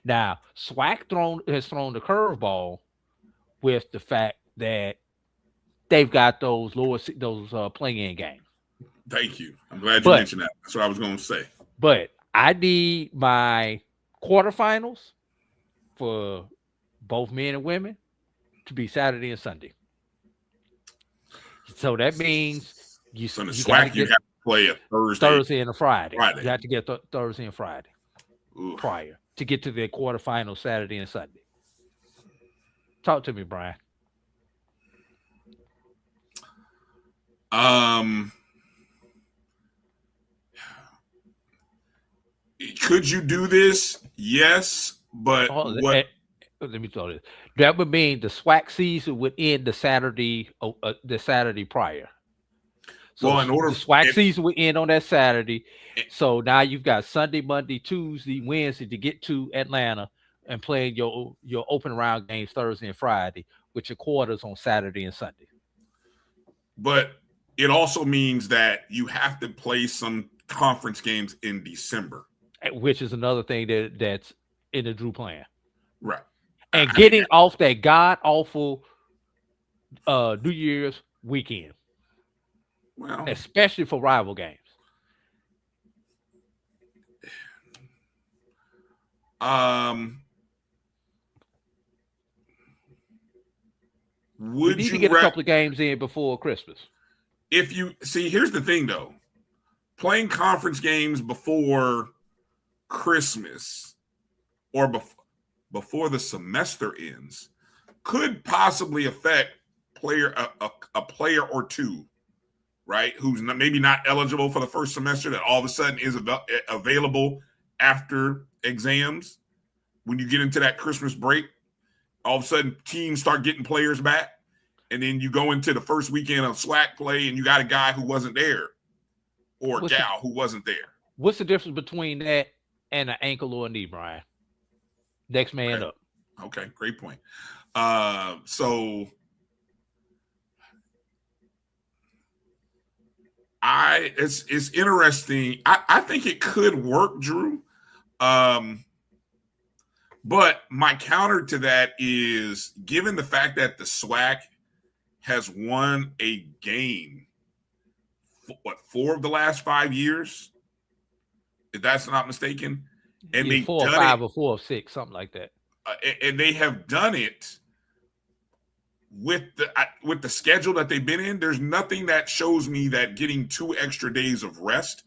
B: Now, SWAC has thrown the curveball with the fact that they've got those play-in games.
A: Thank you. I'm glad you mentioned that. That's what I was going to say.
B: But I need my quarterfinals for both men and women to be Saturday and Sunday. So that means you have to
A: play a Thursday
B: and a Friday. You have to get Thursday and Friday prior to get to the quarterfinals Saturday and Sunday. Talk to me, Bryan.
A: Could you do this? Yes, but what?
B: Let me tell you. That would mean the SWAC season would end the Saturday prior. So
A: well, in order
B: the SWAC season would end on that Saturday. So now you've got Sunday, Monday, Tuesday, Wednesday to get to Atlanta and playing your open round games Thursday and Friday with your quarters on Saturday and Sunday.
A: But it also means that you have to play some conference games in December,
B: which is another thing that's in the Drew plan.
A: Right.
B: And getting off that god awful New Year's weekend.
A: Well,
B: especially for rival games.
A: Would
B: you
A: need to
B: get a couple of games in before Christmas?
A: If you see, here's the thing though. Playing conference games before Christmas or before the semester ends could possibly affect a player or two, right? Who's maybe not eligible for the first semester that all of a sudden is available after exams. When you get into that Christmas break, all of a sudden teams start getting players back. And then you go into the first weekend of SWAC play and you got a guy who wasn't there or a gal who wasn't there.
B: What's the difference between that and an ankle or a knee, Bryan? Next man up.
A: Okay, great point. So it's interesting. I think it could work, Drew. But my counter to that is, given the fact that the SWAC has won a game, 4 of the last 5 years, if that's not mistaken, and they
B: 4 or 5 or 4 or 6, something like that.
A: And they have done it with the schedule that they've been in. There's nothing that shows me that getting 2 extra days of rest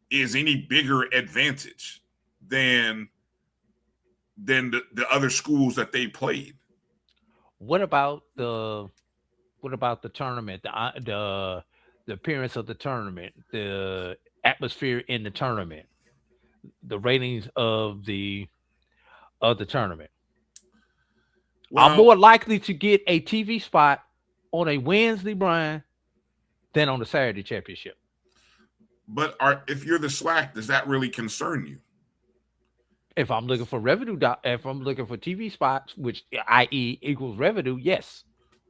A: is any bigger advantage than the other schools that they played.
B: What about the tournament, the appearance of the tournament, the atmosphere in the tournament, the ratings of the of the tournament.
A: Well,
B: I'm more likely to get a TV spot on a Wednesday, Brian, than on the Saturday championship.
A: But if you're the SWAC, does that really concern you?
B: If I'm looking for revenue, if I'm looking for TV spots, which i.e. equals revenue, yes.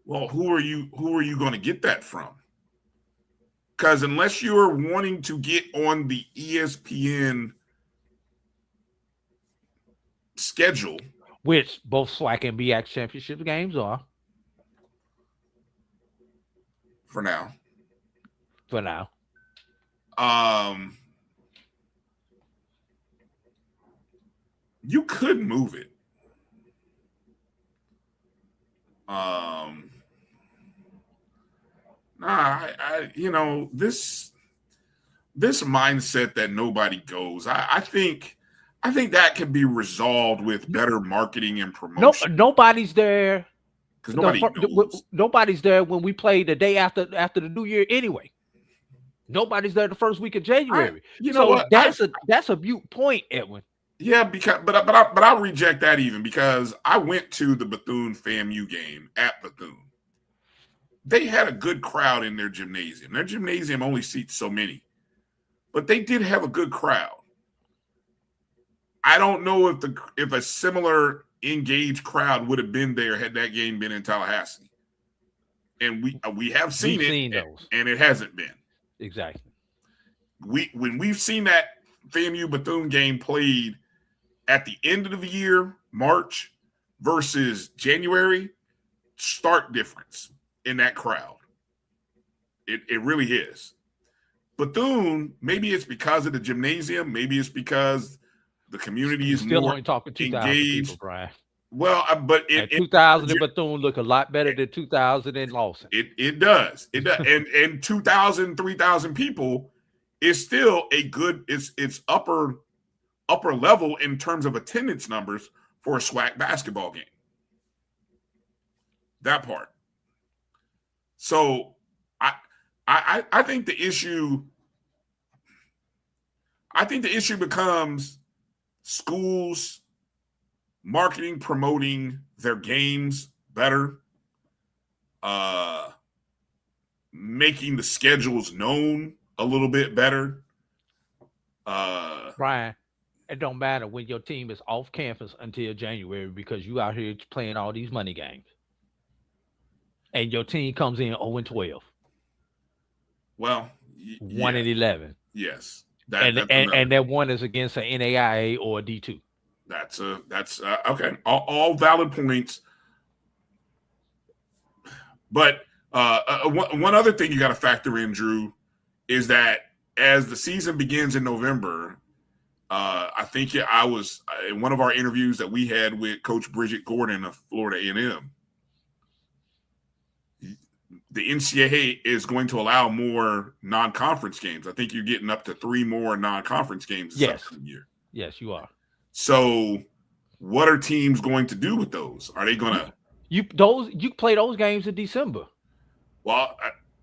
A: Well, who are you going to get that from? Because unless you're wanting to get on the ESPN schedule,
B: which both SWAC and BX championship games are,
A: for now. You could move it. This mindset that nobody goes, I think that can be resolved with better marketing and promotion.
B: Nobody's there.
A: Because
B: nobody's there when we play the day after the New Year anyway. Nobody's there the first week of January. That's a mute point, Edwin.
A: Yeah, but I reject that even because I went to the Bethune FAMU game at Bethune. They had a good crowd in their gymnasium. Their gymnasium only seats so many, but they did have a good crowd. I don't know if a similar engaged crowd would have been there had that game been in Tallahassee. And we have seen those, and it hasn't been.
B: Exactly.
A: When we've seen that FAMU Bethune game played at the end of the year, March versus January, stark difference in that crowd. It really is. Bethune, maybe it's because of the gymnasium, maybe it's because the community is
B: still
A: more
B: only talking 2,000 people, Brian.
A: Well, but
B: 2000 in Bethune look a lot better than 2000 in Lawson.
A: It does. and 2,000, 3,000 people is still a good. It's upper level in terms of attendance numbers for a SWAC basketball game. That part. So I think the issue. I think the issue becomes schools marketing, promoting their games better, making the schedules known a little bit better.
B: Brian, it don't matter when your team is off campus until January because you out here playing all these money games. And your team comes in 0-12.
A: Well,
B: 1-11.
A: Yes.
B: And that one is against an NAIA or a D2.
A: That's okay. All valid points. But one other thing you got to factor in, Drew, is that as the season begins in November, I think I was in one of our interviews that we had with Coach Bridget Gordon of Florida A&M. The NCAA is going to allow more non-conference games. I think you're getting up to 3 more non-conference games this year.
B: Yes, you are.
A: So, what are teams going to do with those? Are they going to
B: you play those games in December?
A: Well,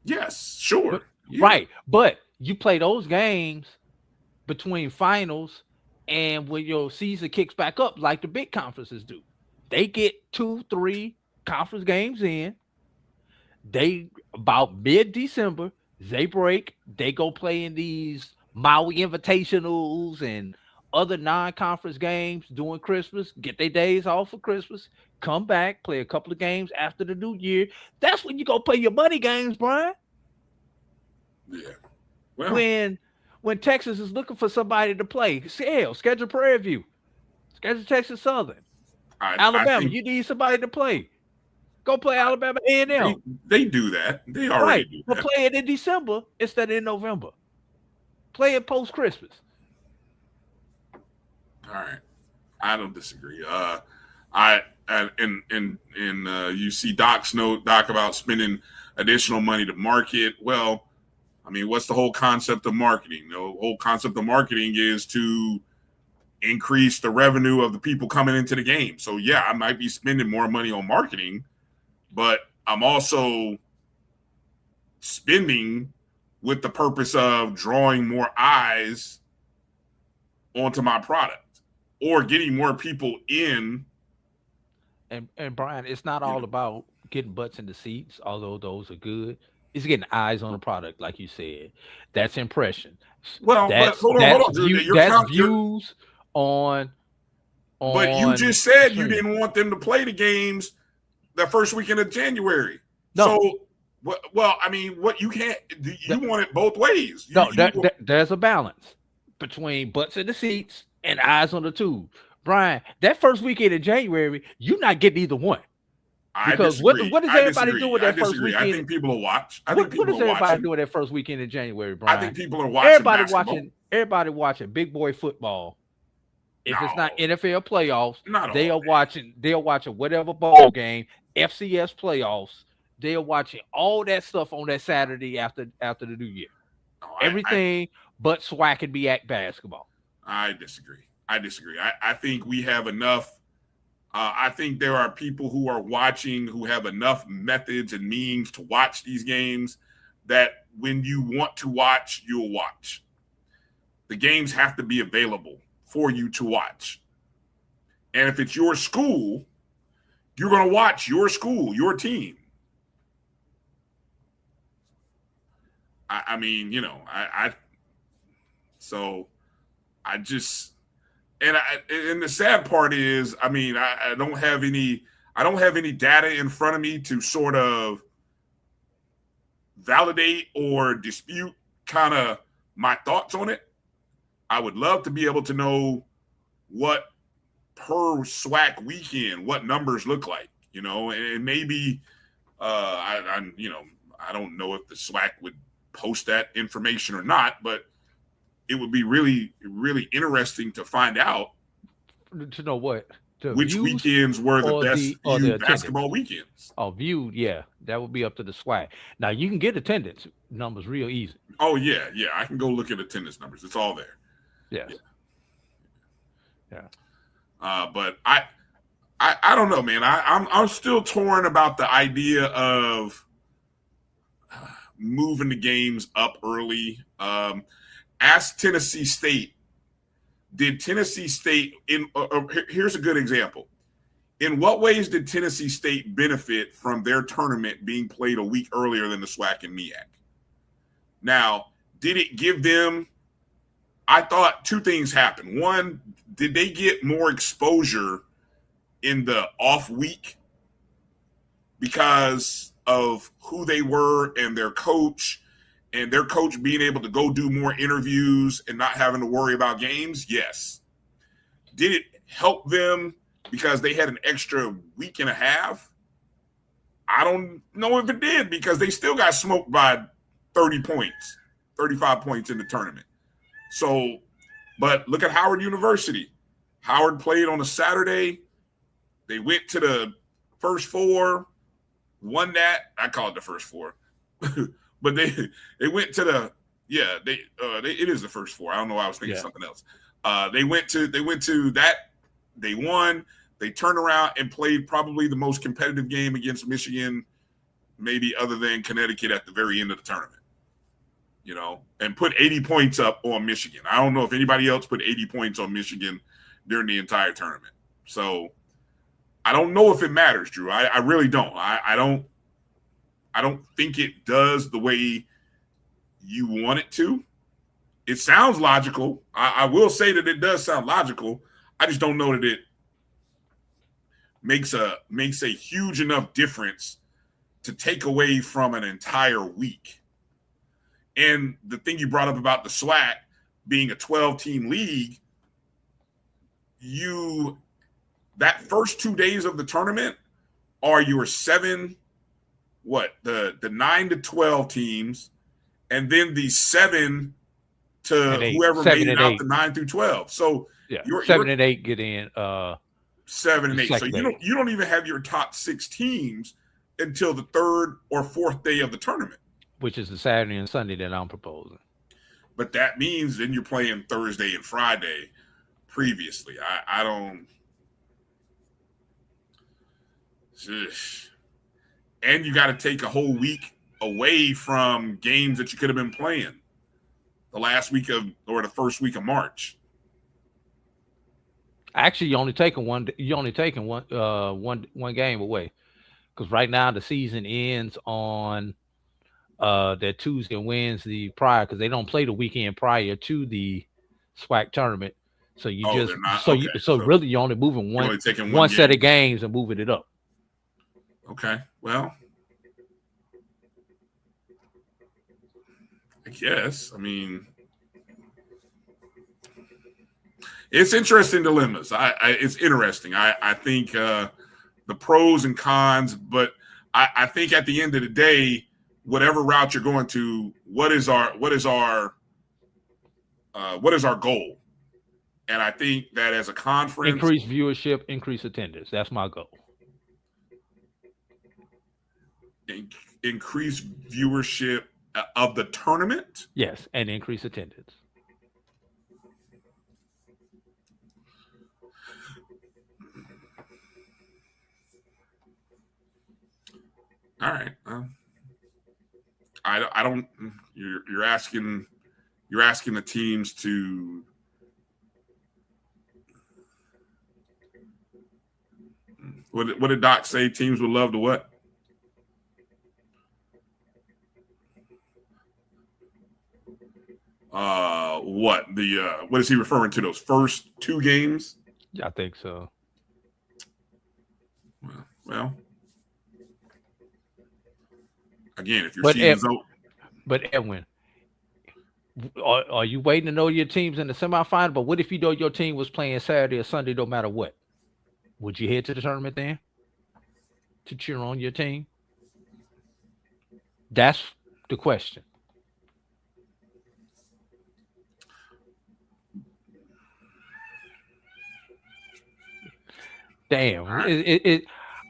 A: yes, sure,
B: right. But you play those games between finals and when your season kicks back up, like the big conferences do. They get 2-3 conference games in. They about mid-December, they break. They go play in these Maui Invitationals and other non-conference games during Christmas, get their days off for Christmas, come back, play a couple of games after the New Year. That's when you go play your money games, Brian.
A: Yeah. Well,
B: when Texas is looking for somebody to play, schedule Prairie View, schedule Texas Southern, Alabama. You need somebody to play. Go play Alabama A&M.
A: They do that. They already do that.
B: But play it in December instead of in November. Play it post-Christmas.
A: All right, I don't disagree. You see Doc's note, Doc, about spending additional money to market. Well, I mean, what's the whole concept of marketing? The whole concept of marketing is to increase the revenue of the people coming into the game. So yeah, I might be spending more money on marketing, but I'm also spending with the purpose of drawing more eyes onto my product. or getting more people in.
B: And Brian, it's not all about getting butts in the seats, although those are good. It's getting eyes on the product, like you said. That's impression.
A: Well, but hold on, Drew.
B: That's views on.
A: But you just said you didn't want them to play the games the first weekend of January.
B: No.
A: So, well, I mean, what you can't. You want it both ways.
B: There's a balance between butts in the seats and eyes on the tube. Brian, that first weekend in January, you're not getting either one. Because what does everybody do with that first weekend?
A: I think people will watch.
B: What does everybody do with that first weekend in January, Brian?
A: I think people are watching.
B: Everybody watching big boy football. If it's not NFL playoffs, they're watching whatever ball game, FCS playoffs. They're watching all that stuff on that Saturday after the New Year. Everything but SWAC and MEAC basketball.
A: I disagree. I think we have enough. I think there are people who are watching who have enough methods and means to watch these games that when you want to watch, you'll watch. The games have to be available for you to watch. And if it's your school, you're going to watch your school, your team. And the sad part is, I don't have any data in front of me to sort of validate or dispute kind of my thoughts on it. I would love to be able to know what per SWAC weekend, what numbers look like, and maybe I don't know if the SWAC would post that information or not, but it would be really, really interesting to find out.
B: To know what?
A: Which weekends were the best viewed basketball weekends.
B: Oh, viewed, yeah. That would be up to the SWAC. Now, you can get attendance numbers real easy.
A: Oh, yeah. I can go look at attendance numbers. It's all there.
B: Yes.
A: Yeah. But I don't know, man. I'm still torn about the idea of moving the games up early. Ask Tennessee State. Did Tennessee State here's a good example. In what ways did Tennessee State benefit from their tournament being played a week earlier than the SWAC and MEAC? Now, did it give them? I thought two things happened. One, did they get more exposure in the off week because of who they were and their coach being able to go do more interviews and not having to worry about games? Yes. Did it help them because they had an extra week and a half? I don't know if it did, because they still got smoked by 30 points, 35 points in the tournament. So, but look at Howard University. Howard played on a Saturday. They went to the first four, won that. I call it the first four. But they went to the it is the first four. I don't know why I was thinking something else. They went to that. They won. They turned around and played probably the most competitive game against Michigan, maybe other than Connecticut, at the very end of the tournament. And put 80 points up on Michigan. I don't know if anybody else put 80 points on Michigan during the entire tournament. So I don't know if it matters, Drew. I really don't. I don't think it does the way you want it to. It sounds logical. I will say that it does sound logical. I just don't know that it makes a huge enough difference to take away from an entire week. And the thing you brought up about the SWAC being a 12-team league, that first 2 days of the tournament are your the 9 to 12 teams, and then the 7 to whoever made it out the 9 through 12. So
B: 7 and 8 get in.
A: 7 and 8. So you don't even have your top 6 teams until the third or fourth day of the tournament,
B: which is the Saturday and Sunday that I'm proposing.
A: But that means then you're playing Thursday and Friday previously. I don't. And you got to take a whole week away from games that you could have been playing the last week of, or the first week of March.
B: Actually, you're only taking one. You're only taking one game away because right now the season ends on that Tuesday and Wednesday prior because they don't play the weekend prior to the SWAC tournament. So you
A: Oh,
B: just
A: they're not. Okay,
B: so really you're only moving
A: you're only taking
B: one set
A: game.
B: of games and moving it up.
A: Okay, well, I guess. I mean, it's interesting dilemmas. It's interesting. I think the pros and cons, but I think at the end of the day, whatever route you're going to, what is our goal? And I think that as a conference,
B: increase viewership, increase attendance. That's my goal.
A: Increase viewership of the tournament.
B: Yes, and increase attendance.
A: All right. I don't. You're asking the teams to. What did Doc say? Teams would love to what? What is he referring to? Those first two games?
B: I think so.
A: Well, again, if your season's over.
B: But Edwin, are you waiting to know your teams in the semifinal? But what if you know your team was playing Saturday or Sunday, no matter what? Would you head to the tournament then to cheer on your team? That's the question. Damn,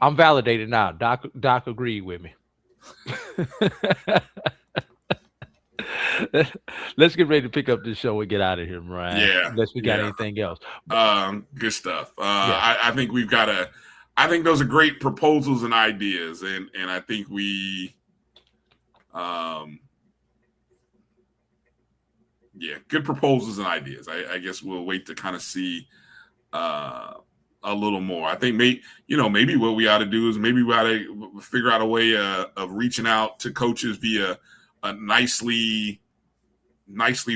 B: I'm validated now. Doc agreed with me. Let's get ready to pick up this show and get out of here, Bryan.
A: Yeah.
B: Unless we got anything else.
A: Good stuff. I think we've got I think those are great proposals and ideas, and I think we, good proposals and ideas. I guess we'll wait to kind of see a little more. I think maybe what we ought to do is maybe we ought to figure out a way of reaching out to coaches via a nicely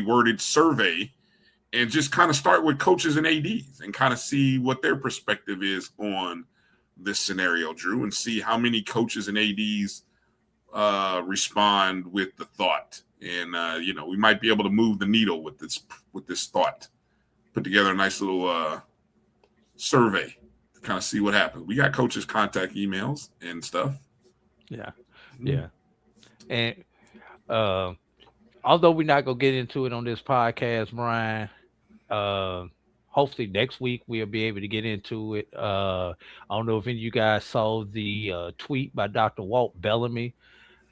A: worded survey, and just kind of start with coaches and ADs and kind of see what their perspective is on this scenario, Drew, and see how many coaches and ADs respond with the thought. And we might be able to move the needle with this thought. Put together a nice little survey to kind of see what happens. We got coaches' contact emails and stuff.
B: Yeah. And although we're not gonna get into it on this podcast, Bryan, hopefully next week we'll be able to get into it. I don't know if any of you guys saw the tweet by Dr. Walt Bellamy.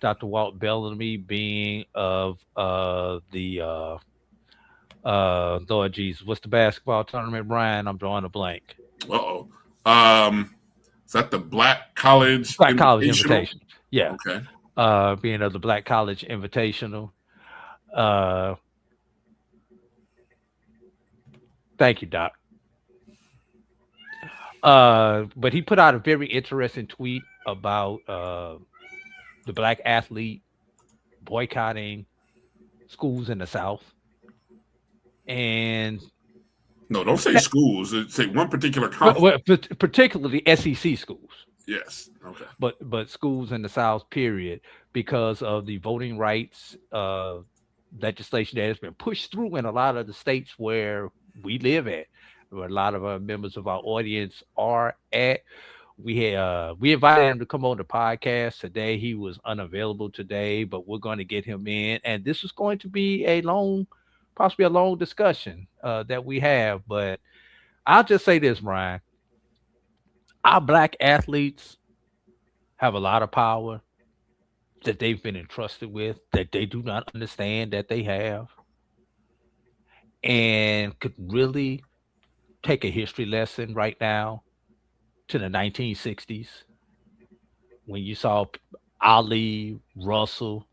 B: Dr. Walt Bellamy being of the Lord Jesus, what's the basketball tournament, Bryan? I'm drawing a blank.
A: Is that the Black College
B: Invitational? Yeah.
A: Okay.
B: Being of the Black College Invitational. Thank you, Doc. But he put out a very interesting tweet about the black athlete boycotting schools in the South. And
A: no, don't say schools. Say one particular conference.
B: Particularly SEC schools.
A: Yes. Okay.
B: But schools in the South, period, because of the voting rights legislation that has been pushed through in a lot of the states where we live at, where a lot of our members of our audience are at. We invited him to come on the podcast today. He was unavailable today, but we're going to get him in, and this is going to be possibly a long discussion that we have. But I'll just say this, Bryan. Our black athletes have a lot of power that they've been entrusted with, that they do not understand that they have, and could really take a history lesson right now to the 1960s when you saw Ali, Russell,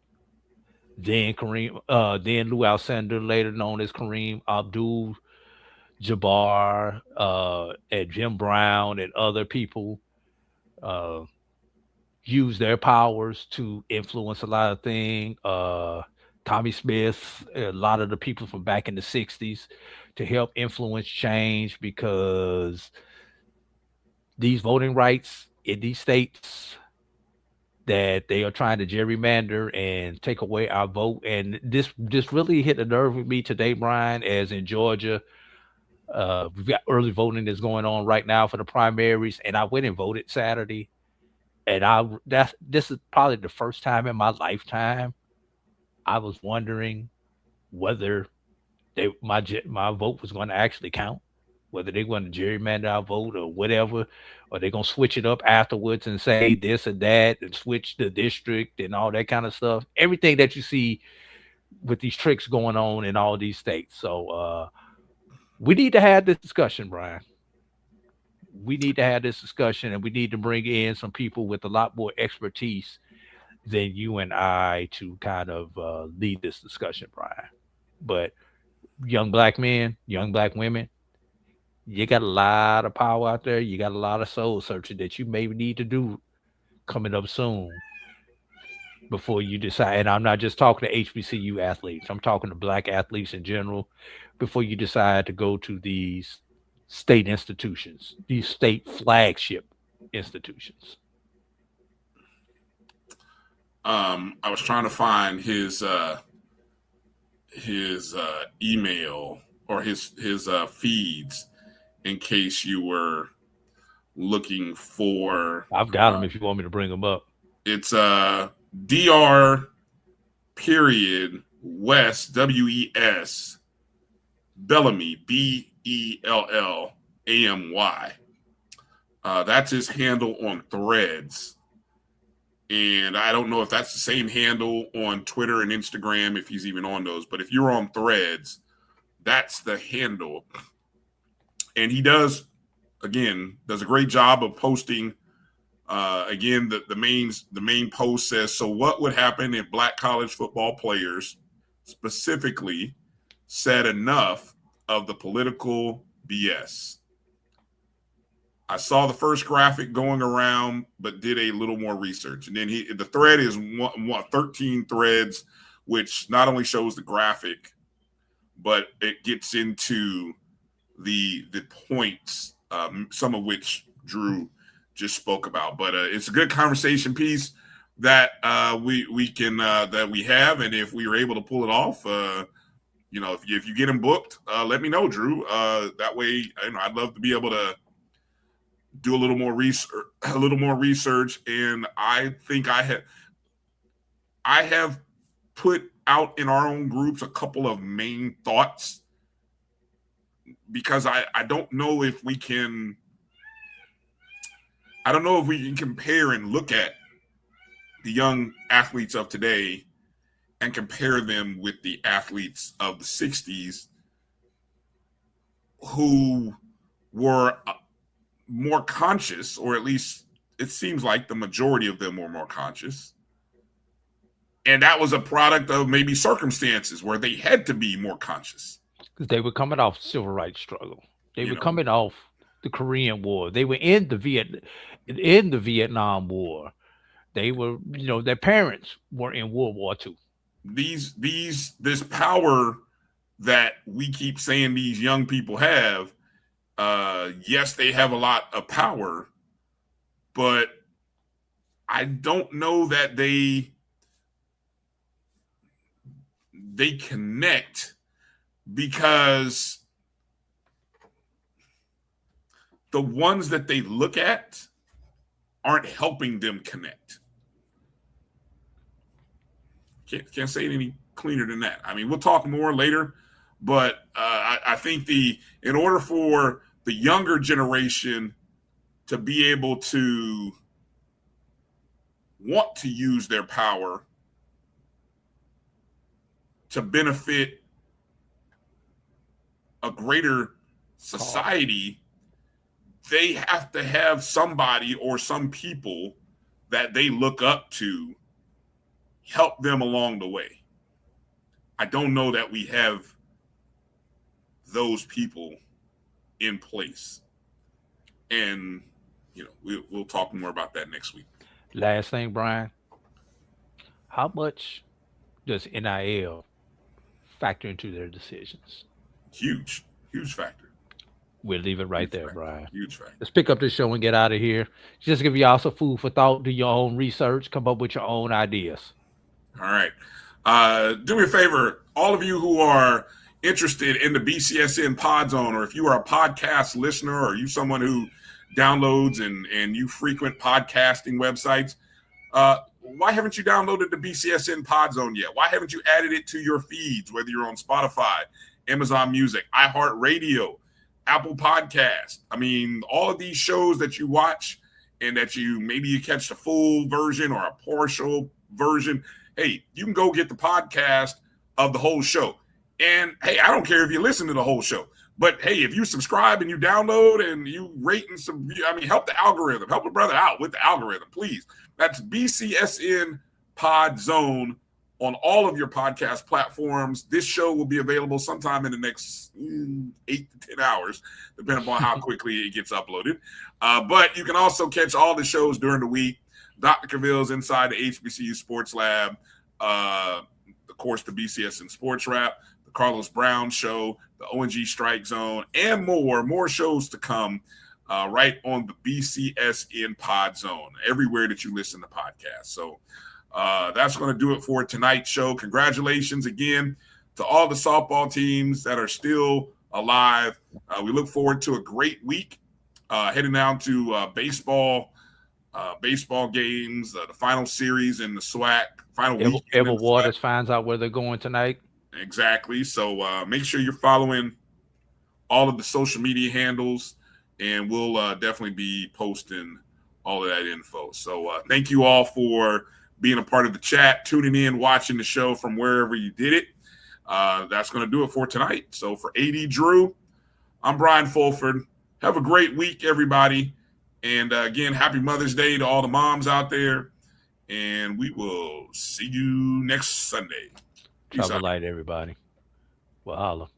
B: then Kareem, then Lou Alcindor, later known as Kareem Abdul Jabbar, and Jim Brown and other people uh, use their powers to influence a lot of things. Tommy Smith, a lot of the people from back in the 60s to help influence change because these voting rights in these states that they are trying to gerrymander and take away our vote. And this really hit a nerve with me today, Brian, as in Georgia. We've got early voting that's going on right now for the primaries, and I went and voted Saturday. And this is probably the first time in my lifetime I was wondering whether my vote was going to actually count, whether they're going to gerrymander our vote or whatever, or they're going to switch it up afterwards and say this and that and switch the district and all that kind of stuff. Everything that you see with these tricks going on in all these states. So we need to have this discussion, Brian. We need to have this discussion, and we need to bring in some people with a lot more expertise than you and I to kind of lead this discussion, Brian. But young black men, young black women, you got a lot of power out there. You got a lot of soul searching that you may need to do coming up soon before you decide. And I'm not just talking to HBCU athletes, I'm talking to black athletes in general. Before you decide to go to these state institutions, these state flagship institutions.
A: I was trying to find his email or his feeds in case you were looking for.
B: I've got them if you want me to bring them up.
A: It's DR period West WES Bellamy BELLAMY. That's his handle on Threads. And I don't know if that's the same handle on Twitter and Instagram, if he's even on those. But if you're on Threads, that's the handle. And he does a great job of posting. Again, the main post says, so what would happen if black college football players specifically said enough of the political BS? I saw the first graphic going around, but did a little more research. And then the thread is 13 threads, which not only shows the graphic, but it gets into the points, some of which Drew just spoke about. But it's a good conversation piece that we can that we have, and if we are able to pull it off, if you get him booked, let me know, Drew. That way, I'd love to be able to do a little more research, and I think I have put out in our own groups a couple of main thoughts, because I don't know if we can compare and look at the young athletes of today and compare them with the athletes of the 60s who were more conscious, or at least it seems like the majority of them were more conscious. And that was a product of maybe circumstances where they had to be more conscious.
B: Because they were coming off civil rights struggle. They were coming off the Korean War. They were in the Vietnam War. They were, their parents were in World War II.
A: This power that we keep saying these young people have, yes, they have a lot of power, but I don't know that they connect, because the ones that they look at aren't helping them connect. Can't say it any cleaner than that. I mean, we'll talk more later, but I think in order for the younger generation to be able to want to use their power to benefit a greater society, they have to have somebody or some people that they look up to help them along the way. I don't know that we have those people in place. And, we'll talk more about that next week.
B: Last thing, Brian, how much does NIL factor into their decisions?
A: Huge factor.
B: We'll leave it right there, Brian.
A: Huge factor.
B: Let's pick up this show and get out of here. Just give y'all some food for thought. Do your own research. Come up with your own ideas.
A: All right. Do me a favor, all of you who are interested in the BCSN Pod Zone, or if you are a podcast listener, or you someone who downloads and you frequent podcasting websites, why haven't you downloaded the BCSN Pod Zone yet? Why haven't you added it to your feeds, whether you're on Spotify, Amazon Music, iHeartRadio, Apple Podcast? I mean, all of these shows that you watch and that maybe you catch the full version or a partial version. Hey, you can go get the podcast of the whole show. And hey, I don't care if you listen to the whole show, but hey, if you subscribe and you download and you rate and help the algorithm, help a brother out with the algorithm, please. That's BCSN Pod Zone on all of your podcast platforms. This show will be available sometime in the next 8 to 10 hours, depending upon how quickly it gets uploaded. But you can also catch all the shows during the week. Dr. Cavill's Inside the HBCU Sports Lab, of course, the BCSN SportsWrap, the Carlos Brown Show, the ONG Strike Zone, and more shows to come right on the BCSN Pod Zone, everywhere that you listen to podcasts. So that's going to do it for tonight's show. Congratulations again to all the softball teams that are still alive. We look forward to a great week, heading down to baseball games, the final series in the SWAC.
B: Ever Waters finds out where they're going tonight.
A: Exactly. So make sure you're following all of the social media handles, and we'll definitely be posting all of that info. So thank you all for being a part of the chat, tuning in, watching the show from wherever you did it. That's going to do it for tonight. So for AD Drew, I'm Brian Fulford. Have a great week, everybody. And again, happy Mother's Day to all the moms out there. And we will see you next Sunday.
B: Travel light, everybody. Well, holla.